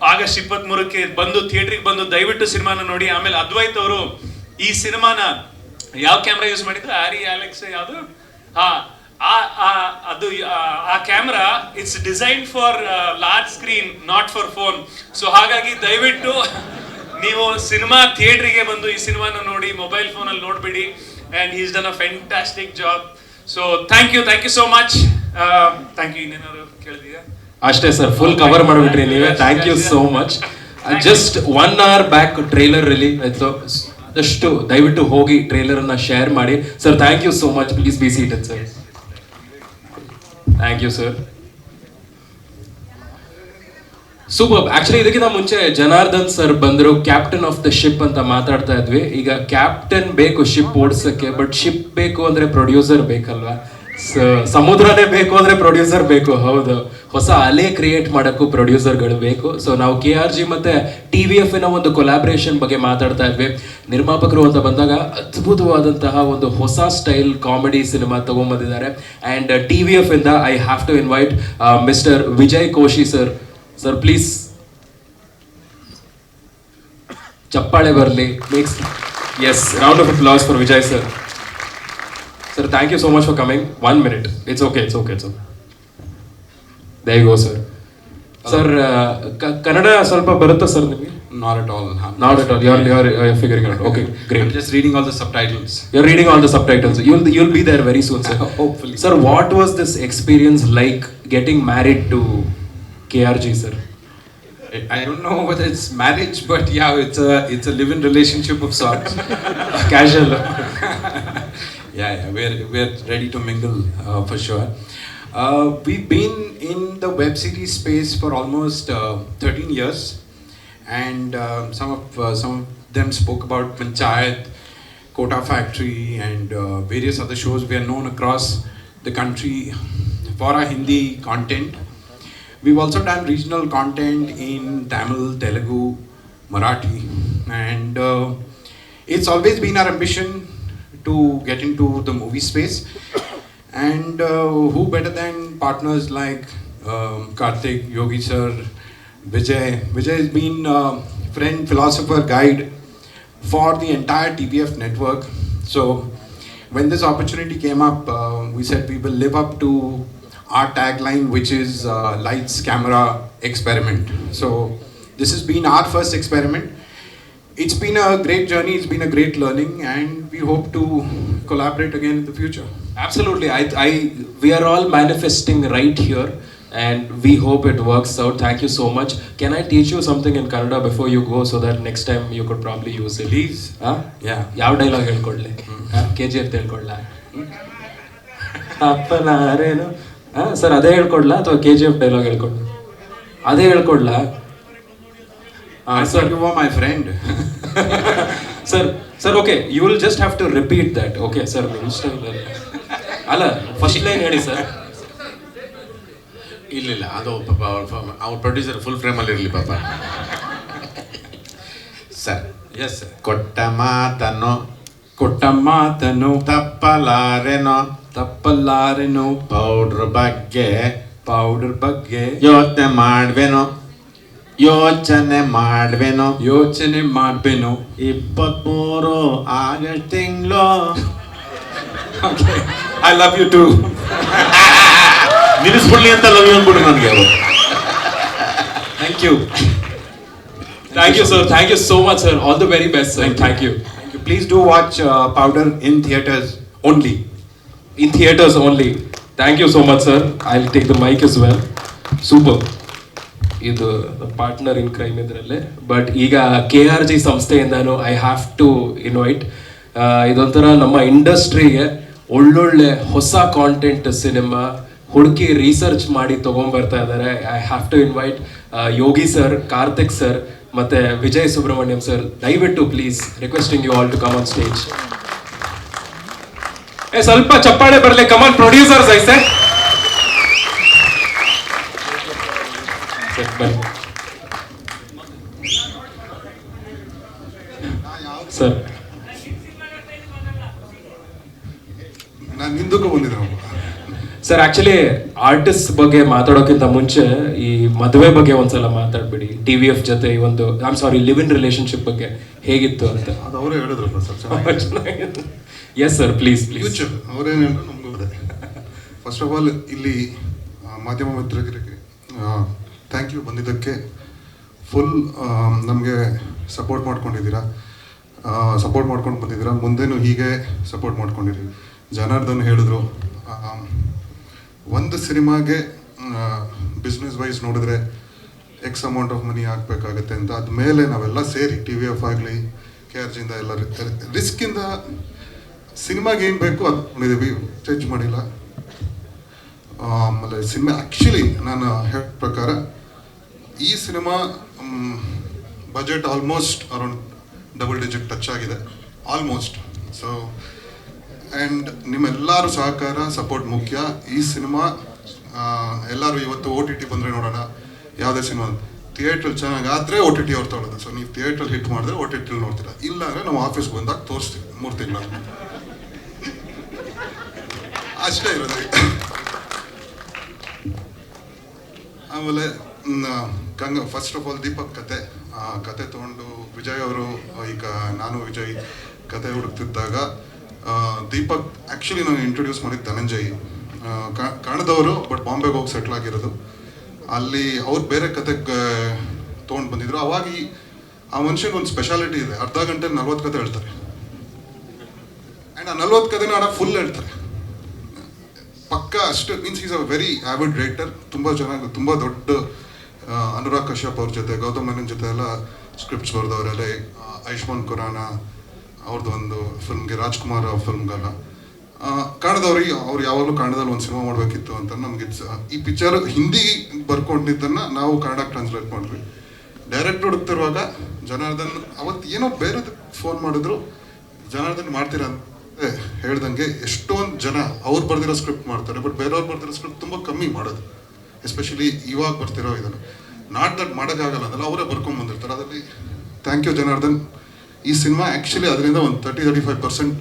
ಆಗಸ್ಟ್ 23ಕ್ಕೆ ಬಂದು ಥಿಯೇಟ್ರಿಗೆ ಬಂದು ದಯವಿಟ್ಟು ಸಿನಿಮಾನ ನೋಡಿ. ಆಮೇಲೆ ಅದ್ವೈತ್ ಅವರು ಈ ಸಿನಿಮಾನ ಯಾವ ಕ್ಯಾಮ್ರಾ ಯೂಸ್ ಮಾಡಿದ್ರು, ಆರಿ ಅಲೆಕ್ಸ್ ಯಾವುದು, ಅದು ಆ camera it's design for large screen, not for phone. So ಹಾಗಾಗಿ ದಯವಿಟ್ಟು ನೀವು ಸಿನಿಮಾ ಥಿಯೇಟ್ರಿಗೆ ಬಂದು ಈ ಸಿನಿಮಾನ ನೋಡಿ, ಮೊಬೈಲ್ ಫೋನಲ್ಲಿ ನೋಡ್ಬಿಡಿ. And he's done a fantastic job. So thank you so much. Thank you. ಇನ್ನೇನಾದ್ರು ಕೇಳಿದೀಯಾ? ಅಷ್ಟೇ ಸರ್, ಫುಲ್ ಕವರ್ ಮಾಡಿಬಿಟ್ರಿ ನೀವೇ. Thank you so much. Just 1 hour back trailer release ಆಯ್ತು. ಆದಷ್ಟು ದಯವಿಟ್ಟು ಹೋಗಿ ಟ್ರೈಲರ್ ಅನ್ನ ಶೇರ್ ಮಾಡಿ sir. Thank you so much. Please be seated sir. Thank you sir. Super. Actually ಇದಕ್ಕಿಂತ ಮುಂಚೆ ಜನಾರ್ದನ್ ಸರ್ ಬಂದ್ರು, ಕ್ಯಾಪ್ಟನ್ ಆಫ್ ದ ಶಿಪ್ ಅಂತ ಮಾತಾಡ್ತಾ ಇದ್ವಿ. ಈಗ ಕ್ಯಾಪ್ಟನ್ ಬೇಕು ಶಿಪ್ ಓಡಿಸಕ್ಕೆ, ಬಟ್ ಶಿಪ್ ಬೇಕು ಅಂದ್ರೆ ಪ್ರೊಡ್ಯೂಸರ್ ಬೇಕಲ್ವಾ? ಸಮುದ್ರನೇ ಬೇಕು ಅಂದ್ರೆ ಪ್ರೊಡ್ಯೂಸರ್ ಬೇಕು. ಹೌದು, ಹೊಸ ಅಲೆ ಕ್ರಿಯೇಟ್ ಮಾಡಕ್ಕೂ ಪ್ರೊಡ್ಯೂಸರ್ಗಳು ಬೇಕು. ಸೊ ನಾವು KRG ಮತ್ತೆ TVF ನ ಒಂದು ಕೊಲಾಬ್ರೇಷನ್ ಬಗ್ಗೆ ಮಾತಾಡ್ತಾ ಇದ್ವಿ. ನಿರ್ಮಾಪಕರು ಅಂತ ಬಂದಾಗ ಅದ್ಭುತವಾದಂತಹ ಒಂದು ಹೊಸ ಸ್ಟೈಲ್ ಕಾಮಿಡಿ ಸಿನಿಮಾ ತಗೊಂಡ್ಬಂದಿದ್ದಾರೆ. ಅಂಡ್ TVF ಇಂದ I have to invite mister Vijay Koshy sir. Sir please ಚಪ್ಪಾಳೆ ಬರಲಿ. Yes, round of applause for Vijay sir. Sir, thank you so much for coming. 1 minute. It's okay. There you go, sir. Sir, Kannada ಸ್ವಲ್ಪ ಬರುತ್ತಾ sir ನಿಮಗೆ? Not at all. Not at all. You're figuring out. Okay, great. I'm just reading all the subtitles. You're reading all the subtitles. You'll be there very soon, sir. Hopefully. Sir, what was this experience like getting married to KRG, sir? I don't know whether it's marriage, but yeah, it's a live-in relationship of sorts. Casual. Yeah, we're ready to mingle for sure. We've been in the web series space for almost 13 years, and some of them spoke about Panchayat, Kota Factory, and various other shows. We are known across the country for our Hindi content. We've also done regional content in Tamil, Telugu, Marathi, and it's always been our ambition to get into the movie space, and who better than partners like Karthik, Yogi sir, Vijay. Vijay has been friend, philosopher, guide for the entire TVF network. So when this opportunity came up, we said we will live up to our tagline, which is lights, camera, experiment. So this has been our first experiment. It's been a great journey, it's been a great learning, and we hope to collaborate again in the future. Absolutely. We are all manifesting right here, and we hope it works out. Thank you so much. Can I teach you something in Kannada before you go, so that next time you could probably use it? Please. Yeah. ಯಾವ dialogue ಹೇಳ್ಕೊಡ್ಲಿ? KGF ಹೇಳ್ಕೊಡ್ಲಾ? ಅಪ್ಪನಾರೇನು? Sir ಅದೇ ಹೇಳ್ಕೊಡ್ಲಾ ಅಥವಾ KGF dialogue ಹೇಳ್ಕೊಡ್ಲಾ? ಅದೇ ಹೇಳ್ಕೊಡ್ಲಾ? Sir, you were my friend. Sir, okay, you will just have to repeat that. Okay, sir, ಅಲ್ಲ first line ಹೇಳಿ sir. ಇಲ್ಲ ಅದು ಪಾಪ ಅವ್ರ ಪ್ರೊಡ್ಯೂಸರ್ ಫುಲ್ ಫ್ರೇಮಲ್ಲಿ ಇರಲಿ ಪಾಪ. Sir, yes sir. ಕೊಟ್ಟ ಮಾತನ್ನು ತಪ್ಪಲಾರೆನೋ ಪೌಡರ್ ಬಗ್ಗೆ ಯೋಚನೆ ಮಾಡ್ವೇನೋ 23 ಆಗಸ್ಟ್ ತಿಂಗಳು. ಐ ಲವ್ ಯು ಟು ನಿಲ್ಲಿಸ್ಬಿಡ್ಲಿ ಅಂತ ಲವ್ ಯು ಅಂದ್ಬಿಡು ನನಗೆ ಅವರು. Thank you sir. Thank you so much, sir. All the very best, sir. Thank you. Please do watch Powder in theaters only. In theaters only. Thank you so much, sir. I'll take the mic as well. Super. ಇದು partner in crime ಇದರಲ್ಲೇ. But ಈಗ KRG ಸಂಸ್ಥೆಯಿಂದಾನು I have to invite, ಇದೊಂಥರ ನಮ್ಮ ಇಂಡಸ್ಟ್ರಿಗೆ ಒಳ್ಳೊಳ್ಳೆ ಹೊಸ content cinema ಹುಡುಕಿ ರಿಸರ್ಚ್ ಮಾಡಿ ತೊಗೊಂಡ್ಬರ್ತಾ ಇದ್ದಾರೆ. I have to invite Yogi sir, Karthik sir ಮತ್ತೆ ವಿಜಯ್ ಸುಬ್ರಹ್ಮಣ್ಯಂ ಸರ್. ದಯವಿಟ್ಟು please requesting you all to come on stage. ಸ್ವಲ್ಪ ಚಪ್ಪಾಳೆ ಬರಲಿ. ಕಮಾನ್ ಪ್ರೊಡ್ಯೂಸರ್ಸ್ ಐಸೆ ಸರ್. ನಾನು ಹಿಂದಕ್ಕೂ ಬಂದಿದ್ದೆ ಸರ್. ಆಕ್ಚುಲಿ ಆರ್ಟಿಸ್ಟ್ ಬಗ್ಗೆ ಮಾತಾಡೋಕ್ಕಿಂತ ಮುಂಚೆ ಈ ಮದುವೆ ಬಗ್ಗೆ ಒಂದ್ಸಲ ಮಾತಾಡ್ಬಿಡಿ. TVF ಜೊತೆ ಈ ಒಂದು ಲಿವ್ ಇನ್ ರಿಲೇಶನ್ಶಿಪ್ ಬಗ್ಗೆ ಹೇಗಿತ್ತು ಅಂತ. ಅದು ಅವರೇ ಹೇಳಿದ್ರಲ್ಲ sir. Yes sir, please future ಅವರೇನು ನಮಗೂ ಅದೇ. ಫಸ್ಟ್ ಆಫ್ ಆಲ್ ಇಲ್ಲಿ ಮಾಧ್ಯಮ ಮಿತ್ರರಿಗೆ ಥ್ಯಾಂಕ್ ಯು ಬಂದಿದ್ದಕ್ಕೆ. ಫುಲ್ ನಮಗೆ ಸಪೋರ್ಟ್ ಮಾಡ್ಕೊಂಡು ಬಂದಿದ್ದೀರಾ. ಮುಂದೇನು ಹೀಗೆ ಸಪೋರ್ಟ್ ಮಾಡ್ಕೊಂಡಿರಿ. ಜನಾರ್ದನ್ ಹೇಳಿದ್ರು, ಒಂದು ಸಿನಿಮಾಗೆ ಬಿಸ್ನೆಸ್ ವೈಸ್ ನೋಡಿದ್ರೆ ಎಕ್ಸ್ ಅಮೌಂಟ್ ಆಫ್ ಮನಿ ಹಾಕಬೇಕಾಗತ್ತೆ ಅಂತ. ಅದ್ಮೇಲೆ ನಾವೆಲ್ಲ ಸೇರಿ TVF ಆಗಲಿ KRGಯಿಂದ ಎಲ್ಲ ರಿಸ್ಕಿಂದ ಸಿನಿಮಾಗೆ ಏನು ಬೇಕು ಅದು ನೋಡಿದ್ದೀವಿ, ಚೇಂಜ್ ಮಾಡಿಲ್ಲ. ಆಮೇಲೆ ಸಿನಿಮಾ ಆ್ಯಕ್ಚುಲಿ ನಾನು ಹೇಳೋ ಪ್ರಕಾರ ಈ cinema budget almost around double digit touch ಆಗಿದೆ, ಆಲ್ಮೋಸ್ಟ್. ಸೊ ಆ್ಯಂಡ್ ನಿಮ್ಮೆಲ್ಲರೂ ಸಹಕಾರ ಸಪೋರ್ಟ್ ಮುಖ್ಯ. ಈ ಸಿನಿಮಾ ಎಲ್ಲರೂ ಇವತ್ತು OTT ಬಂದರೆ ನೋಡೋಣ, ಯಾವುದೇ ಸಿನಿಮಾ ಥಿಯೇಟ್ರಲ್ಲಿ ಚೆನ್ನಾಗಾದರೆ OTT ಅವ್ರು ತೊಗೊಳ್ಳೋದು. ಸೊ ನೀವು ಥಿಯೇಟ್ರಲ್ಲಿ ಹಿಟ್ ಮಾಡಿದ್ರೆ OTT ನೋಡ್ತೀರಾ, ಇಲ್ಲ ಅಂದರೆ ನಾವು ಆಫೀಸ್ಗೆ ಬಂದಾಗ ತೋರಿಸ್ತೀವಿ 3 ತಿಂಗಳ ಅಷ್ಟೇ ಇರೋದು. ಆಮೇಲೆ ಫಸ್ಟ್ ಆಫ್ ಆಲ್ ದೀಪಕ್ ಕತೆ ತೊಗೊಂಡು ವಿಜಯ್ ಅವರು, ಈಗ ನಾನು ವಿಜಯ್ ಕತೆ ಹುಡುಕ್ತಿದ್ದಾಗ ದೀಪಕ್ ಆ್ಯಕ್ಚುಲಿ ನಾನು ಇಂಟ್ರೊಡ್ಯೂಸ್ ಮಾಡಿದ್ದು ಧನಂಜಯ್, ಕಾಣದವರು, ಬಟ್ ಬಾಂಬೆಗೆ ಹೋಗಿ ಸೆಟ್ಲ್ ಆಗಿರೋದು. ಅಲ್ಲಿ ಅವ್ರು ಬೇರೆ ಕತೆಗೆ ತೊಗೊಂಡು ಬಂದಿದ್ರು. ಅವಾಗ ಆ ಮನುಷ್ಯನಿಗೆ ಒಂದು ಸ್ಪೆಷಾಲಿಟಿ ಇದೆ, ಅರ್ಧ ಗಂಟೆ 40 ಕತೆ ಹೇಳ್ತಾರೆ. ಆ್ಯಂಡ್ ಆ 40 ಕತೆನ ಫುಲ್ ಹೇಳ್ತಾರೆ ಪಕ್ಕ. ಅಷ್ಟು means is a very avid writer. ತುಂಬ ಚೆನ್ನಾಗಿ, ತುಂಬ ದೊಡ್ಡ ಅನುರಾಗ್ ಕಶ್ಯಪ್ ಅವ್ರ ಜೊತೆ, ಗೌತಮ್ ಮೆನನ್ ಜೊತೆ ಎಲ್ಲ ಸ್ಕ್ರಿಪ್ಟ್ಸ್ ಬರೆದವರೆಲ್ಲ, ಆಯುಷ್ಮಾನ್ ಖುರಾನ ಅವ್ರದ್ದು ಒಂದು ಫಿಲ್ಮ್ಗೆ, ರಾಜ್ಕುಮಾರ್ ಅವ್ರ ಫಿಲ್ಮ್ಗೆಲ್ಲ ಕಾಣದವ್ರಿಗೆ ಅವ್ರು ಯಾವಾಗಲೂ ಕನ್ನಡದಲ್ಲಿ ಒಂದು ಸಿನಿಮಾ ಮಾಡಬೇಕಿತ್ತು ಅಂತ ನಮಗೆ. ಈ ಪಿಕ್ಚರ್ ಹಿಂದಿ ಬರ್ಕೊಂಡಿದ್ದನ್ನು ನಾವು ಕನ್ನಡಕ್ಕೆ ಟ್ರಾನ್ಸ್ಲೇಟ್ ಮಾಡಿದ್ವಿ. ಡೈರೆಕ್ಟ್ ಹುಡುಕ್ತಿರುವಾಗ ಜನಾರ್ದನ್ ಅವತ್ತು ಏನೋ ಬೇರೆದು ಫೋನ್ ಮಾಡಿದ್ರು, ಜನಾರ್ದನ್ ಮಾಡ್ತೀರಾ ಅಂತ ಹೇಳ್ದಂಗೆ ಎಷ್ಟೊಂದು ಜನ ಅವ್ರು ಬರ್ದಿರೋ ಸ್ಕ್ರಿಪ್ಟ್ ಮಾಡ್ತಾರೆ, ಬಟ್ ಬೇರೆಯವ್ರು ಬರ್ದಿರೋ ಸ್ಕ್ರಿಪ್ಟ್ ತುಂಬ ಕಮ್ಮಿ ಮಾಡೋದು. ಎಸ್ಪೆಷಲಿ ಇವಾಗ ಬರ್ತಿರೋ ಇದನ್ನು ನಾಟ್ ದಟ್ ಮಾಡೋಕ್ಕಾಗಲ್ಲ ಅದಲ್ಲ, ಅವರೇ ಬರ್ಕೊಂಡ್ಬಂದಿರ್ತಾರೆ. ಅದರಲ್ಲಿ ಥ್ಯಾಂಕ್ ಯು ಜನಾರ್ದನ್. ಈ ಸಿನಿಮಾ ಆ್ಯಕ್ಚುಲಿ ಅದರಿಂದ ಒಂದು 30-35%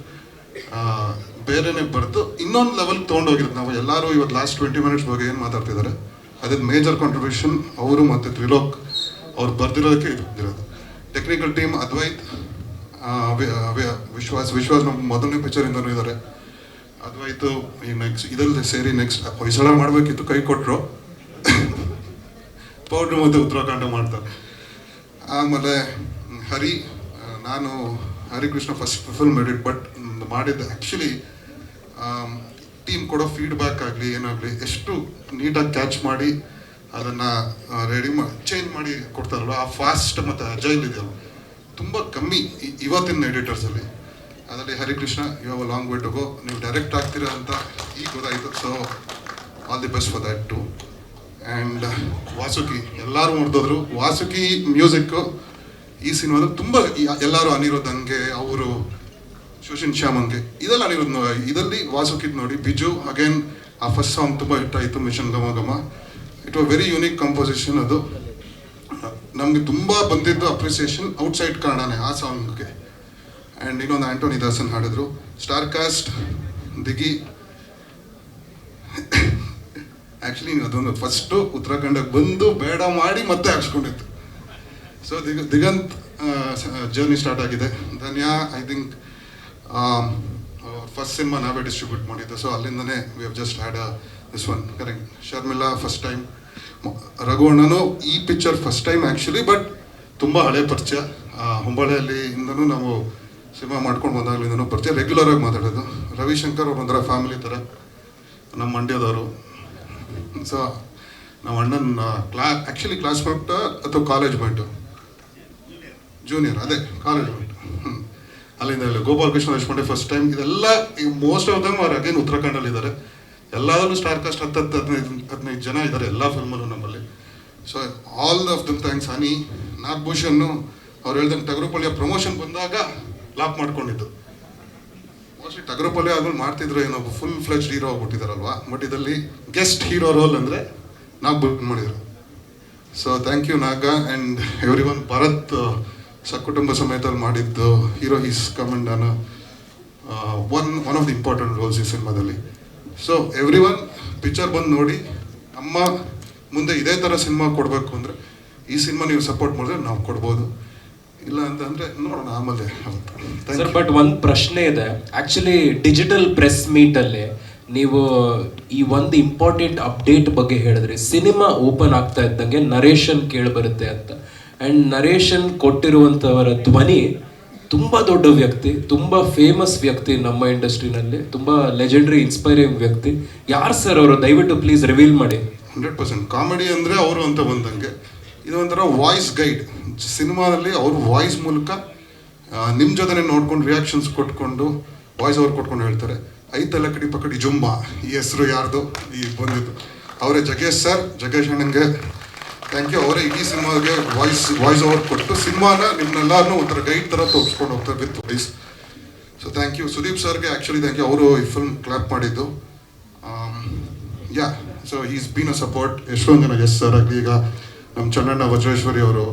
ಬೇರೆನೇ ಬರೆದು ಇನ್ನೊಂದು ಲೆವೆಲ್ಗೆ ತೊಗೊಂಡೋಗಿರೋದು. ನಾವು ಎಲ್ಲರೂ ಇವತ್ತು ಲಾಸ್ಟ್ 20 ಮಿನಿಟ್ಸ್ ಬಗ್ಗೆ ಏನು ಮಾತಾಡ್ತಿದ್ದಾರೆ, ಅದ್ರ ಮೇಜರ್ ಕಾಂಟ್ರಿಬ್ಯೂಷನ್ ಅವರು ಮತ್ತು ತ್ರಿಲೋಕ್ ಅವ್ರು ಬರ್ದಿರೋದಕ್ಕೆ ಇರೋದು. ಟೆಕ್ನಿಕಲ್ ಟೀಮ್ ಅದ್ವೈತ್, ವಿಶ್ವಾಸ್ ನಮ್ಮ ಮೊದಲನೇ ಪಿಕ್ಚರಿಂದನೂ ಇದ್ದಾರೆ. ಅದ್ವೈತು ಈ ನೆಕ್ಸ್ಟ್ ಇದರಲ್ಲಿ ಸೇರಿ ನೆಕ್ಸ್ಟ್ ಹೊಯ್ಸಳ ಮಾಡಬೇಕಿತ್ತು, ಕೈ ಕೊಟ್ಟರು. ಪೌಡ್ರು ಮತ್ತು ಉತ್ತರಾಖಂಡ ಮಾಡ್ತಾರೆ. ಆಮೇಲೆ ನಾನು Harikrishna first film edit, but ಮಾಡಿದ್ದೆ ಆ್ಯಕ್ಚುಲಿ ಟೀಮ್ ಕೊಡೋ ಫೀಡ್ಬ್ಯಾಕ್ ಆಗಲಿ ಏನಾಗಲಿ ಎಷ್ಟು ನೀಟಾಗಿ ಕ್ಯಾಚ್ ಮಾಡಿ ಅದನ್ನು ರೆಡಿ ಮಾಡಿ ಚೇಂಜ್ ಮಾಡಿ ಕೊಡ್ತಾರಲ್ವ, ಆ ಫಾಸ್ಟ್ ಮತ್ತು ಅಜೈಲ್ ಇದೆಯಲ್ಲ ತುಂಬ ಕಮ್ಮಿ ಇವತ್ತಿನ ಎಡಿಟರ್ಸಲ್ಲಿ. ಅದರಲ್ಲಿ Harikrishna you have a long way to go, ನೀವು ಡೈರೆಕ್ಟ್ ಆಗ್ತೀರಾ ಅಂತ ಈಗ ಗೊತ್ತಾಯಿತು. So all the best for that too. And Vasuki ಎಲ್ಲರೂ ನೋಡಿದೋದ್ರು. ವಾಸುಕಿ ಮ್ಯೂಸಿಕ್ಕು ಈ ಸಿನಿಮಾದಲ್ಲಿ ತುಂಬ ಎಲ್ಲರೂ ಅನಿರುದ್ಧ್ ಹಂಗೆ, ಅವರು ಸುಶೀನ್ ಶ್ಯಾಮ್ ಹಂಗೆ, ಇದೆಲ್ಲ ಅನಿರುದ್ಧ್ ಇದರಲ್ಲಿ ವಾಸುಕಿದ್ ನೋಡಿ. ಬಿಜು ಅಗೇನ್ ಆ ಫಸ್ಟ್ ಸಾಂಗ್ ತುಂಬ ಹಿಟ್ ಆಯಿತು, ಮಿಷನ್ ಘಮ ಘಮ. It was very unique composition. ಅದು ನಮಗೆ ತುಂಬ ಬಂದಿದ್ದು ಅಪ್ರಿಸಿಯೇಷನ್ ಔಟ್ಸೈಡ್ ಕನ್ನಡನೇ ಆ ಸಾಂಗ್ಗೆ. ಆ್ಯಂಡ್ ಇನ್ನೊಂದು ಆಂಟೋನಿ ದಾಸನ್ ಹಾಡಿದ್ರು. ಸ್ಟಾರ್ ಕಾಸ್ಟ್ ದಿಗಿ ಆ್ಯಕ್ಚುಲಿ ಅದೊಂದು ಫಸ್ಟು ಉತ್ತರಾಖಂಡಕ್ಕೆ ಬಂದು ಬೇಡ ಮಾಡಿ ಮತ್ತೆ ಹಾಕ್ಸ್ಕೊಂಡಿತ್ತು. ಸೊ ದಿಗಂತ್ ಜರ್ನಿ ಸ್ಟಾರ್ಟ್ ಆಗಿದೆ. Dhanya I think first cinema ನಾವೇ ಡಿಸ್ಟ್ರಿಬ್ಯೂಟ್ ಮಾಡಿದ್ದು. ಸೊ ಅಲ್ಲಿಂದನೇ we have just had this one correct. Sharmila first time, ರಘುವಣ್ಣನು ಈ picture first time actually, but ತುಂಬ ಹಳೆ ಪರಿಚಯ. ಹುಬ್ಬಳ್ಳಿಯಲ್ಲಿ ಇಂದನೂ ನಾವು ಸಿನಿಮಾ ಮಾಡ್ಕೊಂಡು ಬಂದಾಗಲಿಂದನೂ ಪರಿಚಯ, ರೆಗ್ಯುಲರ್ ಆಗಿ ಮಾತಾಡೋದು. ರವಿಶಂಕರ್ ಅವ್ರು ಒಂಥರ ಫ್ಯಾಮಿಲಿ ಥರ, ನಮ್ಮ ಮಂಡ್ಯದವರು. ಸೊ ನಮ್ಮ ಅಣ್ಣನ ಆ್ಯಕ್ಚುಲಿ ಕ್ಲಾಸ್ಮೇಟ್ ಅಥವಾ ಕಾಲೇಜ್ ಮೇಟು, ಜೂನಿಯರ್, ಅದೇ ಕಾಲೇಜ್ ಮೇಟ್. ಅಲ್ಲಿಂದ ಗೋಪಾಲ್ ಕೃಷ್ಣ ದೇಶಪಾಂಡೆ ಫಸ್ಟ್ ಟೈಮ್. ಇದೆಲ್ಲ ಮೋಸ್ಟ್ ಆಫ್ ದಮ್ ಅವ್ರು ಅಗೇನ್ ಉತ್ತರಾಖಂಡಲ್ಲಿ ಇದ್ದಾರೆ. ಎಲ್ಲದರಲ್ಲೂ ಸ್ಟಾರ್ ಕಾಸ್ಟ್ 10-15 ಜನ ಇದ್ದಾರೆ ಎಲ್ಲ ಫಿಲ್ಮಲ್ಲೂ ನಮ್ಮಲ್ಲಿ. So all of them thanks. ಹನಿ, ನಾಗಭೂಷನ್ನು ಅವ್ರು ಹೇಳ್ದಂಗೆ ಟಗರುಪಳ್ಳಿಯ ಪ್ರಮೋಷನ್ ಬಂದಾಗ ಲಾಕ್ ಮಾಡ್ಕೊಂಡಿದ್ದು. ಮೋಸ್ಟ್ಲಿ ಟಗರುಪಳ್ಳಿ ಆದ್ಮೇಲೆ ಮಾಡ್ತಿದ್ರು ಏನೋ ಫುಲ್ ಫ್ಲೆಜ್ ಹೀರೋ ಆಗ್ಬಿಟ್ಟಿದಾರಲ್ವಾ, ಬಟ್ ಇದರಲ್ಲಿ ಗೆಸ್ಟ್ ಹೀರೋ ರೋಲ್ ಅಂದರೆ ನಾಗ್ ಬುಕ್ ಮಾಡಿದ್ರು. So thank you Naga and everyone. Bharath ಸಕುಟುಂಬ ಸಮೇತಲ್ಲಿ ಮಾಡಿದ್ದು hero is come and done one of the important roles ಈ ಸಿನಿಮಾದಲ್ಲಿ. ಸೊ ಎವ್ರಿ ಒನ್ ಪಿಕ್ಚರ್ ಬಂದು ನೋಡಿ. ಅಮ್ಮ ಮುಂದೆ ಇದೇ ಥರ ಸಿನಿಮಾ ಕೊಡಬೇಕು ಅಂದರೆ ಈ ಸಿನಿಮಾ ನೀವು ಸಪೋರ್ಟ್ ಮಾಡಿದ್ರೆ ನಾವು ಕೊಡ್ಬೋದು, ಇಲ್ಲ ಅಂತಂದರೆ ನೋಡೋಣ ಆಮೇಲೆ. ಸರ್ ಬಟ್ ಒಂದು ಪ್ರಶ್ನೆ ಇದೆ. ಆ್ಯಕ್ಚುಲಿ ಡಿಜಿಟಲ್ ಪ್ರೆಸ್ ಮೀಟಲ್ಲಿ ನೀವು ಈ ಒಂದು ಇಂಪಾರ್ಟೆಂಟ್ ಅಪ್ಡೇಟ್ ಬಗ್ಗೆ ಹೇಳಿದ್ರಿ. ಸಿನಿಮಾ ಓಪನ್ ಆಗ್ತಾ ಇದ್ದಂಗೆ ನರೇಶನ್ ಕೇಳಿಬರುತ್ತೆ ಅಂತ. ಆ್ಯಂಡ್ ನರೇಶನ್ ಕೊಟ್ಟಿರುವಂಥವರ ಧ್ವನಿ ತುಂಬ ದೊಡ್ಡ ವ್ಯಕ್ತಿ, ತುಂಬ ಫೇಮಸ್ ವ್ಯಕ್ತಿ ನಮ್ಮ ಇಂಡಸ್ಟ್ರಿನಲ್ಲಿ, ತುಂಬ ಲೆಜೆಂಡ್ರಿ ಇನ್ಸ್ಪೈರಿಂಗ್ ವ್ಯಕ್ತಿ. ಯಾರು ಸರ್ ಅವರು? ದಯವಿಟ್ಟು ಪ್ಲೀಸ್ ರಿವೀಲ್ ಮಾಡಿ. 100% ಕಾಮಿಡಿ ಅಂದರೆ ಅವರು ಅಂತ ಬಂದಂಗೆ ಇದು ಒಂಥರ ವಾಯ್ಸ್ ಗೈಡ್. ಸಿನಿಮಾದಲ್ಲಿ ಅವ್ರ ವಾಯ್ಸ್ ಮೂಲಕ ನಿಮ್ಮ ಜೊತೆ ನೋಡ್ಕೊಂಡು ರಿಯಾಕ್ಷನ್ಸ್ ಕೊಟ್ಕೊಂಡು ವಾಯ್ಸ್ ಅವ್ರು ಕೊಟ್ಕೊಂಡು ಹೇಳ್ತಾರೆ. ಐತಲ್ಲ ಕಡಿ ಪಕಡಿ ಜುಂಬಾ ಈ ಹೆಸರು ಯಾರ್ದು ಈ ಬಂದಿದ್ದು ಅವರೇ Jaggesh sir. Jaggesh ಅಣ್ಣಂಗೆ thank you. ಅವರೇ ಇಡೀ ಸಿನಿಮಾಗೆ ವಾಯ್ಸ್ ಓವರ್ ಕೊಟ್ಟು ಸಿನಿಮಾನ ನಿಮ್ಮನ್ನೆಲ್ಲರನ್ನೂ ಒಂಥರ ಗೈಡ್ ಥರ ತೋರಿಸ್ಕೊಂಡು ಹೋಗ್ತಾರೆ with voice. So thank you. Sudeep ಸರ್ಗೆ ಆ್ಯಕ್ಚುಲಿ ಥ್ಯಾಂಕ್ ಯು. ಅವರು ಈ ಫಿಲ್ಮ್ ಕ್ಲಾಪ್ ಮಾಡಿದ್ದು. Yeah, so is been a support ಎಷ್ಟೊಂದು ಜನ. ಎಸ್ ಸರ್ ಆಗಲಿ, ಈಗ ನಮ್ಮ ಚನ್ನಣ್ಣ ವಜ್ರೇಶ್ವರಿ ಅವರು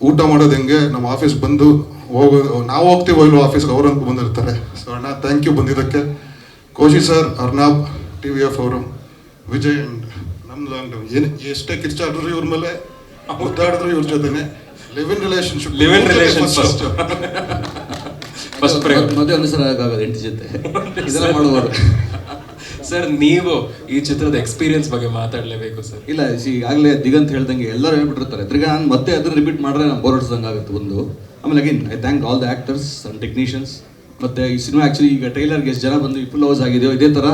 ಊಟ ಮಾಡೋದು ಹೆಂಗೆ, ನಮ್ಮ ಆಫೀಸ್ ಬಂದು ಹೋಗೋದು, ನಾವು ಹೋಗ್ತೀವೋ ಇಲ್ಲೋ ಆಫೀಸ್ಗೆ ಅವರಂತ ಬಂದಿರ್ತಾರೆ. ಸೊ ಅಣ್ಣ ಥ್ಯಾಂಕ್ ಯು ಬಂದಿದ್ದಕ್ಕೆ. ಕೋಶಿ ಸರ್, ಅರ್ನಾಬ್, TVF ಅವರು, ವಿಜಯ್ ಅಂಡ್ ನಮ್ದು ಏನು ಎಷ್ಟೇ ಕಿರ್ಚಾಡಿದ್ರು ಇವ್ರ ಮೇಲೆ, ಮುದ್ದಾಡಿದ್ರು ಇವ್ರ ಜೊತೆನೆ. ಲಿವ್ ಇನ್ ರಿಲೇಶನ್ಶಿಪ್ ಮದುವೆ ಅನುಸರ ಆಗೋದು ಹೆಂಡತಿ ಜೊತೆ ಇದೆಲ್ಲ ಮಾಡುವರು. ಸರ್, ನೀವು ಈ ಚಿತ್ರದ ಎಕ್ಸ್ಪೀರಿಯನ್ಸ್ ಬಗ್ಗೆ ಮಾತಾಡಲೇಬೇಕು ಸರ್. ಇಲ್ಲ, ಈಗಾಗಲೇ ದಿಗಂತ್ ಹೇಳ್ದಂಗೆ ಎಲ್ಲರೂ ಹೇಳ್ಬಿಟ್ಟಿರ್ತಾರೆ. ತಿರ್ಗಾ ನಾನು ಮತ್ತೆ ಅದನ್ನ ರಿಪೀಟ್ ಮಾಡಿದ್ರೆ ನಾನು ಬೋರ್ ಹೊಡ್ಸಂಗೆ ಆಗುತ್ತೆ ಒಂದು. ಆಮೇಲೆ again I thank all the actors and technicians. ಮತ್ತು ಈ ಸಿನಿಮಾ ಆ್ಯಕ್ಚುಲಿ ಈಗ ಟ್ರೈಲರ್ಗೆ ಎಷ್ಟು ಜನ ಬಂದು ಫುಲ್ ಹೌಸ್ ಆಗಿದೆಯೋ, ಇದೇ ಥರ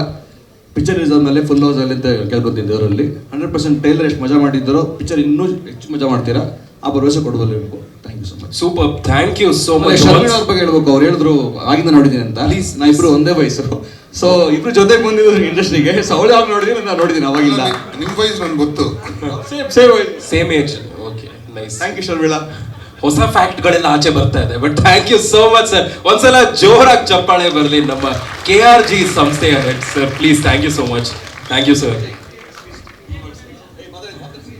ಪಿಕ್ಚರ್ ರಿಲೀಸ್ ಆದಮೇಲೆ ಫುಲ್ ಹೌಸ್ ಆಗಲಿ ಅಂತ ಕೇಳ್ಕೊತಿದ್ದೆ ಅವರಲ್ಲಿ. 100% ಟ್ರೈಲರ್ ಎಷ್ಟು ಮಜಾ ಮಾಡಿದ್ದಾರೋ ಪಿಕ್ಚರ್ ಇನ್ನೂ ಹೆಚ್ಚು ಮಜಾ ಮಾಡ್ತೀರಾ, ಆ ಭರವಸೆ ಕೊಡಬಲ್ಲೇಬೇಕು. Thank you so much. Super, thank you so much. Sharmila ಅವ್ರ ಬಗ್ಗೆ ಹೇಳ್ಬೇಕು. ಅವ್ರು ಹೇಳಿದ್ರು ಆಗಿಂದ ನೋಡಿದ್ದೀನಿ ಅಂತ. ಪ್ಲೀಸ್, ನಾ ಇಬ್ರು ಒಂದೇ ವಯಸ್ಸು, ಸೊ ಇಬ್ರು ಜೊತೆಗೆ ಬಂದಿದ್ರು ಇಂಡಸ್ಟ್ರಿಗೆ. ಸೊ ಅವಳು ಯಾವಾಗ ನೋಡಿದ್ದೀನಿ, ನಾನು ನೋಡಿದ್ದೀನಿ ಅವಾಗಿಲ್ಲ. ನಿಮ್ಮ ವಯಸ್ಸು ನನಗೆ ಗೊತ್ತು, same age. Okay, nice. Thank you Sharmila. ಹೊಸ ಫ್ಯಾಕ್ಟ್ಗಳೆಲ್ಲ ಆಚೆ ಬರ್ತಾ ಇದೆ. But thank you so much sir. ಒಂದ್ಸಲ ಜೋರಾಗಿ ಚಪ್ಪಾಳೆ ಬರಲಿ ನಮ್ಮ KRG ಸಂಸ್ಥೆಯ head sir. Please, thank you so much. Thank you sir.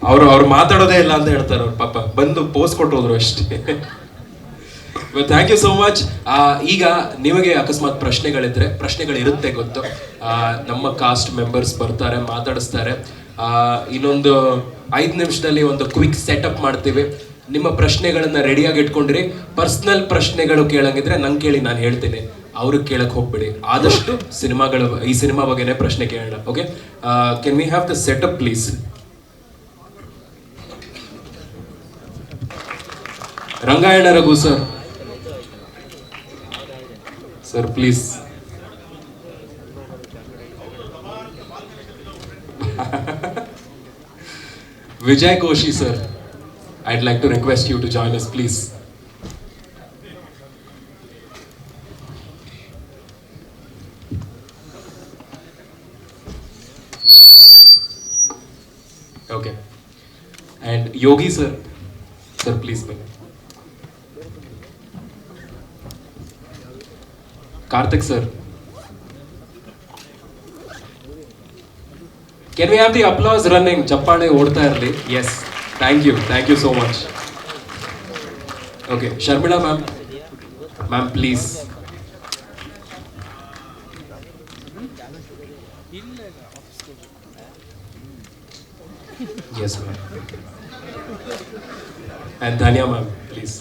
ಅವ್ರು ಮಾತಾಡೋದೇ ಇಲ್ಲ ಅಂತ ಹೇಳ್ತಾರೆ ಅವ್ರು, ಪಾಪ ಬಂದು ಪೋಸ್ ಕೊಟ್ಟು ಹೋದ್ರು ಅಷ್ಟೇ. Thank you so much. ಈಗ ನಿಮಗೆ ಅಕಸ್ಮಾತ್ ಪ್ರಶ್ನೆಗಳಿರುತ್ತೆ ಗೊತ್ತು. ನಮ್ಮ ಕಾಸ್ಟ್ ಮೆಂಬರ್ಸ್ ಬರ್ತಾರೆ, ಮಾತಾಡಿಸ್ತಾರೆ. ಇನ್ನೊಂದು 5 ನಿಮಿಷದಲ್ಲಿ ಒಂದು ಕ್ವಿಕ್ ಸೆಟಪ್ ಮಾಡ್ತೀವಿ. ನಿಮ್ಮ ಪ್ರಶ್ನೆಗಳನ್ನ ರೆಡಿಯಾಗಿ ಇಟ್ಕೊಂಡ್ರಿ. ಪರ್ಸ್ನಲ್ ಪ್ರಶ್ನೆಗಳು ಕೇಳಂಗಿದ್ರೆ ನಂಗೆ ಕೇಳಿ, ನಾನು ಹೇಳ್ತೀನಿ. ಅವ್ರಿಗೆ ಕೇಳಕ್ ಹೋಗ್ಬೇಡಿ. ಆದಷ್ಟು ಈ ಸಿನಿಮಾ ಬಗ್ಗೆನೇ ಪ್ರಶ್ನೆ ಕೇಳೋಣ. Okay, can we have the setup please? Rangayana Raghu sir, please. Vijay Koshi sir, I'd like to request you to join us, please. Okay. And Yogi sir, please. Karthik sir. Can we have the applause running? Chappade odta irli. Yes. Thank you so much. Okay, Sharmila ma'am, please. Yes ma'am. And Dhanya ma'am, please.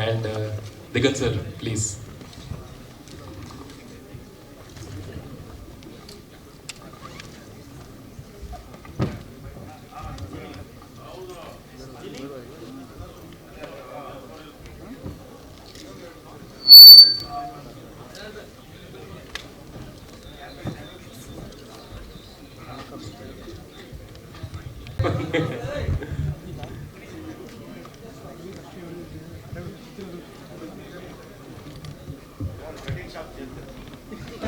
And Digant sir, please.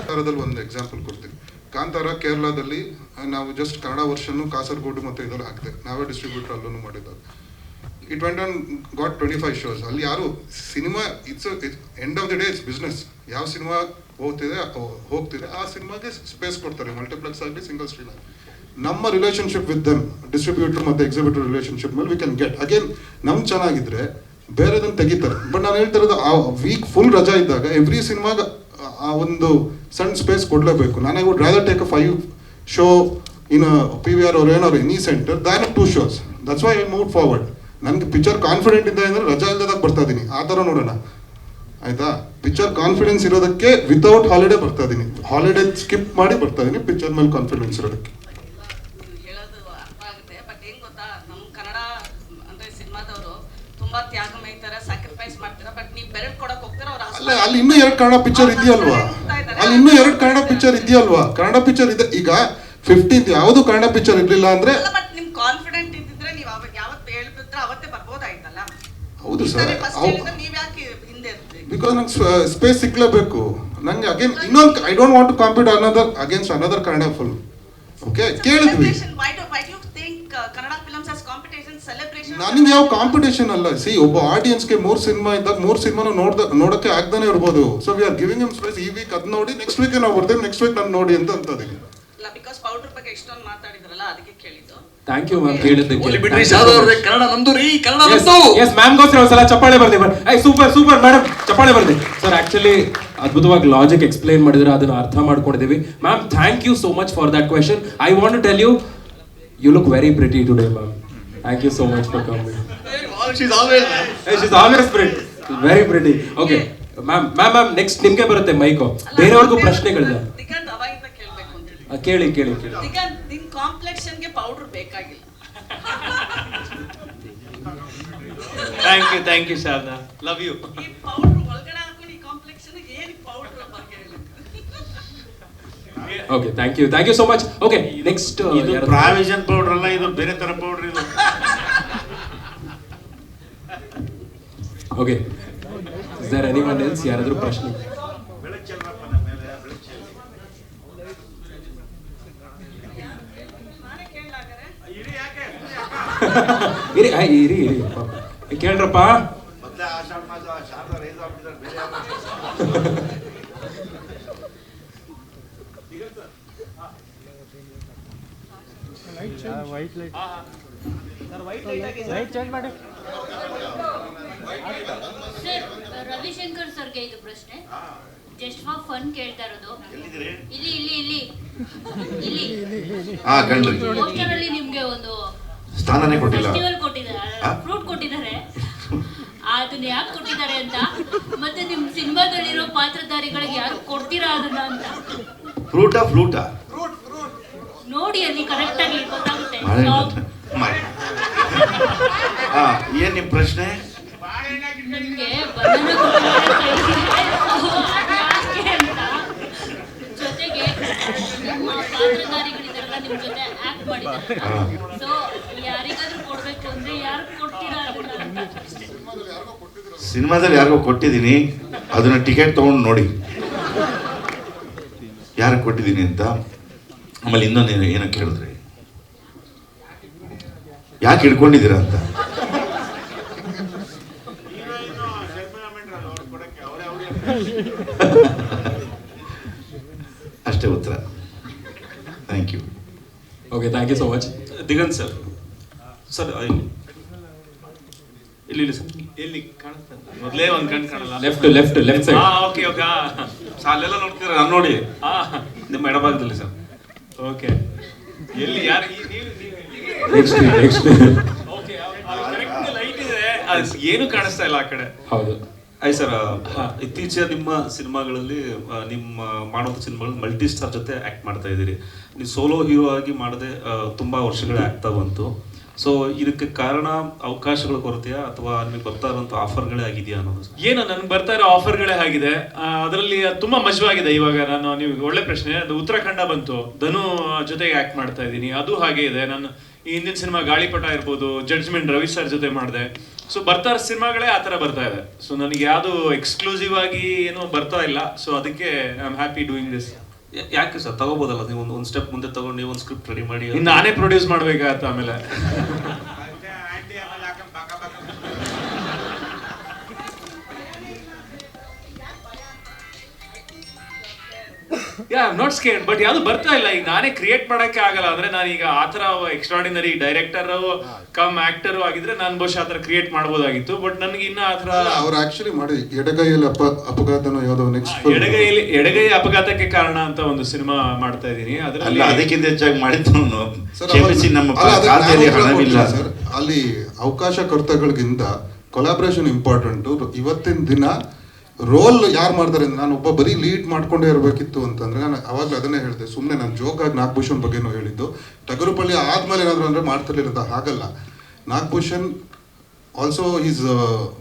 ಕಾಂತಾರದಲ್ಲಿ ಒಂದು example ಕೊಡ್ತೀನಿ. ಕಾಂತಾರ ಕೇರಳದಲ್ಲಿ ನಾವು just Kannada ವರ್ಷನ್ನು Kasaragod ಮತ್ತು ಇದರಲ್ಲಿ ಹಾಕ್ತೇವೆ, ನಾವೇ distributor ಅಲ್ಲೂ ಮಾಡಿದ್ದಾರೆ. It went on got 25 shows. ಅಲ್ಲಿ ಯಾರು cinema it's end of the day it's business. ಯಾವ ಸಿನಿಮಾ ಹೋಗ್ತಿದೆ ಆ ಸಿನಿಮಾಗೆ ಸ್ಪೇಸ್ ಕೊಡ್ತಾರೆ, ಮಲ್ಟಿಪ್ಲೆಕ್ಸ್ ಆಗಲಿ ಸಿಂಗಲ್ ಸ್ಕ್ರೀನ್ ಆಗಲಿ. ನಮ್ಮ ರಿಲೇಷನ್ಶಿಪ್ ವಿತ್ ದೆಮ್, ಡಿಸ್ಟ್ರಿಬ್ಯೂಟರ್ ಮತ್ತು ಎಕ್ಸಿಬಿಟರ್ ರಿಲೇಷನ್ಶಿಪ್ ಮೇಲೆ ವಿ ಕ್ಯಾನ್ ಗೆಟ್ ಅಗೇನ್. ನಮ್ಗೆ ಚೆನ್ನಾಗಿದ್ರೆ ಬೇರೆದನ್ನು ತೆಗಿತಾರೆ. ಬಟ್ ನಾನು ಹೇಳ್ತಿರೋದು ಆ ವೀಕ್ ಫುಲ್ ರಜಾ ಇದ್ದಾಗ ಎವ್ರಿ ಸಿನಿಮಾಗ ಆ ಒಂದು ಸಣ್ಣ ಸ್ಪೇಸ್ ಕೊಡಲೇಬೇಕು. ನಾನು I would rather take a 5 show in PVR or any centre than 2 shows. That's why I move forward. ನನಗೆ ಪಿಕ್ಚರ್ ಕಾನ್ಫಿಡೆಂಟ್ ಇದ್ದ ಅಂದರೆ ರಜಾ ಇಲ್ಲದಾಗ ಬರ್ತಾ ಇದ್ದೀನಿ, ಆ ಥರ ನೋಡೋಣ ಆಯ್ತಾ. ಪಿಕ್ಚರ್ ಕಾನ್ಫಿಡೆನ್ಸ್ ಇರೋದಕ್ಕೆ ವಿತೌಟ್ ಹಾಲಿಡೇ ಬರ್ತಾ ಇದ್ದೀನಿ, ಹಾಲಿಡೇ ಸ್ಕಿಪ್ ಮಾಡಿ ಬರ್ತಾ ಇದ್ದೀನಿ ಪಿಕ್ಚರ್ ಮೇಲೆ ಕಾನ್ಫಿಡೆನ್ಸ್ ಇರೋದಕ್ಕೆ. ಹೇಳೋದು ಅರ್ಥ ಆಗುತ್ತೆ, ಬಟ್ ಏನು ಗೊತ್ತಾ, ನಮ್ಮ ಕನ್ನಡ ಅಂದರೆ ಸಿನಿಮಾದವರು ತುಂಬಾ ತ್ಯಾಗಮಯ ಥರ ಸ್ಯಾಕ್ರಿಫೈಸ್ ಮಾಡ್ತಾರೆ. ಬಟ್ ನೀವು ಬೆರಳು ಕೊಡಕ್ಕೆ ಹೋಗ್ತಾರೆ ಅವ್ರು. ಅಲ್ಲ, ಅಲ್ಲಿ ಇನ್ನೂ 2 ಕನ್ನಡ ಪಿಕ್ಚರ್ ಇದೆಯಲ್ವಾ, ಕನ್ನಡ ಪಿಕ್ಚರ್ ಇದೆ. ಈಗ 15th ಯಾವುದು ಕನ್ನಡ ಪಿಕ್ಚರ್ ಇರಲಿಲ್ಲ ಅಂದ್ರೆ ಬಟ್ ನಿಮ್ ಕಾನ್ಫಿಡೆಂಟ್ ಇದ್ದಿದ್ರೆ ನೀವು ಯಾವತ್ತು ಹೇಳ್ಬಿಟ್ರೆ ಅವತ್ತೇ ಬರ್ಬೋದಾಯ್ತಲ್ಲ. ಹೌದು ಸರ್, ನೀವ್ ಯಾಕೆ ಹಿಂದೆ ಇರ್ತೀವಿ? ಬಿಕಾಸ್ ನಂಗೆ ಸ್ಪೇಸ್ ಸಿಕ್ಲೇಬೇಕು. ನಂಗೆ ಅಗೇನ್ ಇನ್ನೊಂದು I don't want to compete against another Kannada film. Okay, ಕೇಳಿದ್ವಿ. ನನಗೆ ಯಾವ ಕಾಂಪಿಟೇಷನ್ ಅಲ್ಲ. ಸಿ, ಒಬ್ಬ ಆಡಿಯನ್ಸ್ಗೆ 3 ಸಿನಿಮಾ ಇದ್ದಾಗ 3 ಸಿನಿಮಾನು ನೋಡೋಕ್ಕೆ ಆಗ್ದಾನೆ ಇರ್ಬೋದು. So we are giving him space. ಈ ವೀಕ್ ಅದು ನೋಡಿ, ನೆಕ್ಸ್ಟ್ ವೀಕ್ ನಾವು ಬರ್ತೀವಿ, ನೆಕ್ಸ್ಟ್ ವೀಕ್ ನಾನು ನೋಡಿ ಅಂತ ಅಂತದೀನಿ. ಬಿಕಾಸ್ ಪೌಡರ್ ಬಗ್ಗೆ ಎಷ್ಟೊಂದು ಮಾತಾಡಿದ್ರಲ್ಲ, ಅದಕ್ಕೆ ಕೇಳಿದ್ದು. ಥ್ಯಾಂಕ್ ಯು ಮ್ಯಾಮ್ ಕೇಳಿದ್ದಕ್ಕೆ. ಕನ್ನಡ ನಮ್ದು ರೀ, ಕನ್ನಡ ನಮ್ದು. ಎಸ್ ಮ್ಯಾಮ್ಗೋಸ್ಕರ ಒಂದ್ಸಲ ಚಪ್ಪಾಳೆ ಬರ್ಲಿ. ಸೂಪರ್ ಸೂಪರ್ ಮೇಡಮ್, ಚಪ್ಪಾಳೆ ಬರ್ಲಿ. ಸರ್ ಆಕ್ಚುಲಿ ಅದ್ಭುತವಾಗಿ ಲಾಜಿಕ್ ಎಕ್ಸ್ಪ್ಲೈನ್ ಮಾಡಿದ್ರೆ ಅದನ್ನ ಅರ್ಥ ಮಾಡ್ಕೊಂಡಿದ್ದೀವಿ. Ma'am thank you so much for that question. I want to tell you look very pretty today ma'am. Thank you so much for coming. She's always pretty. Very pretty. Okay. Ma'am next ನಿಮ್ಗೆ ಬರುತ್ತೆ mic. ಬೇರೆಯವ್ರಿಗೂ ಪ್ರಶ್ನೆಗಳಿದೆ. ಕೇಳಿ ನಿನ್ ಕಾಂಪ್ಲೆಕ್ಷನ್ಗೆ powder ಬೇಕಾಗಿಲ್ಲ. Thank you Sharada, love you. ಈ powder ಒಳಗಡೆ ಹಾಕೊಂಡು ಈ ಕಾಂಪ್ಲೆಕ್ಷನ್ ಏನು ಪೌಡರ್ ಬಗ್ಗೆ ಹೇಳಿ. Okay, thank you so much. Okay, next ಇದು ಪ್ರಾವಿಷನ್ ಪೌಡರ್ ಅಲ್ಲ, ಇದು ಬೇರೆ ತರ ಪೌಡರ್ ಇದು. Okay, is there anyone else? ಯಾರಾದ್ರೂ ಪ್ರಶ್ನೆ? ಇರಿ ಕೇಳ್ರಪ್ಪ. ರವಿಶಂಕರ್ ಸರ್ಗೆ ಇದು ಪ್ರಶ್ನೆ. ಜಸ್ಟ್ ಫಾರ್ ಫನ್ ಕೇಳ್ತಾ ಇರೋದು. ಇಲ್ಲಿ ಪೋಸ್ಟರ್ ಅಲ್ಲಿ ನಿಮ್ಗೆ ಒಂದು ಸ್ಥಾನನೇ ಕೊಟ್ಟಿಲ್ಲ, ಫೆಸ್ಟಿವಲ್ ಕೊಟ್ಟಿದ್ದಾರೆ, ಫ್ರೂಟ್ ಕೊಟ್ಟಿದ್ದಾರೆ. ಅದನ್ನ ಯಾಕೆ ಕೊಟ್ಟಿದ್ದಾರೆ ಅಂತ, ಮತ್ತೆ ನಿಮ್ ಸಿನಿಮಾದಲ್ಲಿರೋ ಪಾತ್ರಧಾರಿಗಳಿಗೆ ಯಾರು ಕೊಡ್ತೀರಾ ಅದನ್ನ ಅಂತ. ಫ್ಲೂಟಾ ನೋಡಿ, ಅಲ್ಲಿ ಕರೆಕ್ಟ್ ಆಗಿ ಗೊತ್ತಾಗುತ್ತೆ. ಏನ್ ನಿಮ್ ಪ್ರಶ್ನೆ? ನಿಮ್ಗೆ ಬನಾನಾ ಕೊಟ್ಟಿದ್ದಾರೆ ಅಂತ, ಜೊತೆಗೆ ನಿಮ್ಮ ಪಾತ್ರಧಾರಿಗಳಿದಾರಲ್ಲ ನಿಮ್ ಜೊತೆ ಆಕ್ಟ್ ಮಾಡಿದ್ದಾರೆ. ಸೊ ಯಾರಿಗಾದ್ರೂ ಕೊಡ್ಬೇಕು ಅಂದ್ರೆ ಯಾರು ಕೊಡ್ತೀರಾ ಅಂತ. ಸಿನಿಮಾದಲ್ಲಿ ಯಾರಿಗೋ ಕೊಟ್ಟಿದ್ದೀನಿ, ಅದನ್ನ ಟಿಕೆಟ್ ತಗೊಂಡು ನೋಡಿ ಯಾರಿಗೆ ಕೊಟ್ಟಿದ್ದೀನಿ ಅಂತ. ಆಮೇಲೆ ಇನ್ನೊಂದು ಏನೋ ಕೇಳಿದ್ರಿ, ಯಾಕೆ ಹಿಡ್ಕೊಂಡಿದ್ದೀರಾ ಅಂತ. ಅಷ್ಟೇ ಉತ್ತರ. Thank you. Okay, thank you so much. Diganth sir. ಇಲ್ಲಿ ಸರ್, ಎಲ್ಲಿ ಕಾಣುತ್ತೆ? ಮೊದಲೇ ಒಂದು ಕಣ್ಣು ಕಾಣಲ್ಲ. Left side. ಓಕೆ. ಅಲ್ಲೆಲ್ಲ ನೋಡ್ತೀರಾ? ನಾನು ನೋಡಿ. ನಿಮ್ಮ ಎಡಭಾಗದಲ್ಲಿ ಸರ್. ಓಕೆ, ಎಲ್ಲಿ ಯಾರು? ನೆಕ್ಸ್ಟ್ ಓಕೆ, ಕರೆಕ್ಟ್ ಲೈಟ್ ಇದೆ, ಏನು ಕಾಣಿಸ್ತಾ ಇಲ್ಲ ಆ ಕಡೆ. ಹೌದು. ಆಯ್ತು ಸರ್, ಇತ್ತೀಚೆಗೆ ನಿಮ್ಮ ಸಿನಿಮಾಗಳಲ್ಲಿ ನಿಮ್ಮ ಮಾಡೋ ಸಿನಿಮಾಗಳಲ್ಲಿ ಮಲ್ಟಿ ಸ್ಟಾರ್ ಜೊತೆ ಆ್ಯಕ್ಟ್ ಮಾಡ್ತಾ ಇದ್ದೀರಿ. ನೀವು ಸೋಲೋ ಹೀರೋ ಆಗಿ ಮಾಡದೆ ತುಂಬ ವರ್ಷಗಳೇ ಆಗ್ತಾ ಬಂತು. ಸೊ ಇದಕ್ಕೆ ಕಾರಣ ಅವಕಾಶಗಳ ಕೊರತೆಯಾ ಅಥವಾ ನಿಮಗೆ ಬರ್ತಾ ಇರುವಂಥ ಆಫರ್ಗಳೇ ಆಗಿದೆಯಾ ಅನ್ನೋದು? ಏನೋ ನನಗೆ ಬರ್ತಾ ಇರೋ ಆಫರ್ಗಳೇ ಆಗಿದೆ. ಅದರಲ್ಲಿ ತುಂಬಾ ಮಜವಾಗಿದೆ. ಇವಾಗ ನೀವು ಒಳ್ಳೆ ಪ್ರಶ್ನೆ, ಅದು ಉತ್ತರಾಖಂಡ ಬಂತು, ಧನು ಜೊತೆಗೆ ಆ್ಯಕ್ಟ್ ಮಾಡ್ತಾ ಇದ್ದೀನಿ. ಅದು ಹಾಗೆ ಇದೆ. ನಾನು ಈ ಹಿಂದಿನ ಸಿನಿಮಾ ಗಾಳಿಪಟ ಇರ್ಬೋದು, ಜಡ್ಜ್ಮೆಂಟ್ ರವಿ ಸರ್ ಜೊತೆ ಮಾಡಿದೆ. ಸೊ ಬರ್ತಾ ಇರೋ ಸಿನಿಮಾಗಳೇ ಆ ಥರ ಬರ್ತಾ ಇದೆ. ಸೊ ನನಗೆ ಯಾವುದು ಎಕ್ಸ್ಕ್ಲೂಸಿವ್ ಆಗಿ ಏನೋ ಬರ್ತಾ ಇಲ್ಲ. ಸೊ ಅದಕ್ಕೆ I am happy doing this. ಯಾಕೆ ಸರ್ ತಗೋಬೋದಲ್ಲ ನೀವು? ಒಂದು ಸ್ಟೆಪ್ ಮುಂದೆ ತಗೊಂಡು ನೀವು ಒಂದು ಸ್ಕ್ರಿಪ್ಟ್ ರೆಡಿ ಮಾಡಿ ನಾನೇ ಪ್ರೊಡ್ಯೂಸ್ ಮಾಡ್ಬೇಕಾಗತ್ತ ಆಮೇಲೆ. ಯಾ ನಾಟ್ ಸ್ಕೇರ್ಡ್, ಬಟ್ ಯಾವುದು ಬರ್ತಾ ಇಲ್ಲ. ಈಗ ನಾನೇ ಕ್ರಿಯೇಟ್ ಮಾಡಕ್ಕೆ ಆಗಲ್ಲ. ಅಂದ್ರೆ ನಾನೀಗ ಆ ಥರ ಎಕ್ಸ್ಟ್ರಾರ್ಡಿನರಿ ಡೈರೆಕ್ಟರ್ ಕಮ್ ಆಕ್ಟರ್ ಆಗಿದ್ರೆ ನಾನು ಬಹುಶಃ ಆ ಥರ ಕ್ರಿಯೇಟ್ ಮಾಡ್ಬೋದಾಗಿತ್ತು. ಬಟ್ ನನಗೆ ಇನ್ನ ಆ ಥರ ಅವ್ರು ಆಕ್ಚುಲಿ ಮಾಡಿ ಎಡಗೈಯಲ್ಲಿ ಅಪಘಾತನೋ ಯಾವುದೋ ನೆಕ್ಸ್ಟ್ ಎಡಗೈ ಅಪಘಾತಕ್ಕೆ ಕಾರಣ ಅಂತ ಒಂದು ಸಿನಿಮಾ ಮಾಡ್ತಾ ಇದ್ದೀನಿ. ಅಲ್ಲ, ಅದಕ್ಕಿಂತ ಹೆಚ್ಚಾಗಿ ಮಾಡಿದ್ದು ಸರ್. ಅಲ್ಲಿ ಅವಕಾಶಕರ್ತಗಳಿಗಿಂತ ಕೊಲಾಬ್ರೇಷನ್ ಇಂಪಾರ್ಟೆಂಟು. ಇವತ್ತಿನ ದಿನ ರೋಲ್ ಯಾರು ಮಾಡ್ತಾರೆ ಅಂದ್ರೆ, ನಾನು ಒಬ್ಬ ಬರೀ ಲೀಡ್ ಮಾಡ್ಕೊಂಡೇ ಇರಬೇಕಿತ್ತು ಅಂತಂದ್ರೆ ನಾನು ಅವಾಗಲೇ ಅದನ್ನೇ ಹೇಳಿದೆ. ಸುಮ್ಮನೆ ನಾನು ಜೋಕಾಗಿ ನಾಗಭೂಷಣ್ ಬಗ್ಗೆನೂ ಹೇಳಿದ್ದು. ಟಗರುಪಳ್ಳಿ ಆದ್ಮೇಲೆ ಏನಾದ್ರು ಅಂದ್ರೆ ಮಾಡ್ತಿರ್ಲಿಲ್ಲ, ಹಾಗಲ್ಲ. Nagabhushan also is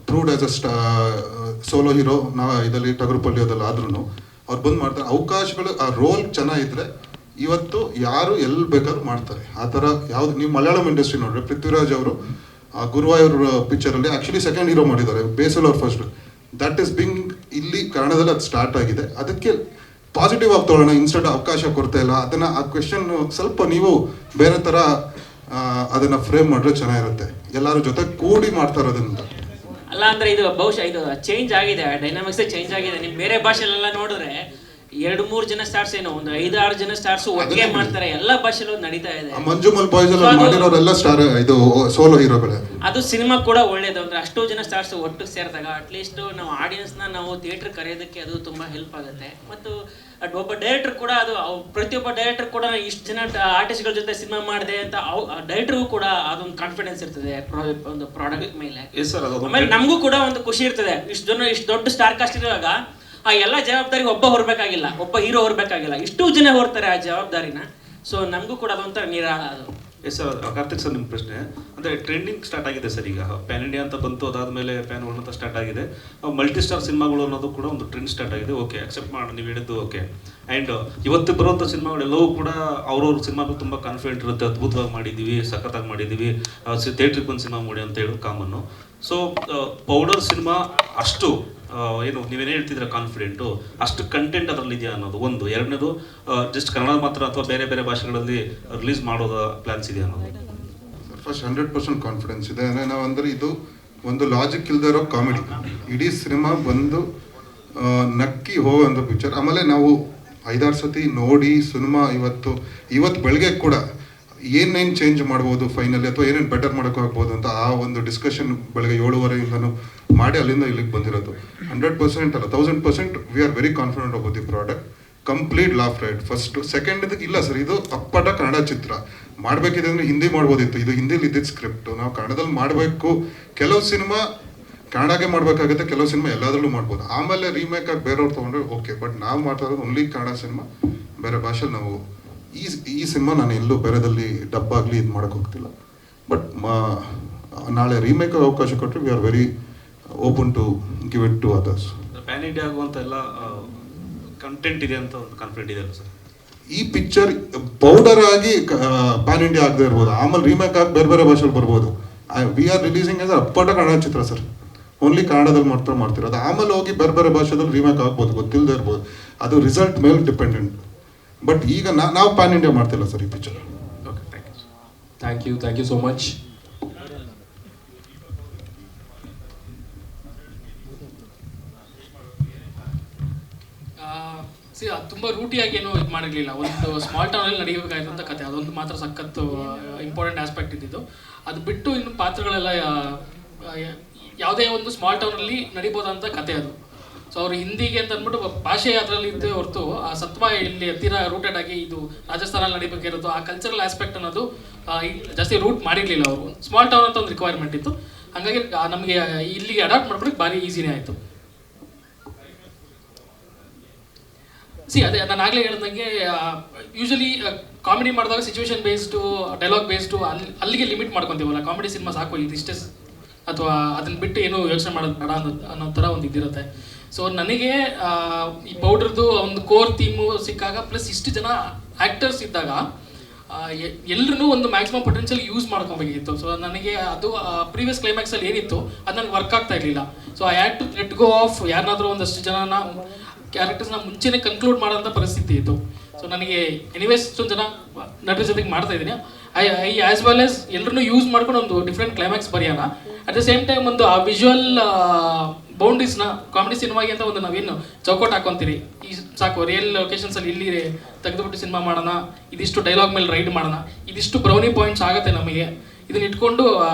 proved as a solo hero. ಇದರಲ್ಲಿ ಟಗರುಪಳ್ಳಿ ಅದೆಲ್ಲ ಆದ್ರೂ ಅವ್ರು ಬಂದು ಮಾಡ್ತಾರೆ. ಅವಕಾಶಗಳು, ಆ ರೋಲ್ ಚೆನ್ನಾಗಿದ್ರೆ ಇವತ್ತು ಯಾರು ಎಲ್ಲಿ ಬೇಕಾದ್ರೂ ಮಾಡ್ತಾರೆ. ಆ ಥರ ಯಾವ್ದು ನೀವು ಮಲಯಾಳಂ ಇಂಡಸ್ಟ್ರಿ ನೋಡ್ರಿ, ಪೃಥ್ವಿರಾಜ್ ಅವರು ಗುರುವಾಯೂರ್ ಪಿಕ್ಚರಲ್ಲಿ ಆ್ಯಕ್ಚುಲಿ ಸೆಕೆಂಡ್ ಹೀರೋ ಮಾಡಿದ್ದಾರೆ, ಬೇಸಲ್ ಅವ್ರು ಫಸ್ಟ್. ದಟ್ ಈಸ್ ಬಿಂಗ್ ಕನ್ನಡದಲ್ಲಿ ಅದು ಸ್ಟಾರ್ಟ್ ಆಗಿದೆ. ಅದಕ್ಕೆ ಪಾಸಿಟಿವ್ ಆಗಿ ತೊಗೊಳ್ಳೋಣ, ಇನ್ಸ್ಟೆಡ್ ಅವಕಾಶ ಕೊಡ್ತಾ ಇಲ್ಲ ಅದನ್ನು. ಆ ಕ್ವೆಶನ್ ಸ್ವಲ್ಪ ನೀವು ಬೇರೆ ಥರ ಅದನ್ನು ಫ್ರೇಮ್ ಮಾಡಿದ್ರೆ ಚೆನ್ನಾಗಿರುತ್ತೆ, ಎಲ್ಲರೂ ಜೊತೆ ಕೂಡಿ ಮಾಡ್ತಾ ಇರೋದ್ರಿಂದ. ಅಲ್ಲ ಅಂದ್ರೆ ಇದು ಬಹುಶಃ ಇದು ಚೇಂಜ್ ಆಗಿದೆ, ಡೈನಾಮಿಕ್ಸ್ ಚೇಂಜ್ ಆಗಿದೆ. ನೀವು ಬೇರೆ ಭಾಷೆಲೆಲ್ಲ ನೋಡಿದ್ರೆ 2-3 ಜನ ಸ್ಟಾರ್ಸ್ ಏನೋ ಒಂದು 5-6 ಜನ ಸ್ಟಾರ್ಸ್ ಒಟ್ಟಿಗೆ ಮಾಡ್ತಾರೆ, ಎಲ್ಲ ಭಾಷೆಲೂ ನಡೀತಾ ಇದೆ. ಮಂಜುಮಲ್ ಬಾಯ್ಸ್ ಅಲ್ಲಿ ಮಾಡಿರೋರೆಲ್ಲ ಸ್ಟಾರ್ ಇದು ಸೋಲೋ ಹೀರೋಗಳೇ. ಅದು ಸಿನಿಮಾ ಕೂಡ ಒಳ್ಳೇದು ಅಂದ್ರೆ ಅಷ್ಟೋ ಜನ ಸ್ಟಾರ್ಸ್ ಒಟ್ಟಿಗೆ ಸೇರಿದಾಗ ಅಟ್ಲೀಸ್ಟ್ ನಾವು ಆಡಿಯನ್ಸ್ನ ನಾವು ಥಿಯೇಟರ್ ಕರೆಯೋದಕ್ಕೆ ಅದು ತುಂಬಾ ಹೆಲ್ಪ್ ಆಗುತ್ತೆ. ಮತ್ತು ಒಬ್ಬ ಡೈರೆಕ್ಟರ್ ಕೂಡ ಅದು ಪ್ರತಿಯೊಬ್ಬ ಡೈರೆಕ್ಟರ್ ಕೂಡ ಇಷ್ಟು ಜನ ಆರ್ಟಿಸ್ಟ್ಗಳ ಜೊತೆ ಸಿನಿಮಾ ಮಾಡಿದೆ ಅಂತ ಡೈರೆಕ್ಟರ್ಗೂ ಕೂಡ ಅದೊಂದು ಕಾನ್ಫಿಡೆನ್ಸ್ ಇರ್ತದೆ ಒಂದು ಪ್ರಾಡಕ್ಟ್ ಮೇಲೆ. ಆಮೇಲೆ ನಮಗೂ ಕೂಡ ಒಂದು ಖುಷಿ ಇರ್ತದೆ, ಇಷ್ಟು ದೊಡ್ಡ ಸ್ಟಾರ್ ಕಾಸ್ಟ್ ಇರುವಾಗ ಆ ಎಲ್ಲ ಜವಾಬ್ದಾರಿ ಒಬ್ಬ ಹೊರಬೇಕಾಗಿಲ್ಲ, ಒಬ್ಬ ಹೀರೋ ಹೊರಬೇಕಾಗಿಲ್ಲ, ಇಷ್ಟು ಜನ ಹೊರ್ತಾರೆ ಆ ಜವಾಬ್ದಾರಿನ. ಸೊ ನಮಗೂ ಕೂಡ ಅದೊಂಥರ ನಿರಾಳ ಅದು. ಎಸ್ ಸರ್, ಕಾರ್ತಿಕ್ ಸರ್ ನಿಮ್ಮ ಪ್ರಶ್ನೆ ಅಂದರೆ ಟ್ರೆಂಡಿಂಗ್ ಸ್ಟಾರ್ಟ್ ಆಗಿದೆ ಸರ್. ಈಗ ಪ್ಯಾನ್ ಇಂಡಿಯಾ ಅಂತ ಬಂತು, ಅದಾದಮೇಲೆ ಪ್ಯಾನ್ ವರ್ಲ್ಡ್ ಅಂತ ಸ್ಟಾರ್ಟ್ ಆಗಿದೆ. ಮಲ್ಟಿ ಸ್ಟಾರ್ ಸಿನಿಮಾಗಳು ಅನ್ನೋದು ಕೂಡ ಒಂದು ಟ್ರೆಂಡ್ ಸ್ಟಾರ್ಟ್ ಆಗಿದೆ. ಓಕೆ, ಅಕ್ಸೆಪ್ಟ್ ಮಾಡಿ, ನೀವು ಹೇಳಿದ್ದು ಓಕೆ. ಆ್ಯಂಡ್ ಇವತ್ತು ಬರುವಂಥ ಸಿನಿಮಾಗಳೆಲ್ಲವೂ ಕೂಡ ಅವ್ರವ್ರ ಸಿನಿಮಾಗಳು ತುಂಬ ಕಾನ್ಫಿಡೆಂಟ್ ಇರುತ್ತೆ, ಅದ್ಭುತವಾಗಿ ಮಾಡಿದ್ದೀವಿ, ಸಖತ್ತಾಗಿ ಮಾಡಿದ್ದೀವಿ, ಥಿಯೇಟ್ರಿಗೆ ಬಂದು ಸಿನಿಮಾ ಮಾಡಿ ಅಂತ ಹೇಳೋದು ಕಾಮನ್ನು. ಸೊ ಪೌಡರ್ ಸಿನಿಮಾ ಅಷ್ಟು ಏನು ನೀವೇನು ಹೇಳ್ತಿದ್ರೆ ಕಾನ್ಫಿಡೆಂಟು, ಅಷ್ಟು ಕಂಟೆಂಟ್ ಅದರಲ್ಲಿ ಇದೆಯಾ ಅನ್ನೋದು ಒಂದು. ಎರಡನೇದು ಜಸ್ಟ್ ಕನ್ನಡ ಮಾತ್ರ ಅಥವಾ ಬೇರೆ ಬೇರೆ ಭಾಷೆಗಳಲ್ಲಿ ರಿಲೀಸ್ ಮಾಡೋದ ಪ್ಲಾನ್ಸ್ ಇದೆಯಾ ಅನ್ನೋದು. ಫಸ್ಟ್ 100% ಕಾನ್ಫಿಡೆನ್ಸ್ ಇದೆ. ನಾವು ಅಂದರೆ ಇದು ಒಂದು ಲಾಜಿಕ್ ಇಲ್ಲದೆ ಇರೋ ಕಾಮಿಡಿ. ಇಡೀ ಸಿನಿಮಾ ಬಂದು ನಕ್ಕಿ ಹೋಗೋಂಥ ಪಿಕ್ಚರ್. ಆಮೇಲೆ ನಾವು 5-6 ಸತಿ ನೋಡಿ ಸಿನಿಮಾ ಇವತ್ತು ಬೆಳಗ್ಗೆ ಕೂಡ ಏನೇನು ಚೇಂಜ್ ಮಾಡ್ಬೋದು ಫೈನಲಿ, ಅಥವಾ ಏನೇನು ಬೆಟರ್ ಮಾಡೋಕ್ಕಾಗ್ಬೋದು ಅಂತ ಆ ಒಂದು ಡಿಸ್ಕಷನ್ ಬೆಳಗ್ಗೆ 7:30 ಮಾಡಿ ಅಲ್ಲಿಂದ ಇಲ್ಲಿಗೆ ಬಂದಿರೋದು. 100% ಅಲ್ಲ, 1000% we are very confident about the product. Complete laugh right first. Second ಇದಕ್ಕೆ ಇಲ್ಲ ಸರ್, ಇದು ಅಪ್ಪಟ ಕನ್ನಡ ಚಿತ್ರ. ಮಾಡಬೇಕಿದೆ ಅಂದರೆ ಹಿಂದಿ ಮಾಡ್ಬೋದಿತ್ತು, ಇದು ಹಿಂದಿಲಿ ಇದ್ದಿದ್ದು ಸ್ಕ್ರಿಪ್ಟು. ನಾವು ಕನ್ನಡದಲ್ಲಿ ಮಾಡಬೇಕು. ಕೆಲವು ಸಿನಿಮಾ ಕನ್ನಡಕ್ಕೆ ಮಾಡಬೇಕಾಗುತ್ತೆ, ಕೆಲವು ಸಿನಿಮಾ ಎಲ್ಲದರಲ್ಲೂ ಮಾಡ್ಬೋದು. ಆಮೇಲೆ ರೀಮೇಕ್ ಆಗಿ ಬೇರೆಯವ್ರು ತೊಗೊಂಡ್ರೆ ಓಕೆ, ಬಟ್ ನಾವು ಮಾಡ್ತಾ ಇರೋದು ಓನ್ಲಿ ಕನ್ನಡ ಸಿನಿಮಾ. ಬೇರೆ ಭಾಷೆಲಿ ನಾವು ಈ ಸಿನಿಮಾ ನಾನು ಎಲ್ಲೂ ಬೇರೆದಲ್ಲಿ ಡಬ್ಬಾಗಲಿ ಇದು ಮಾಡೋಕ್ಕೆ ಹೋಗ್ತಿಲ್ಲ. ಬಟ್ ನಾಳೆ ರೀಮೇಕ್ ಅವಕಾಶ ಕೊಟ್ಟರೆ we are very open to give it to others. Pan India ಆಗುವಂಥ ಎಲ್ಲ ಕಂಟೆಂಟ್ ಇದೆ ಅಂತ ಒಂದು ಕಾನ್ಫಿಡೆಂಟ್ ಇದೆ ಸರ್. ಈ ಪಿಕ್ಚರ್ ಪೌಡರ್ ಆಗಿ ಪ್ಯಾನ್ ಇಂಡಿಯಾ ಆಗದೆ ಇರ್ಬೋದು, ಆಮೇಲೆ ರೀಮೇಕ್ ಆಗಿ ಬೇರೆ ಬೇರೆ ಭಾಷೆಲಿ ಬರ್ಬೋದು. ವಿ ಆರ್ ರಿಲೀಸಿಂಗ್ ಆಸ್ ಅಪ್ಪಟ ಕನ್ನಡ ಚಿತ್ರ ಸರ್, ಓನ್ಲಿ ಕನ್ನಡದಲ್ಲಿ ಮಾತ್ರ ಮಾಡ್ತಿರೋದು. ಆಮೇಲೆ ಹೋಗಿ ಬೇರೆ ಬೇರೆ ಭಾಷೆದಲ್ಲಿ ರೀಮೇಕ್ ಆಗ್ಬೋದು, ಗೊತ್ತಿಲ್ಲದೆ ಇರ್ಬೋದು. ಅದು ರಿಸಲ್ಟ್ ಮೇಲೆ ಡಿಪೆಂಡೆಂಟ್. ಬಟ್ ಈಗ ನಾವು ಪ್ಯಾನ್ ಇಂಡಿಯಾ ಮಾಡ್ತಿಲ್ಲ ಸರ್ ಈ picture. Okay, thank you so much. ತುಂಬ ರೂಟಿಯಾಗಿ ಏನೂ ಇದು ಮಾಡಿರಲಿಲ್ಲ. ಒಂದು ಸ್ಮಾಲ್ ಟೌನಲ್ಲಿ ನಡೆಯಬೇಕಾಗಿರುವಂಥ ಕತೆ, ಅದೊಂದು ಮಾತ್ರ ಸಖತ್ತು ಇಂಪಾರ್ಟೆಂಟ್ ಆಸ್ಪೆಕ್ಟ್ ಇದ್ದಿದ್ದು. ಅದು ಬಿಟ್ಟು ಇನ್ನು ಪಾತ್ರಗಳೆಲ್ಲ ಯಾವುದೇ ಒಂದು ಸ್ಮಾಲ್ ಟೌನಲ್ಲಿ ನಡಿಬೋದಂಥ ಕತೆ ಅದು. ಸೊ ಅವರು ಹಿಂದಿಗೆ ಅಂತ ಅಂದ್ಬಿಟ್ಟು ಭಾಷೆ ಅದರಲ್ಲಿ ಇದ್ದೇ ಹೊರತು ಆ ಸತ್ವ ಇಲ್ಲಿ ತೀರಾ ರೂಟೆಡ್ ಆಗಿ ಇದು ರಾಜಸ್ಥಾನಲ್ಲಿ ನಡಿಬೇಕಿರೋದು ಆ ಕಲ್ಚರಲ್ ಆಸ್ಪೆಕ್ಟ್ ಅನ್ನೋದು ಜಾಸ್ತಿ ರೂಟ್ ಮಾಡಿರಲಿಲ್ಲ ಅವರು. ಸ್ಮಾಲ್ ಟೌನ್ ಅಂತ ಒಂದು ರಿಕ್ವೈರ್ಮೆಂಟ್ ಇತ್ತು, ಹಾಗಾಗಿ ನಮಗೆ ಇಲ್ಲಿಗೆ ಅಡಾಪ್ಟ್ ಮಾಡ್ಕೊಳಕ್ಕೆ ಭಾರಿ ಈಸಿನೇ ಆಯಿತು. ಅದೇ ನಾನು ಆಗಲೇ ಹೇಳ್ದಂಗೆ ಯೂಶಲಿ ಕಾಮಿಡಿ ಮಾಡಿದಾಗ ಸಿಚುವೇಶನ್ ಬೇಸ್ಡು, ಡೈಲಾಗ್ ಬೇಸ್ಡು ಅಲ್ಲಿಗೆ ಲಿಮಿಟ್ ಮಾಡ್ಕೊತೀವಲ್ಲ. ಕಾಮಿಡಿ ಸಿನಿಮಾ ಸಾಕು ಇದಿಷ್ಟೇ, ಅಥವಾ ಅದನ್ನ ಬಿಟ್ಟು ಏನೂ ಯೋಚನೆ ಮಾಡೋದು ಬೇಡ ಅನ್ನೋ ಥರ ಒಂದು ಇದಿರುತ್ತೆ. ಸೊ ನನಗೆ ಈ ಪೌಡರ್ದು ಒಂದು ಕೋರ್ ಥೀಮು ಸಿಕ್ಕಾಗ, ಪ್ಲಸ್ ಇಷ್ಟು ಜನ ಆ್ಯಕ್ಟರ್ಸ್ ಇದ್ದಾಗ ಎಲ್ಲರೂ ಒಂದು ಮ್ಯಾಕ್ಸಿಮಮ್ ಪೊಟೆನ್ಷಿಯಲ್ ಯೂಸ್ ಮಾಡ್ಕೊಬೇಕಿತ್ತು. ಸೊ ನನಗೆ ಅದು ಪ್ರೀವಿಯಸ್ ಕ್ಲೈಮ್ಯಾಕ್ಸಲ್ಲಿ ಏನಿತ್ತು ಅದು ನನಗೆ ವರ್ಕ್ ಆಗ್ತಾ ಇರಲಿಲ್ಲ. So I had to let go of ಯಾರನ್ನಾದರೂ ಒಂದಷ್ಟು ಜನನ ಕ್ಯಾರೆಕ್ಟರ್ಸ್ನ ಮುಂಚೆನೇ ಕನ್ಕ್ಲೂಡ್ ಮಾಡೋಂಥ ಪರಿಸ್ಥಿತಿ ಇತ್ತು. ಸೊ ನನಗೆ ಎನಿವೇಸ್ ಇಷ್ಟೊಂದು ಜನ ನಟರ ಜೊತೆಗೆ ಮಾಡ್ತಾ ಇದ್ದೀನಿ. ಐ ಆ್ಯಸ್ ವೆಲ್ ಆಸ್ ಎಲ್ಲರೂ ಯೂಸ್ ಮಾಡ್ಕೊಂಡು ಒಂದು ಡಿಫ್ರೆಂಟ್ ಕ್ಲೈಮ್ಯಾಕ್ಸ್ ಬರೆಯೋಣ. ಅಟ್ ದ ಸೇಮ್ ಟೈಮ್ ಒಂದು ಆ ವಿಜುವಲ್ ಬೌಂಡ್ರೀಸ್ನ ಕಾಮಿಡಿ ಸಿನಿಮಾಗೆ ಅಂತ ಒಂದು ನಾವೇನು ಚೌಕಟ್ಟು ಹಾಕೊತೀರಿ, ಈ ಸಾಕು ರಿಯಲ್ ಲೊಕೇಶನ್ಸಲ್ಲಿ ಇಲ್ಲಿ ತೆಗೆದುಬಿಟ್ಟು ಸಿನಿಮಾ ಮಾಡೋಣ, ಇದಿಷ್ಟು ಡೈಲಾಗ್ ಮೇಲೆ ರೈಡ್ ಮಾಡೋಣ, ಇದಿಷ್ಟು ಬ್ರೌನಿ ಪಾಯಿಂಟ್ಸ್ ಆಗುತ್ತೆ ನಮಗೆ, ಇದನ್ನ ಇಟ್ಕೊಂಡು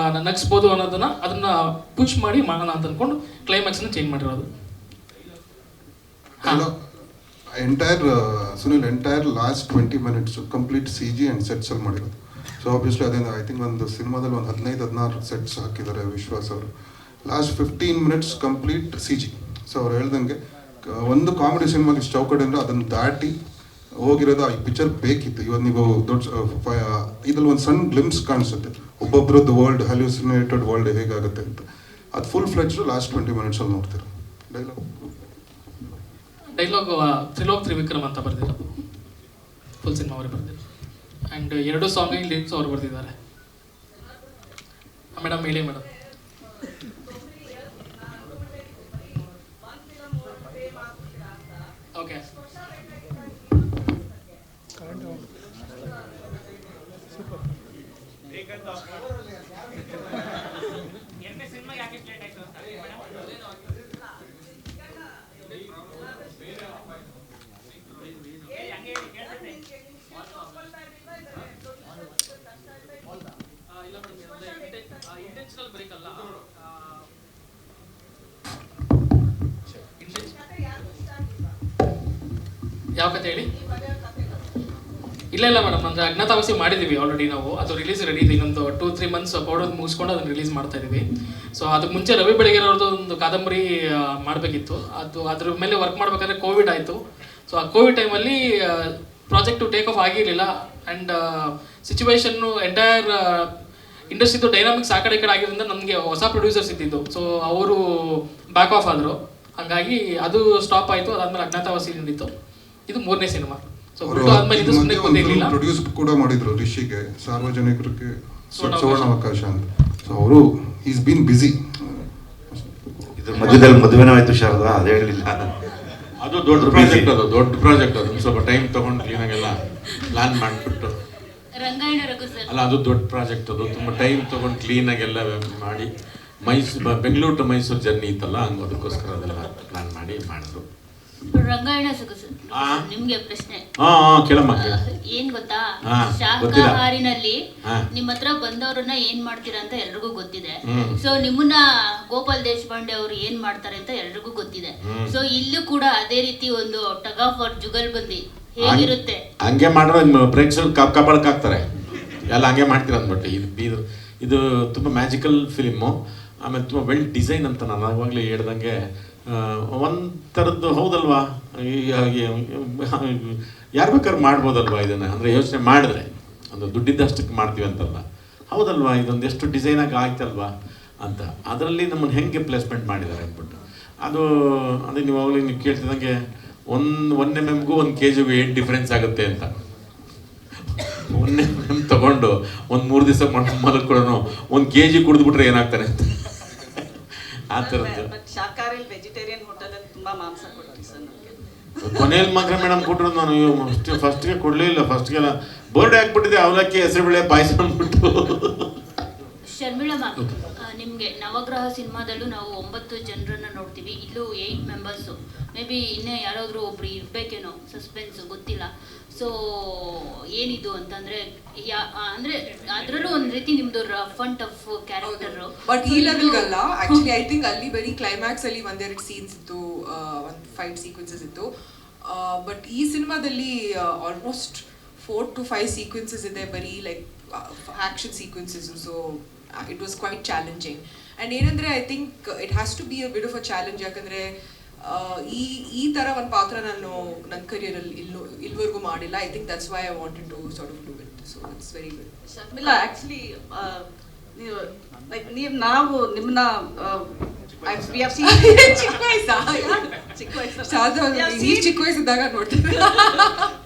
ನಗಿಸ್ಬೋದು ಅನ್ನೋದನ್ನ ಅದನ್ನ ಪುಷ್ ಮಾಡಿ ಮಾಡೋಣ ಅಂತ ಅಂದ್ಕೊಂಡು ಕ್ಲೈಮ್ಯಾಕ್ಸ್ನ ಚೇಂಜ್ ಮಾಡಿರೋದು. Entire last 20 minutes complete CG and sets ಅಲ್ಲಿ ಮಾಡಿರೋದು. ಸೊ ಆಬ್ವಿಯಸ್ಲಿ ಅದೇ ಐ ಥಿಂಕ್ ಒಂದು ಸಿನಿಮಾದಲ್ಲಿ ಒಂದು 15-16 ಸೆಟ್ಸ್ ಹಾಕಿದ್ದಾರೆ ವಿಶ್ವಾಸ್ ಅವರು. Last 15 minutes complete CG. So ಅವ್ರು ಹೇಳ್ದಂಗೆ ಒಂದು ಕಾಮಿಡಿ ಸಿನಿಮಾಗೆ ಇಷ್ಟು ಚೌಕಡೆ ಅಂದರೆ ಅದನ್ನು ದಾಟಿ ಹೋಗಿರೋದು ಈ ಪಿಕ್ಚರ್ ಬೇಕಿತ್ತು. ಇವತ್ತು ನೀವು ದೊಡ್ಡ ಇದ್ರಲ್ಲಿ ಒಂದು ಸಣ್ಣ ಗ್ಲಿಮ್ಸ್ ಕಾಣಿಸುತ್ತೆ ಒಬ್ಬೊಬ್ರದ್ದು ವರ್ಲ್ಡ್, ಹ್ಯಾಲ್ಯೂಸಿನೇಟೆಡ್ ವರ್ಲ್ಡ್ ಹೇಗಾಗುತ್ತೆ ಅಂತ. ಅದು ಫುಲ್ ಫ್ಲೆಡ್ಜ್ ಲಾಸ್ಟ್ 20 minutes ಅಲ್ಲಿ ನೋಡ್ತೀರ. ಡೈಲಾಗ್ ತ್ರಿಲೋಕ್ ತ್ರಿವಿಕ್ರಮ್ ಅಂತ ಬರೆದಿರೋದು, ಫುಲ್ ಸಿನಿಮಾ ಅವರೇ ಬರೆದಿರೋದು. ಆ್ಯಂಡ್ 2 ಸಾಂಗ್ ಲಿರಿಕ್ಸ್ ಅವ್ರು ಬರೆದಿದ್ದಾರೆ. ಮೇಡಮ್ ಹೇಳಿ ಮೇಡಮ್. ಓಕೆ. ಇಂಟೆನ್ಷನಲ್ ಬ್ರೇಕ್ ಅಲ್ಲ, ಯಾವ ಕತೆ ಹೇಳಿ? ಇಲ್ಲ ಮೇಡಮ್, ಅಂದರೆ ಅಜ್ಞಾತವಾಸಿ ಮಾಡಿದ್ದೀವಿ ಆಲ್ರೆಡಿ ನಾವು. ಅದು ರಿಲೀಸ್ ರೆಡಿ ಇದೆ. ಇನ್ನೊಂದು 2-3 ಮಂತ್ಸ್ ಪೌಡರ್ ಮುಗಿಸ್ಕೊಂಡು ಅದನ್ನು ರಿಲೀಸ್ ಮಾಡ್ತಾ ಇದ್ದೀವಿ. ಸೊ ಅದಕ್ಕೆ ಮುಂಚೆ ರವಿ ಬೆಳಗೆರೆಯವ್ರದ್ದು ಒಂದು ಕಾದಂಬರಿ ಮಾಡಬೇಕಿತ್ತು. ಅದ್ರ ಮೇಲೆ ವರ್ಕ್ ಮಾಡ್ಬೇಕಾದ್ರೆ ಕೋವಿಡ್ ಆಯಿತು. ಸೊ ಆ ಕೋವಿಡ್ ಟೈಮಲ್ಲಿ ಪ್ರಾಜೆಕ್ಟು ಟೇಕ್ ಆಫ್ ಆಗಿರಲಿಲ್ಲ. ಆ್ಯಂಡ್ ಸಿಚುವೇಶನ್ನು ಎಂಟೈರ್ ಇಂಡಸ್ಟ್ರಿದು ಡೈನಾಮಿಕ್ಸ್ ಆ ಕಡೆ ಆಗಿರೋದ್ರಿಂದ ನಮಗೆ ಹೊಸ ಪ್ರೊಡ್ಯೂಸರ್ಸ್ ಇದ್ದಿದ್ದು. ಸೊ ಅವರು ಬ್ಯಾಕ್ ಆಫ್ ಆದರು. ಹಾಗಾಗಿ ಅದು ಸ್ಟಾಪ್ ಆಯಿತು. ಅದಾದ್ಮೇಲೆ ಅಜ್ಞಾತವಾಸಿ ನಡೀತು. ಇದು 3ನೇ ಸಿನಿಮಾ. ಸೊ ಆದ್ಮೇಲೆ ಇದು ಸುಮ್ಮನೆ ಬಂದಿರಲಿಲ್ಲ. ಪ್ರೊಡ್ಯೂಸ್ ಕೂಡ ಮಾಡಿದ್ರು ರಿಷಿಗೆ, ಸಾರ್ವಜನಿಕರಿಗೆ ಸುವರ್ಣಾವಕಾಶ ಅಂತ. ಸೊ ಅವರು ಈಸ್ ಬೀನ್ ಬಿಸಿ. ಇದು ಮಧ್ಯದಲ್ಲಿ ಮದುವೆನೂ ಆಯ್ತು ಶಾರದಾ, ಅದೇ ಹೇಳಿಲ್ಲ. ಅದು ದೊಡ್ಡ ಪ್ರಾಜೆಕ್ಟ್, ದೊಡ್ಡ ಪ್ರಾಜೆಕ್ಟ್. ಅದು ಸ್ವಲ್ಪ ಟೈಮ್ ತಗೊಂಡು ಕ್ಲೀನಾಗೆಲ್ಲ ಪ್ಲಾನ್ ಮಾಡಿಬಿಟ್ಟು, ರಂಗಾಯಣ ರಘು ಸರ್ ಅಲ್ಲ ಅದು ದೊಡ್ಡ ಪ್ರಾಜೆಕ್ಟ್. ಅದು ತುಂಬ ಟೈಮ್ ತಗೊಂಡು ಕ್ಲೀನಾಗೆಲ್ಲ ಮಾಡಿ ಬೆಂಗಳೂರು ಟು ಮೈಸೂರು ಜರ್ನಿ ಇತ್ತಲ್ಲ, ಹಂಗೆ ಅದಕ್ಕೋಸ್ಕರ ಅದೆಲ್ಲ ಪ್ಲಾನ್ ಮಾಡಿ ಮಾಡಿದ್ರು. ರಂಗಾಯಣ ರಘು ಸರ್, ನಿಮ್ಗೆ ಪ್ರಶ್ನೆ. ಕೇಳಮ್ಮ. ಏನ್ ಗೊತ್ತಾ, ಗೊತ್ತಿಲ್ಲ. ಶಾಕಾಹಾರಿನಲ್ಲಿ ಹಾ. ನಿಮ್ಮ ಹತ್ರ ಬಂದವ್ರನ್ನ ಏನ್ ಮಾಡ್ತೀರಾ ಅಂತ ಎಲ್ರಿಗೂ ಗೊತ್ತಿದೆ. ಸೊ ನಿಮ್ಮನ್ನ ಗೋಪಾಲ್ ದೇಶಪಾಂಡೆ ಅವರು ಏನ್ ಮಾಡ್ತಾರೆ ಅಂತ ಎಲ್ರಿಗೂ ಗೊತ್ತಿದೆ. ಸೊ ಇಲ್ಲೂ ಕೂಡ ಅದೇ ರೀತಿ ಒಂದು ಟಗ್ ಆಫ್ ವಾರ್ ಜುಗಲ್ಬಂದಿ ಹೇಗಿರುತ್ತೆ? ಹಂಗೆ ಮಾಡಿದ್ರೆ ಪ್ರೇಕ್ಷಕರು ಕಬಳಕ್ ಹಾಕ್ತಾರೆ ಎಲ್ಲ, ಹಂಗೆ ಮಾಡ್ತೀರ ಅಂದ್ಬಿಟ್ಟು. ಇದು ತುಂಬ ಮ್ಯಾಜಿಕಲ್ ಫಿಲಿಮು. ಆಮೇಲೆ ತುಂಬ ವೆಲ್ ಡಿಸೈನ್ ಅಂತ ನಾನು ಆವಾಗಲೇ ಹೇಳ್ದಂಗೆ ಒಂಥರದ್ದು. ಹೌದಲ್ವಾ, ಯಾರು ಬೇಕಾದ್ರೂ ಮಾಡ್ಬೋದಲ್ವಾ ಇದನ್ನು, ಅಂದರೆ ಯೋಚನೆ ಮಾಡಿದ್ರೆ ಒಂದು ದುಡ್ಡಿದ್ದಷ್ಟಕ್ಕೆ ಮಾಡ್ತೀವಿ ಅಂತಲ್ಲ. ಹೌದಲ್ವಾ, ಇದೊಂದು ಎಷ್ಟು ಡಿಸೈನಾಗಿ ಆಯ್ತಲ್ವಾ ಅಂತ. ಅದರಲ್ಲಿ ನಮ್ಮನ್ನು ಹೆಂಗೆ ಪ್ಲೇಸ್ಮೆಂಟ್ ಮಾಡಿದ್ದಾರೆ ಅಂದ್ಬಿಟ್ಟು. ಅದು ಅದೇ ನೀವು ಅವಾಗಲೇ ನೀವು ಕೇಳ್ತಿದ್ದಂಗೆ 1 mm-ಗೂ 1 kg-ಗೂ ಏನು ಡಿಫ್ರೆನ್ಸ್ ಆಗುತ್ತೆ ಅಂತ. 1 mm ತಗೊಂಡು 3 ದಿವಸ ಮಲಗ್ಕೊಡೋನು 1 kg ಕುಡಿದ್ಬಿಟ್ರೆ ಏನಾಗ್ತಾನೆ ಅಂತ ಆ ಥರದ್ದು. ಶಾಕಾಹಾರಿ ವೆಜಿಟೇರಿಯನ್ ಹೋಟೆಲಲ್ಲಿ ತುಂಬ ಮಾಂಸ ಕೊಡ್ತೀವಿ ಸರ್ ನಮಗೆ. ಕೊನೆಯಲ್ಲಿ ಮಾತ್ರ ಮೇಡಮ್ ಕೊಟ್ಟರು. ನಾನು ಫಸ್ಟ್ಗೆ ಕೊಡಲೇ ಇಲ್ಲ. ಫಸ್ಟ್ಗೆಲ್ಲ ಬೋರ್ಡೆ ಹಾಕ್ಬಿಟ್ಟಿದೆ, ಅವಲಕ್ಕಿ ಹೆಸರುಬೇಳೆ ಪಾಯಸ ಅಂದ್ಬಿಟ್ಟು. ಶರ್ಮಿಳಾ ಮ್ಯಾಮ್, ನಿಮಗೆ ನವಗ್ರಹ ಸಿನಿಮಾದಲ್ಲೂ ನಾವು 9 ಜನರನ್ನ ನೋಡ್ತೀವಿ. ಇಲ್ಲೂ 8 ಮೆಂಬರ್ಸು. ಮೇ ಬಿ ಇನ್ನೇ ಯಾರಾದರೂ ಒಬ್ರು ಇರಬೇಕೇನೋ, ಸಸ್ಪೆನ್ಸ್ ಗೊತ್ತಿಲ್ಲ. ಸೊ ಏನಿದು ಅಂತಂದ್ರೆ ಅಂದ್ರೆ ಅದರಲ್ಲೂ ಒಂದು ರೀತಿ ನಿಮ್ದು rough and tough character. But ಈ ಲೆವೆಲ್ಗಲ್ಲ. ಆಕ್ಚುಲಿ ಐ ಥಿಂಕ್ ಅಲ್ಲಿ ಬರೀ ಕ್ಲೈಮ್ಯಾಕ್ಸ್ ಅಲ್ಲಿ 1-2 ಸೀನ್ಸ್ ಇತ್ತು, 1 ಫೈಟ್ ಸೀಕ್ವೆನ್ಸಸ್ ಇತ್ತು. ಬಟ್ ಈ ಸಿನಿಮಾದಲ್ಲಿ ಆಲ್ಮೋಸ್ಟ್ 4 to 5 ಸೀಕ್ವೆನ್ಸಸ್ ಇದೆ, ಬರೀ like action sequences. So it was quite challenging. And ಏನಂದರೆ I think it has to be a bit of a challenge. ಯಾಕಂದರೆ ಈ ಥರ ಒಂದು ಪಾತ್ರ ನಾನು ನನ್ನ ಕರಿಯರಲ್ಲಿ ಇಲ್ಲಿವರೆಗೂ ಮಾಡಿಲ್ಲ. I think that's why I wanted to sort of do it. So it's very good. Sharmila, actually ನೀವು ಲೈಕ್ ನಾವು ನಿಮ್ಮನ್ನ ಚಿಕ್ಕ ವಯಸ್ಸಿದ್ದಾಗ ನೋಡ್ತೀವಿ.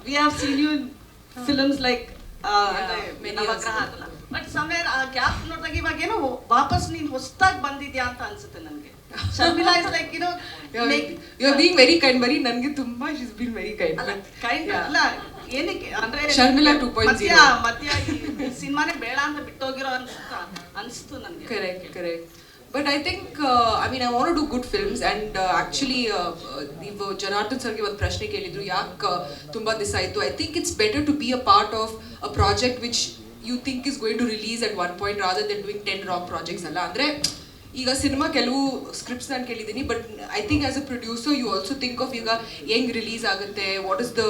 We have seen you films like Navagraha ಅದಲ್ಲ. ಬಟ್ ಸಮ್ವೇರ್ ಆ ಗ್ಯಾಪ್ ನೋಡಿದಾಗ ಇವಾಗ ಏನೋ ವಾಪಸ್ ನೀನು ಹೊಸದಾಗಿ ಬಂದಿದ್ಯಾ ಅಂತ ಅನ್ಸುತ್ತೆ ನನಗೆ. Sharmila is like you are being very kind. ಬರೀ ನನಗೆ ತುಂಬಾ she is been very kind. Kind ಅಲ್ಲ, ಏನಕ್ಕೆ ಅಂದ್ರೆ ಶರ್ಮಿಳಾ 2.0 ಮಧ್ಯ ಈ ಸಿನಿಮಾನೇ ಬೇಡ ಅಂತ ಬಿಟ್ಟೋಗಿರೋ ಅನ್ಸ್ತು ನನಗೆ. Correct. But I think, I mean, I want to do good films, and actually, ನೀವು ಜನಾರ್ದನ್ ಸರ್ಗೆ ಒಂದು ಪ್ರಶ್ನೆ ಕೇಳಿದ್ರು, ಯಾಕೆ ತುಂಬ ದಿವಸ ಆಯಿತು. I think it's better to be a part of a project which you think is going to release at one point rather than doing 10 wrong projects ಅಲ್ಲ. ಅಂದರೆ ಈಗ ಸಿನಿಮಾ ಕೆಲವು ಸ್ಕ್ರಿಪ್ಟ್ಸ್ ನಾನು ಕೇಳಿದ್ದೀನಿ, but I think as a producer you also think of ಈಗ ಹೆಂಗೆ release ಆಗುತ್ತೆ, what is the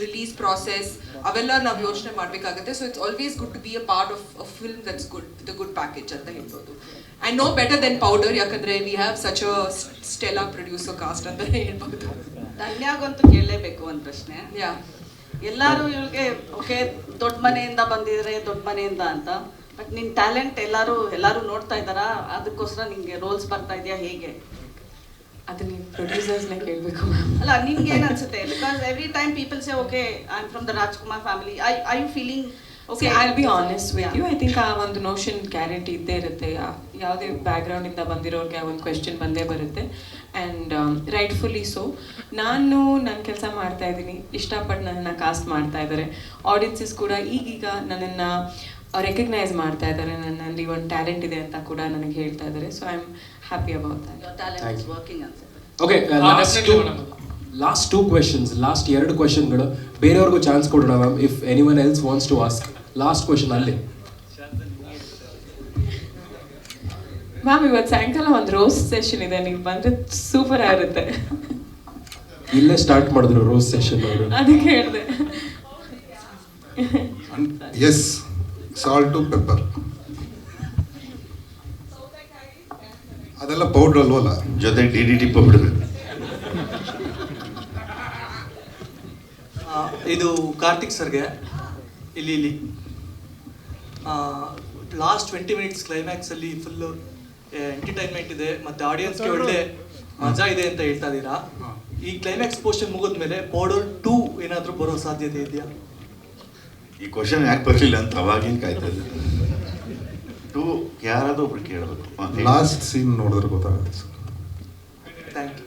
release process, ಅವೆಲ್ಲ ನಾವು ಯೋಚನೆ ಮಾಡಬೇಕಾಗುತ್ತೆ. So it's always good to be a part of a film that's good, with a good package ಅಂತ ಹೇಳ್ಬೋದು. And no better than Powder, ಯಾಕಂದರೆ we have such a stellar producer cast ಅಂತ ಹೇಳ್ಬೋದು. ಧನ್ಯಾಗಂತೂ ಕೇಳಲೇಬೇಕು ಒಂದು ಪ್ರಶ್ನೆ. ಎಲ್ಲರೂ ಇವಳಿಗೆ ಓಕೆ ದೊಡ್ಡ ಮನೆಯಿಂದ ಬಂದಿದ್ರೆ ದೊಡ್ಡ ಮನೆಯಿಂದ ಅಂತ, ಬಟ್ ನಿನ್ನ ಟ್ಯಾಲೆಂಟ್ ಎಲ್ಲರೂ ನೋಡ್ತಾ ಇದ್ದಾರಾ? ಅದಕ್ಕೋಸ್ಕರ ನಿಂಗೆ ರೋಲ್ಸ್ ಬರ್ತಾ ಇದೆಯಾ ಹೇಗೆ? ಅದು ನೀವು ಪ್ರೊಡ್ಯೂಸರ್ಸ್ನ ಕೇಳಬೇಕು. ಅಲ್ಲ, ನಿಮ್ಗೆ ಏನು ಅನ್ಸುತ್ತೆ? Because every time people say okay I am from the Rajkumar family. I you feeling okay I be honest with you. I think ಆ ಒಂದು ನೋಷನ್ ಗ್ಯಾರಂಟಿ ಇದ್ದೇ ಇರುತ್ತೆ. ಯಾವುದೇ ಬ್ಯಾಕ್ಗ್ರೌಂಡಿಂದ ಬಂದಿರೋರಿಗೆ ಆ ಒಂದು ಕ್ವೆಶ್ಚನ್ ಬಂದೇ ಬರುತ್ತೆ. And rightfully so. ನಾನು ನನ್ನ ಕೆಲಸ ಮಾಡ್ತಾ ಇದ್ದೀನಿ, ಇಷ್ಟಪಟ್ಟು ನನ್ನನ್ನು ಕಾಸ್ಟ್ ಮಾಡ್ತಾ ಇದ್ದಾರೆ. ಆಡಿಯನ್ಸಸ್ ಕೂಡ ಈಗೀಗ ನನ್ನನ್ನು ರೆಕಗ್ನೈಸ್ ಮಾಡ್ತಾ ಇದ್ದಾರೆ, ನನ್ನಲ್ಲಿ ಒಂದು ಟ್ಯಾಲೆಂಟ್ ಇದೆ ಅಂತ ಕೂಡ ನನಗೆ ಹೇಳ್ತಾ ಇದ್ದಾರೆ. So I am happy about that. Okay, last 2 questions, last 2 ಕ್ವೆಶನ್ಗಳು ಬೇರೆಯವ್ರಿಗೂ ಚಾನ್ಸ್ ಕೊಡೋಣ ma'am. If anyone else wants to ask last question ಅಲ್ಲಿ. ಮ್ಯಾಮ್ ಇವತ್ತು ಸಾಯಂಕಾಲ ಒಂದು ರೋಸ್ಟ್ ಸೆಷನ್ ಇದೆ, ನೀವು ಬಂದರೆ ಸೂಪರ್ ಆಗಿರುತ್ತೆ. ಇಲ್ಲೇ ಸ್ಟಾರ್ಟ್ ಮಾಡಿದ್ರು ರೋಸ್ಟ್ ಸೆಷನ್ ಅವರು, ಅದಕ್ಕೆ ಹೇಳಿದೆ. ಎಸ್, ಸಾಲ್ಟು ಪೆಪ್ಪರ್ ಅದೆಲ್ಲ ಪೌಡ್ರ್ ಅಲ್ವಲ್ಲ, ಜೊತೆಗೆ DDT ಪೌಡರ್. ಇದು ಕಾರ್ತಿಕ್ ಸರ್ಗೆ ಇಲ್ಲಿ ಲಾಸ್ಟ್ 20 minutes ಕ್ಲೈಮ್ಯಾಕ್ಸಲ್ಲಿ ಫುಲ್ಲು ಎಂಟರ್ಟೈನ್ಮೆಂಟ್ ಇದೆ ಮತ್ತು ಆಡಿಯನ್ಸ್ಗೆ ಒಳ್ಳೆ ಮಜಾ ಇದೆ ಅಂತ ಹೇಳ್ತಾ ಇದ್ದೀರಾ. ಈ ಕ್ಲೈಮ್ಯಾಕ್ಸ್ ಪೋರ್ಷನ್ ಮುಗಿದ್ಮೇಲೆ ಪೌಡರ್ 2 ಏನಾದರೂ ಬರೋ ಸಾಧ್ಯತೆ ಇದೆಯಾ? ಈ ಕ್ವಶನ್ ಯಾಕೆ ಬರಲಿಲ್ಲ ಅಂತ ಅವಾಗಿನ ಕಾಯ್ತಾ ಇದ್ದೆ. 2 ಯಾರಾದ್ರೂ ಒಬ್ರು ಕೇಳಬೇಕು. ಲಾಸ್ಟ್ ಸೀನ್ ನೋಡಿದ್ರೆ ಗೊತ್ತಾಗುತ್ತೆ ಸರ್. Thank you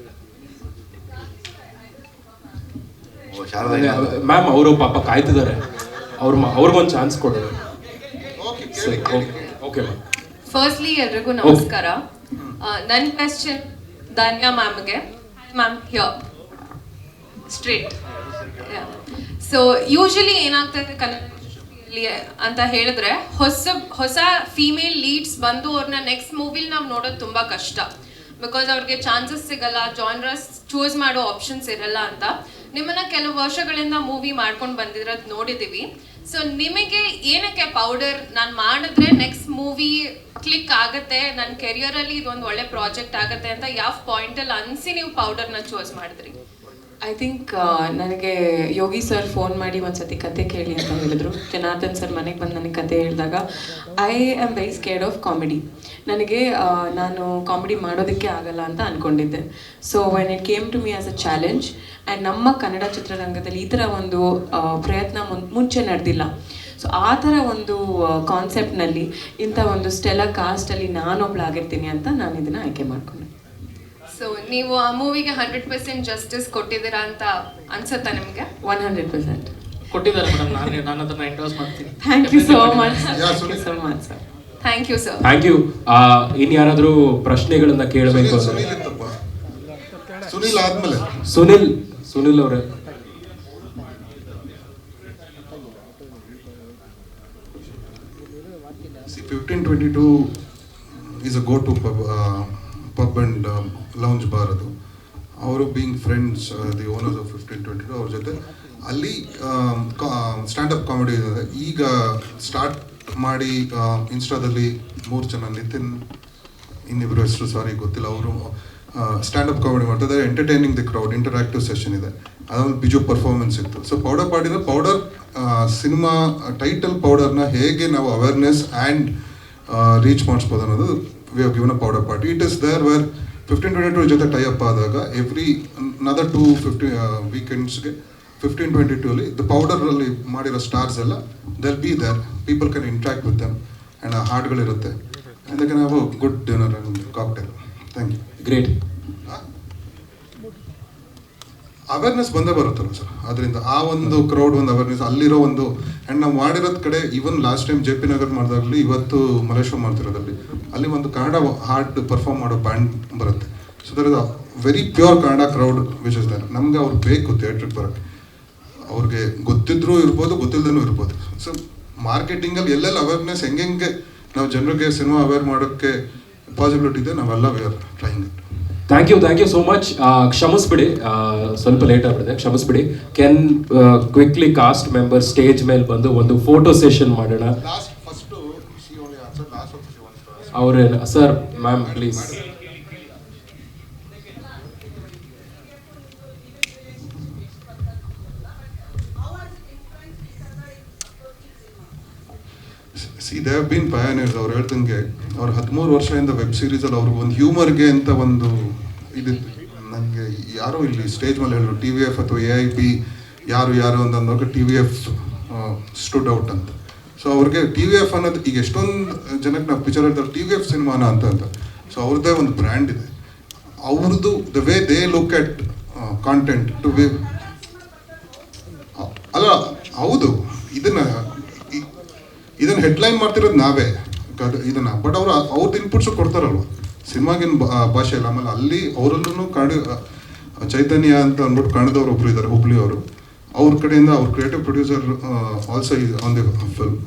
ma'am. ಅವರು ಪಾಪ ಕಾಯ್ತಿದ್ದಾರೆ, ಅವ್ರಿಗೊಂದು ಚಾನ್ಸ್ ಕೊಡೋಣ. Okay ma'am. ಫಸ್ಟ್ಲಿ ಎಲ್ರಿಗೂ ನಮಸ್ಕಾರ. ನನ್ನ ಕ್ವೆಶ್ಚನ್ ಧನ್ಯಾ ಮ್ಯಾಮ್ಗೆ. Ma'am here straight. So usually ಏನಾಗ್ತದೆ ಕನ್ನಡದಲ್ಲಿ ಅಂತ ಹೇಳಿದ್ರೆ, ಹೊಸ ಫೀಮೇಲ್ ಲೀಡ್ಸ್ ಬಂದು ಅವ್ರನ್ನ ನೆಕ್ಸ್ಟ್ ಮೂವಿಲಿ ನಾವು ನೋಡೋದು ತುಂಬ ಕಷ್ಟ. ಬಿಕಾಸ್ ಅವ್ರಿಗೆ ಚಾನ್ಸಸ್ ಸಿಗಲ್ಲ, ಜಾನ್ರಸ್ ಚೂಸ್ ಮಾಡೋ ಆಪ್ಷನ್ಸ್ ಇರಲ್ಲ ಅಂತ. ನಿಮ್ಮನ್ನ ಕೆಲವು ವರ್ಷಗಳಿಂದ ಮೂವಿ ಮಾಡ್ಕೊಂಡು ಬಂದಿರೋದು ನೋಡಿದ್ದೀವಿ. ಸೊ ನಿಮಗೆ ಏನಕ್ಕೆ ಪೌಡರ್ ನಾನು ಮಾಡಿದ್ರೆ ನೆಕ್ಸ್ಟ್ ಮೂವಿ ಕ್ಲಿಕ್ ಆಗುತ್ತೆ, ನನ್ನ ಕೆರಿಯರಲ್ಲಿ ಇದೊಂದು ಒಳ್ಳೆ ಪ್ರಾಜೆಕ್ಟ್ ಆಗುತ್ತೆ ಅಂತ ಯಾವ ಪಾಯಿಂಟಲ್ಲಿ ಅನಿಸಿ ನೀವು ಪೌಡರ್ನ ಚೂಸ್ ಮಾಡಿದ್ರಿ? ಐ ಥಿಂಕ್ ನನಗೆ ಯೋಗಿ ಸರ್ ಫೋನ್ ಮಾಡಿ ಒಂದ್ಸತಿ ಕತೆ ಕೇಳಿ ಅಂತ ಹೇಳಿದ್ರು. ಜನಾರ್ದನ್ ಸರ್ ಮನೆಗೆ ಬಂದು ನನಗೆ ಕತೆ ಹೇಳಿದಾಗ I am very scared of comedy. ನನಗೆ ನಾನು ಕಾಮಿಡಿ ಮಾಡೋದಕ್ಕೆ ಆಗಲ್ಲ ಅಂತ ಅಂದ್ಕೊಂಡಿದ್ದೆ. So when it came to me as a challenge, and ನಮ್ಮ ಕನ್ನಡ ಚಿತ್ರರಂಗದಲ್ಲಿ ಈ ಥರ ಒಂದು ಪ್ರಯತ್ನ ಮುಂಚೆ ನಡೆದಿಲ್ಲ. ಸೊ ಆ ಥರ ಒಂದು ಕಾನ್ಸೆಪ್ಟ್ನಲ್ಲಿ ಇಂಥ ಒಂದು ಸ್ಟೆಲ್ಲರ್ ಕಾಸ್ಟಲ್ಲಿ ನಾನೊಬ್ಳಾಗಿರ್ತೀನಿ ಅಂತ ನಾನು ಇದನ್ನು ಆಯ್ಕೆ ಮಾಡಿಕೊಂಡೆ. ಸೊ ನೀವು ಆ ಮೂವಿಗೆ 100% ಜಸ್ಟಿಸ್ ಕೊಟ್ಟಿದ್ದೀರಾ ಅಂತ ಅನ್ಸುತ್ತಾ ನಿಮಗೆ? 100% ಕೊಟ್ಟಿದ್ದಾರೆ ಮೇಡಮ್. ನಾನು ಅದನ್ನ ಎಂಡೋರ್ಸ್ ಮಾಡ್ತೀನಿ. Thank you so much. Thank you so much sir. Thank you sir. Thank you. ಇನ್ ಯಾರಾದರೂ ಪ್ರಶ್ನೆಗಳನ್ನ ಕೇಳಬೇಕು ಅಂದ್ರೆ ಸುನಿಲ್ ಆದ್ಮೇಲೆ ಸುನಿಲ್ ಅವರೇ. See, 1522 is a go-to pub and lounge bar. ಅದು ಅವರು being friends, the owners of 1522, ಅವ್ರ ಜೊತೆ ಅಲ್ಲಿ ಸ್ಟ್ಯಾಂಡಪ್ ಕಾಮಿಡಿ ಇದೆ. ಈಗ ಸ್ಟಾರ್ಟ್ ಮಾಡಿ ಇನ್ಸ್ಟಾದಲ್ಲಿ 3 ಜನ, ನಿತಿನ್ ಇನ್ನಿಬ್ಬರು ಹೆಸರು ಸಾರಿ ಗೊತ್ತಿಲ್ಲ, ಅವರು ಸ್ಟ್ಯಾಂಡಪ್ ಕಾಮಿಡಿ ಮಾಡ್ತಿದ್ದಾರೆ. Entertaining the crowd, interactive session ಇದೆ. ಅದಾದ್ಮೇಲೆ ಬಿಜು ಪರ್ಫಾರ್ಮೆನ್ಸ್ ಇತ್ತು. ಸೊ ಪೌಡರ್ ಪಾರ್ಟಿನ ಪೌಡರ್ ಸಿನಿಮಾ ಟೈಟಲ್ ಪೌಡರ್ನ ಹೇಗೆ ನಾವು ಅವೇರ್ನೆಸ್ ಆ್ಯಂಡ್ ರೀಚ್ ಮಾಡಿಸ್ಬೋದು ಅನ್ನೋದು we have given a Powder party. It is there where 1522 ಜೊತೆ ಟೈ ಅಪ್ ಆದಾಗ ಎವ್ರಿ ನದರ್ 250 ವೀಕೆಂಡ್ಸ್ಗೆ 1522ಅಲ್ಲಿ ದ ಪೌಡರಲ್ಲಿ ಮಾಡಿರೋ ಸ್ಟಾರ್ಸ್ ಎಲ್ಲ they'll be there, people can interact with them and ಹಾಡುಗಳಿರುತ್ತೆ. And they can have a good dinner and cocktail. Thank you. Great. Awareness ಬಂದೇ ಬರುತ್ತಲ್ಲ ಸರ್, ಅದರಿಂದ ಆ ಒಂದು ಕ್ರೌಡ್ ಒಂದು ಅವೇರ್ನೆಸ್ ಅಲ್ಲಿರೋ ಒಂದು. ಆ್ಯಂಡ್ ನಾವು ಮಾಡಿರೋದ್ ಕಡೆ even last time JP Nagar ಮಾಡಿದಾಗಲಿ, ಇವತ್ತು ಮಲೇಶ್ವರ ಮಾಡ್ತಿರೋದಲ್ಲಿ ಅಲ್ಲಿ ಒಂದು ಕನ್ನಡ ಹಾಡ್ ಪರ್ಫಾರ್ಮ್ ಮಾಡೋ ಬ್ಯಾಂಡ್ ಬರುತ್ತೆ. So there is a very pure Kannada crowd which is there. ನಮ್ಗೆ ಅವ್ರು ಬೇಕು ಥಿಯೇಟ್ರಿಗೆ ಬರೋಕ್ಕೆ. ಅವ್ರಿಗೆ ಗೊತ್ತಿದ್ರೂ ಇರ್ಬೋದು, ಗೊತ್ತಿಲ್ಲದೇನೂ ಇರ್ಬೋದು. ಸೊ ಮಾರ್ಕೆಟಿಂಗಲ್ಲಿ ಎಲ್ಲೆಲ್ಲ ಅವೇರ್ನೆಸ್ ಹೆಂಗೆ ನಾವು ಜನರಿಗೆ ಸಿನಿಮಾ ಅವೇರ್ ಮಾಡೋಕ್ಕೆ ಪಾಸಿಬಿಲಿಟಿ ಇದೆ, ನಾವೆಲ್ಲ we are trying it. Thank you so much. ಕ್ಷಮಿಸ್ಬಿಡಿ, ಸ್ವಲ್ಪ ಲೇಟ್ ಆಗ್ಬಿಡಿದೆ, ಕ್ಷಮಿಸ್ಬಿಡಿ. Can quickly cast member stage ಮೇಲೆ ಬಂದು ಒಂದು ಫೋಟೋ ಸೆಷನ್ ಮಾಡೋಣ. ಅವರೇ sir, ma'am please. See they have been pioneers. ಅವ್ರು ಹೇಳ್ದಂಗೆ ಅವ್ರು 13 ವರ್ಷದಿಂದ ವೆಬ್ ಸೀರೀಸಲ್ಲಿ ಅವ್ರಿಗೆ ಒಂದು ಹ್ಯೂಮರ್ಗೆ ಅಂತ ಒಂದು ಇದಿತ್ತು. ನನಗೆ ಯಾರೋ ಇಲ್ಲಿ ಸ್ಟೇಜ್ ಮೇಲೆ ಹೇಳಿದ್ರು TVF ಅಥವಾ AIP ಯಾರು ಅಂತಂದಾಗ TVF ಸ್ಟುಡ್ ಔಟ್ ಅಂತ. ಸೊ ಅವ್ರಿಗೆ ಟಿ ವಿ ಎಫ್ ಅನ್ನೋದು ಈಗ ಎಷ್ಟೊಂದು ಜನಕ್ಕೆ ನಾವು ಪಿಕ್ಚರ್ ಹೇಳ್ತಾರೆ ಟಿ ವಿ ಎಫ್ ಸಿನಿಮಾನ ಅಂತ ಸೊ ಅವ್ರದ್ದೇ ಒಂದು ಬ್ರ್ಯಾಂಡ್ ಇದೆ. ಅವ್ರದ್ದು the way they look at content to be ಅಲ್ಲ ಹೌದು, ಇದನ್ನ ಹೆಡ್ಲೈನ್ ಮಾಡ್ತಿರೋದು ನಾವೇ ಇದನ್ನ, ಬಟ್ ಅವ್ರದ್ದು ಇನ್ಪುಟ್ಸು ಕೊಡ್ತಾರಲ್ವ ಸಿನಿಮಾಗಿನ ಭಾಷೆಯಲ್ಲಿ. ಆಮೇಲೆ ಅಲ್ಲಿ ಅವರಲ್ಲೂ ಚೈತನ್ಯ ಅಂತ ಅಂದ್ಬಿಟ್ಟು ಕಾಣಿದವ್ರು ಒಬ್ರು ಇದ್ದಾರೆ, ಹುಬ್ಳಿ ಅವರು, ಅವ್ರ ಕಡೆಯಿಂದ ಅವ್ರ creative producer also on the film.